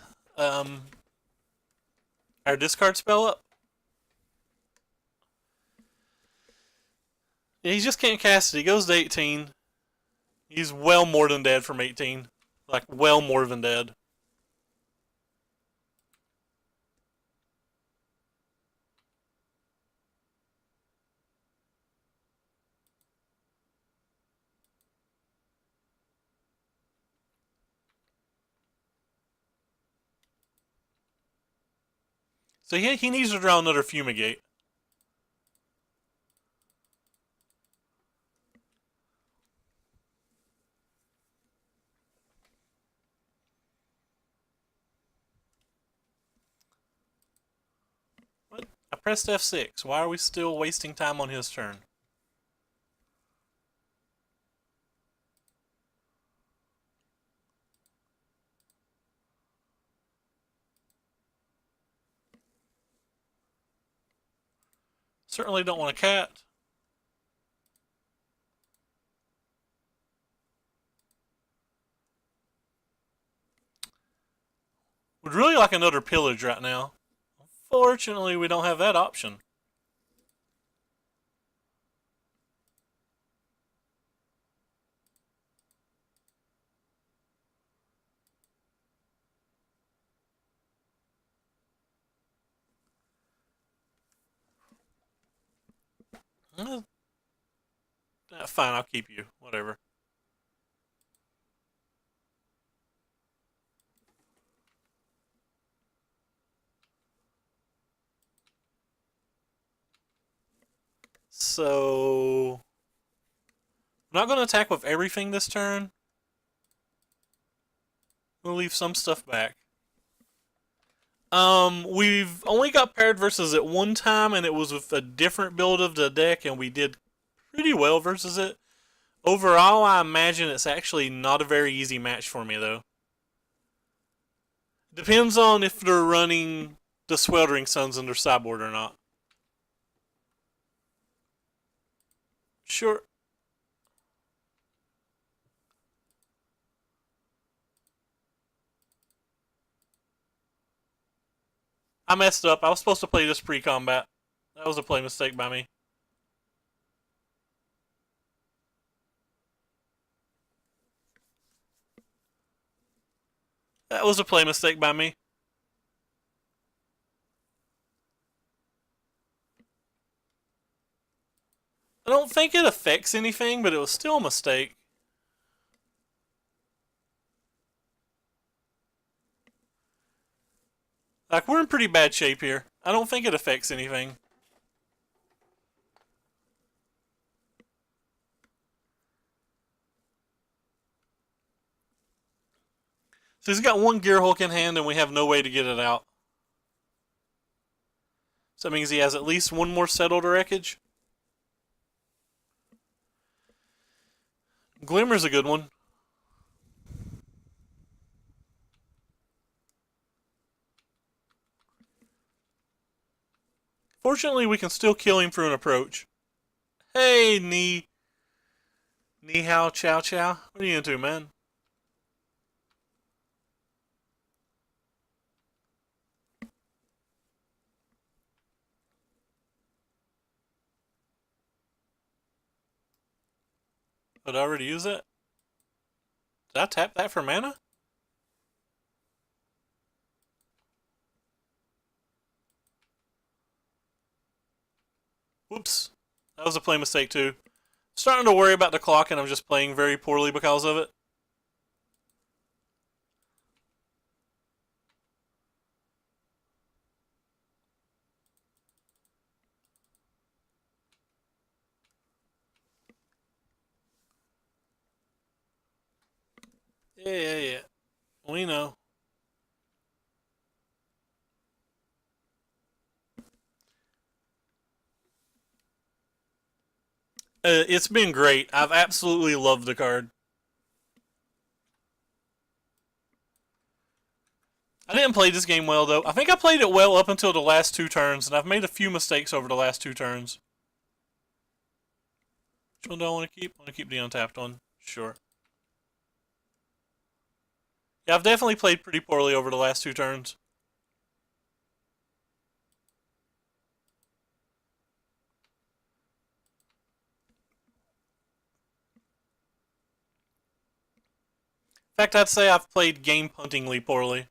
our discard spell up. Yeah, he just can't cast it. He goes to 18. He's well more than dead from 18. Like, well more than dead. So he needs to draw another Fumigate. What? I pressed F6. Why are we still wasting time on his turn? Certainly don't want a cat. Would really like another pillage right now. Fortunately, we don't have that option. Fine, I'll keep you. Whatever. So, I'm not going to attack with everything this turn. We'll leave some stuff back. We've only got paired versus it one time, and it was with a different build of the deck, and we did pretty well versus it. Overall, I imagine it's actually not a very easy match for me, though. Depends on if they're running the Sweltering Suns in their sideboard or not. Sure. I messed up. I was supposed to play this pre-combat. That was a play mistake by me. That was a play mistake by me. I don't think it affects anything, but it was still a mistake. Like, we're in pretty bad shape here. I don't think it affects anything. So he's got one gear hook in hand and we have no way to get it out. So that means he has at least one more settled wreckage. Glimmer's a good one. Fortunately, we can still kill him through an approach. Hey, Ni hao chow chow. What are you into, man? Did I already use it? Did I tap that for mana? Whoops. That was a play mistake too. Starting to worry about the clock and I'm just playing very poorly because of it. Yeah. We know. It's been great. I've absolutely loved the card. I didn't play this game well, though. I think I played it well up until the last two turns, and I've made a few mistakes over the last two turns. Which one do I want to keep? I want to keep the untapped one. Sure. Yeah, I've definitely played pretty poorly over the last two turns. In fact, I'd say I've played game puntingly poorly.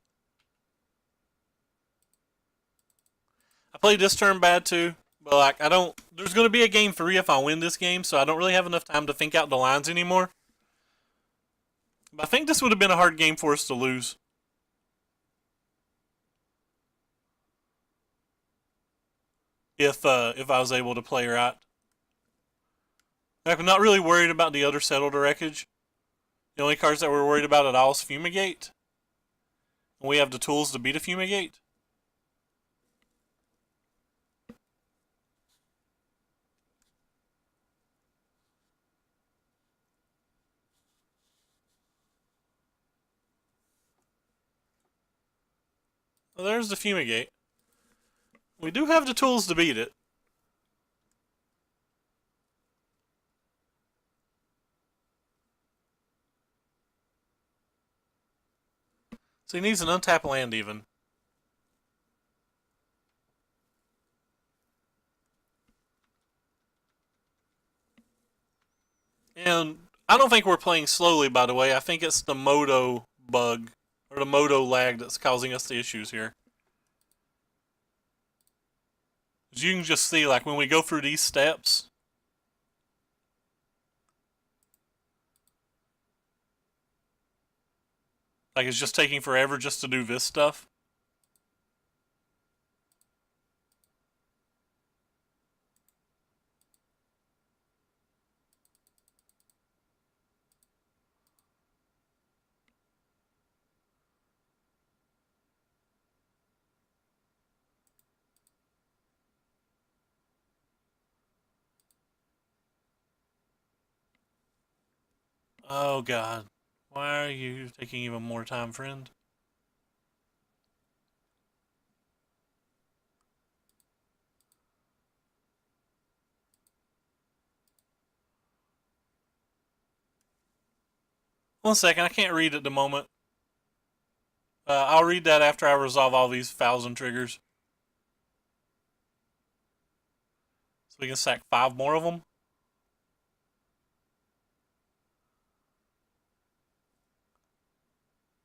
I played this turn bad too, but like I don't. There's going to be a game 3 if I win this game, so I don't really have enough time to think out the lines anymore. But I think this would have been a hard game for us to lose. If I was able to play right. Like, I'm not really worried about the other settled wreckage. The only cards that we're worried about at all is Fumigate. And we have the tools to beat a Fumigate. Well, there's the Fumigate. We do have the tools to beat it. So he needs an untapped land even. And I don't think we're playing slowly, by the way. I think it's the Moto bug, or the Moto lag that's causing us the issues here. As you can just see, like, when we go through these steps, like, it's just taking forever just to do this stuff. Oh, God. Why are you taking even more time, friend? One second, I can't read at the moment. I'll read that after I resolve all these 1,000 triggers. So we can sack 5 more of them.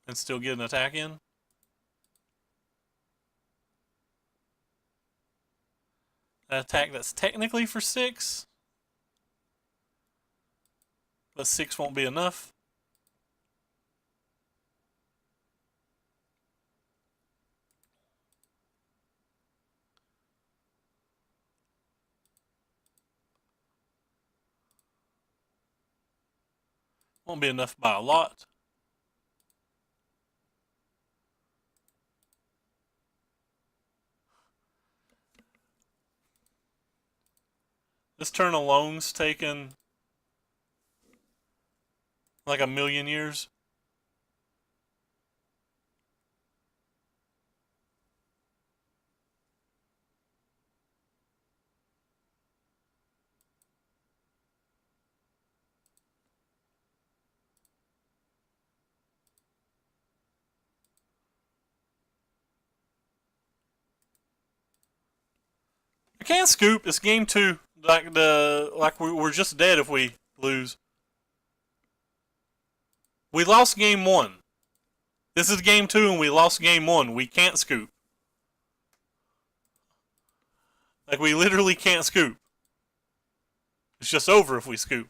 And still get an attack in. An attack that's technically for 6. But 6 won't be enough. Won't be enough by a lot. This turn alone's taken like 1,000,000 years. I can't scoop. It's game 2. We're just dead if we lose. We lost game 1. This is game 2 and we lost game 1. We can't scoop. Like, we literally can't scoop. It's just over if we scoop.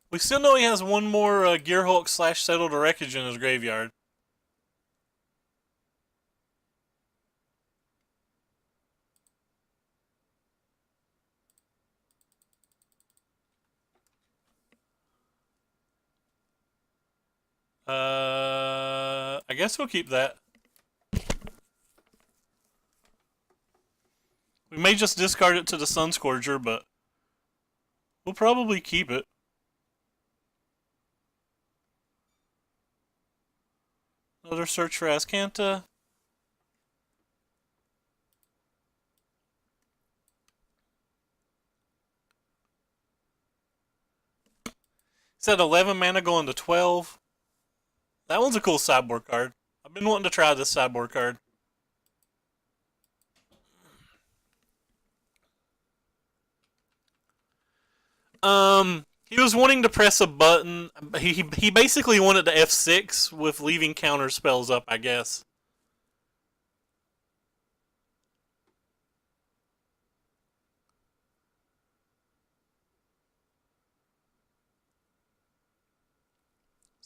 We still know he has one more Gearhulk / Settled Wreckage in his graveyard. I guess we'll keep that. We may just discard it to the Sunscourger, but we'll probably keep it. Another search for Azcanta. It's at 11 mana going to 12. That one's a cool sideboard card. I've been wanting to try this sideboard card. He was wanting to press a button. He basically wanted to F6 with leaving counter spells up, I guess.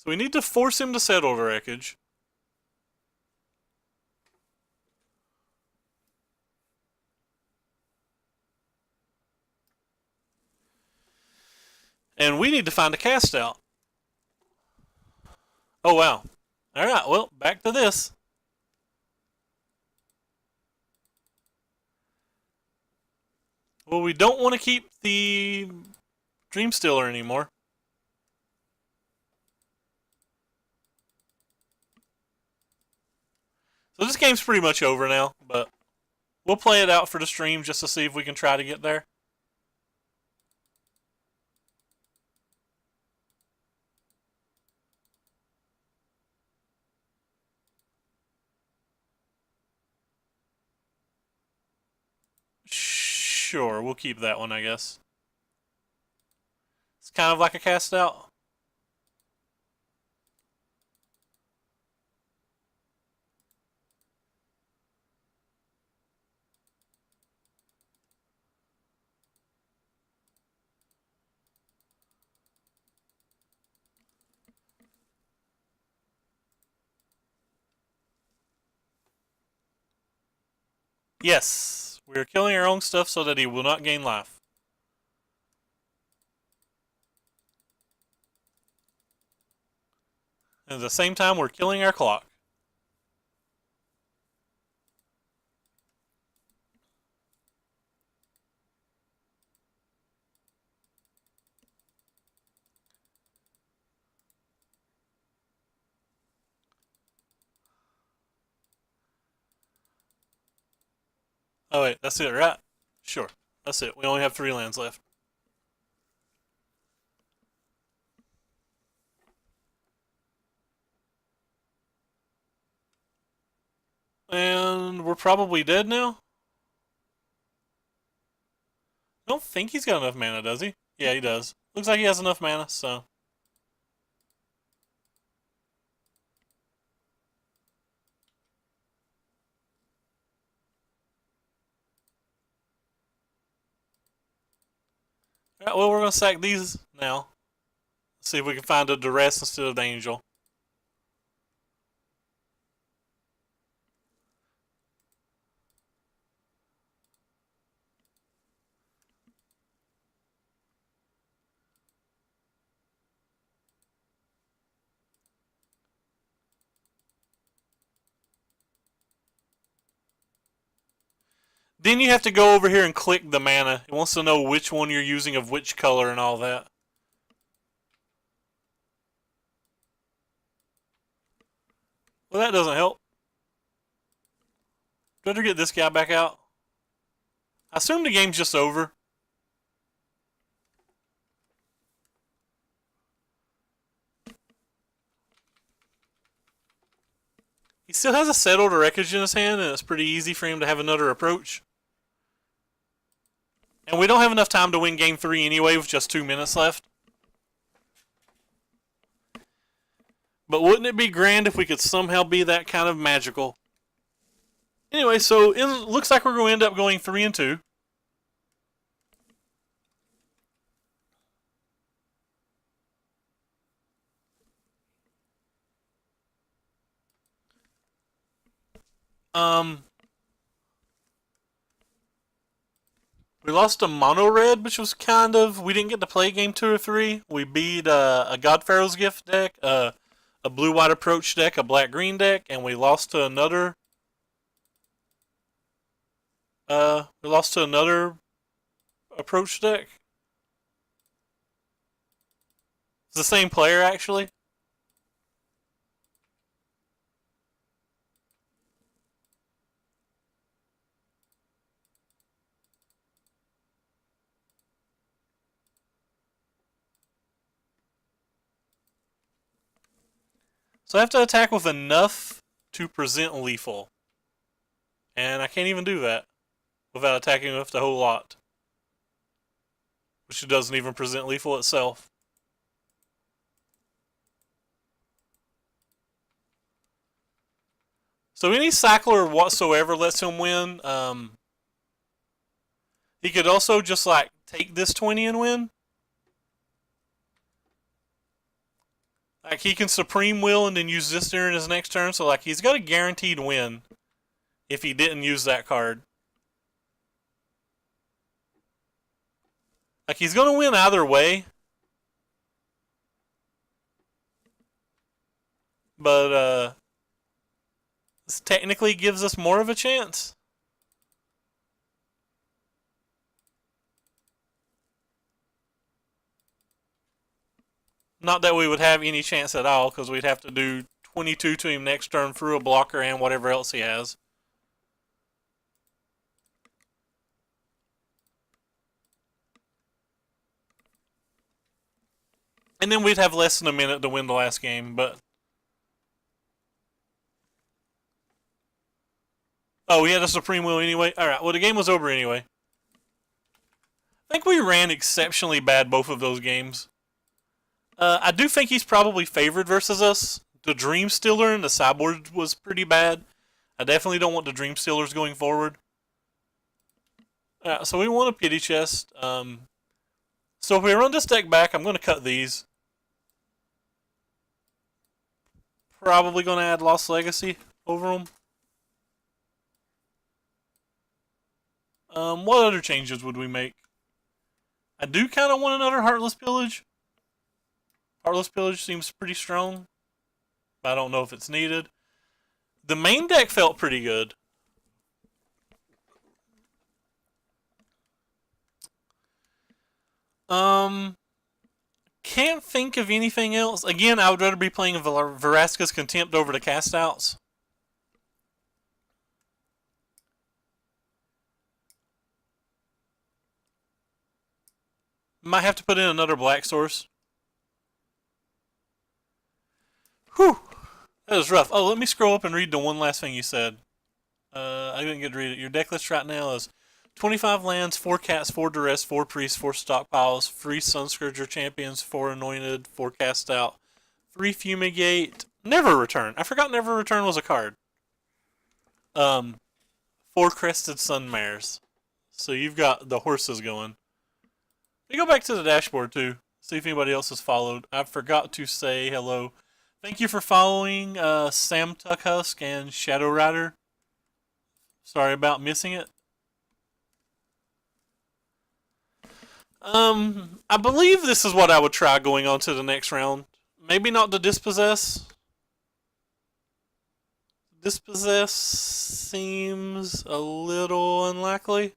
So we need to force him to settle the wreckage. And we need to find a cast out. Oh, wow. Alright, well, back to this. Well, we don't want to keep the Dream Stealer anymore. So this game's pretty much over now, but we'll play it out for the stream just to see if we can try to get there. Sure, we'll keep that one, I guess. It's kind of like a cast out. Yes, we are killing our own stuff so that he will not gain life. And at the same time, we're killing our clock. Oh wait, that's it, right? Sure, that's it. We only have 3 lands left. And we're probably dead now? I don't think he's got enough mana, does he? Yeah, he does. Looks like he has enough mana, so. Alright, well, we're going to sack these now. See if we can find a duress instead of the angel. Then you have to go over here and click the mana. It wants to know which one you're using of which color and all that. Well, that doesn't help. Better get this guy back out. I assume the game's just over. He still has a settled wreckage in his hand, and it's pretty easy for him to have another approach. And we don't have enough time to win game 3 anyway with just 2 minutes left. But wouldn't it be grand if we could somehow be that kind of magical? Anyway, so it looks like we're going to end up going 3-2. We lost a mono red, which was kind of, we didn't get to play game 2 or 3. We beat a God Pharaoh's Gift deck, a blue white approach deck, a black green deck, and we lost to another. Approach deck. It's the same player actually. So I have to attack with enough to present lethal. And I can't even do that without attacking with the whole lot. Which doesn't even present lethal itself. So any cycler whatsoever lets him win. He could also just like take this 20 and win. Like, he can Supreme Will and then use this during his next turn, so, like, he's got a guaranteed win if he didn't use that card. Like, he's going to win either way. But, this technically gives us more of a chance. Not that we would have any chance at all, because we'd have to do 22 to him next turn through a blocker and whatever else he has. And then we'd have less than a minute to win the last game, but... Oh, we had a Supreme Will anyway? Alright, well, the game was over anyway. I think we ran exceptionally bad both of those games. I do think he's probably favored versus us. The Dream Stealer and the Sideboard was pretty bad. I definitely don't want the Dream Stealers going forward. So we want a pity chest. So if we run this deck back, I'm going to cut these. Probably going to add Lost Legacy over them. What other changes would we make? I do kind of want another Heartless Pillage. Heartless Pillage seems pretty strong. I don't know if it's needed. The main deck felt pretty good. Can't think of anything else. Again, I would rather be playing Vraska's Contempt over the cast outs. Might have to put in another black source. Whew. That was rough. Oh, let me scroll up and read the one last thing you said. I didn't get to read it. Your deck list right now is 25 lands, 4 cats, 4 duress, 4 priests, 4 stockpiles, 3 Sunscourger champions, 4 anointed, 4 cast out, 3 fumigate, never return. I forgot never return was a card. 4 crested sun mares. So you've got the horses going. Let me go back to the dashboard too. See if anybody else has followed. I forgot to say hello. Thank you for following Sam Tuckhusk and Shadow Rider. Sorry about missing it. I believe this is what I would try going on to the next round. Maybe not the Dispossess. Dispossess seems a little unlikely.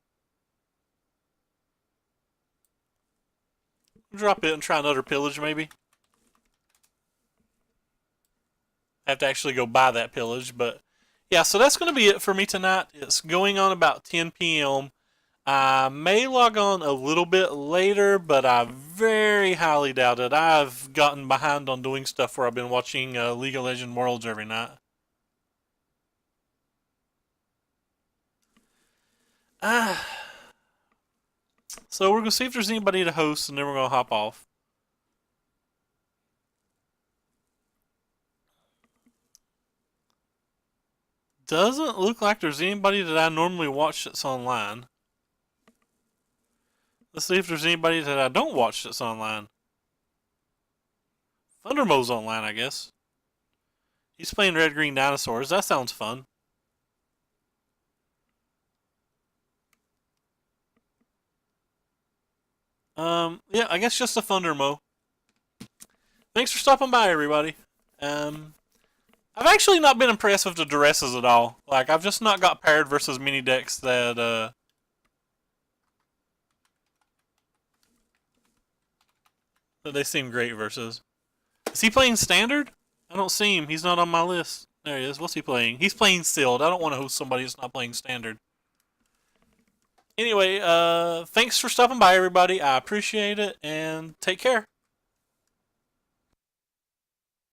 Drop it and try another pillage maybe. I have to actually go buy that pillage, but yeah, so that's going to be it for me tonight. It's going on about 10 p.m. I may log on a little bit later, but I very highly doubt it. I've gotten behind on doing stuff where I've been watching League of Legends Worlds every night. So we're going to see if there's anybody to host, and then we're going to hop off. Doesn't look like there's anybody that I normally watch that's online. Let's see if there's anybody that I don't watch that's online. Thundermo's online, I guess. He's playing Red Green Dinosaurs. That sounds fun. Yeah, I guess just a Thundermo. Thanks for stopping by, everybody. I've actually not been impressed with the duresses at all. Like, I've just not got paired versus mini decks that they seem great versus. Is he playing standard? I don't see him. He's not on my list. There he is. What's he playing? He's playing sealed. I don't want to host somebody that's not playing standard. Anyway, thanks for stopping by, everybody. I appreciate it, and take care.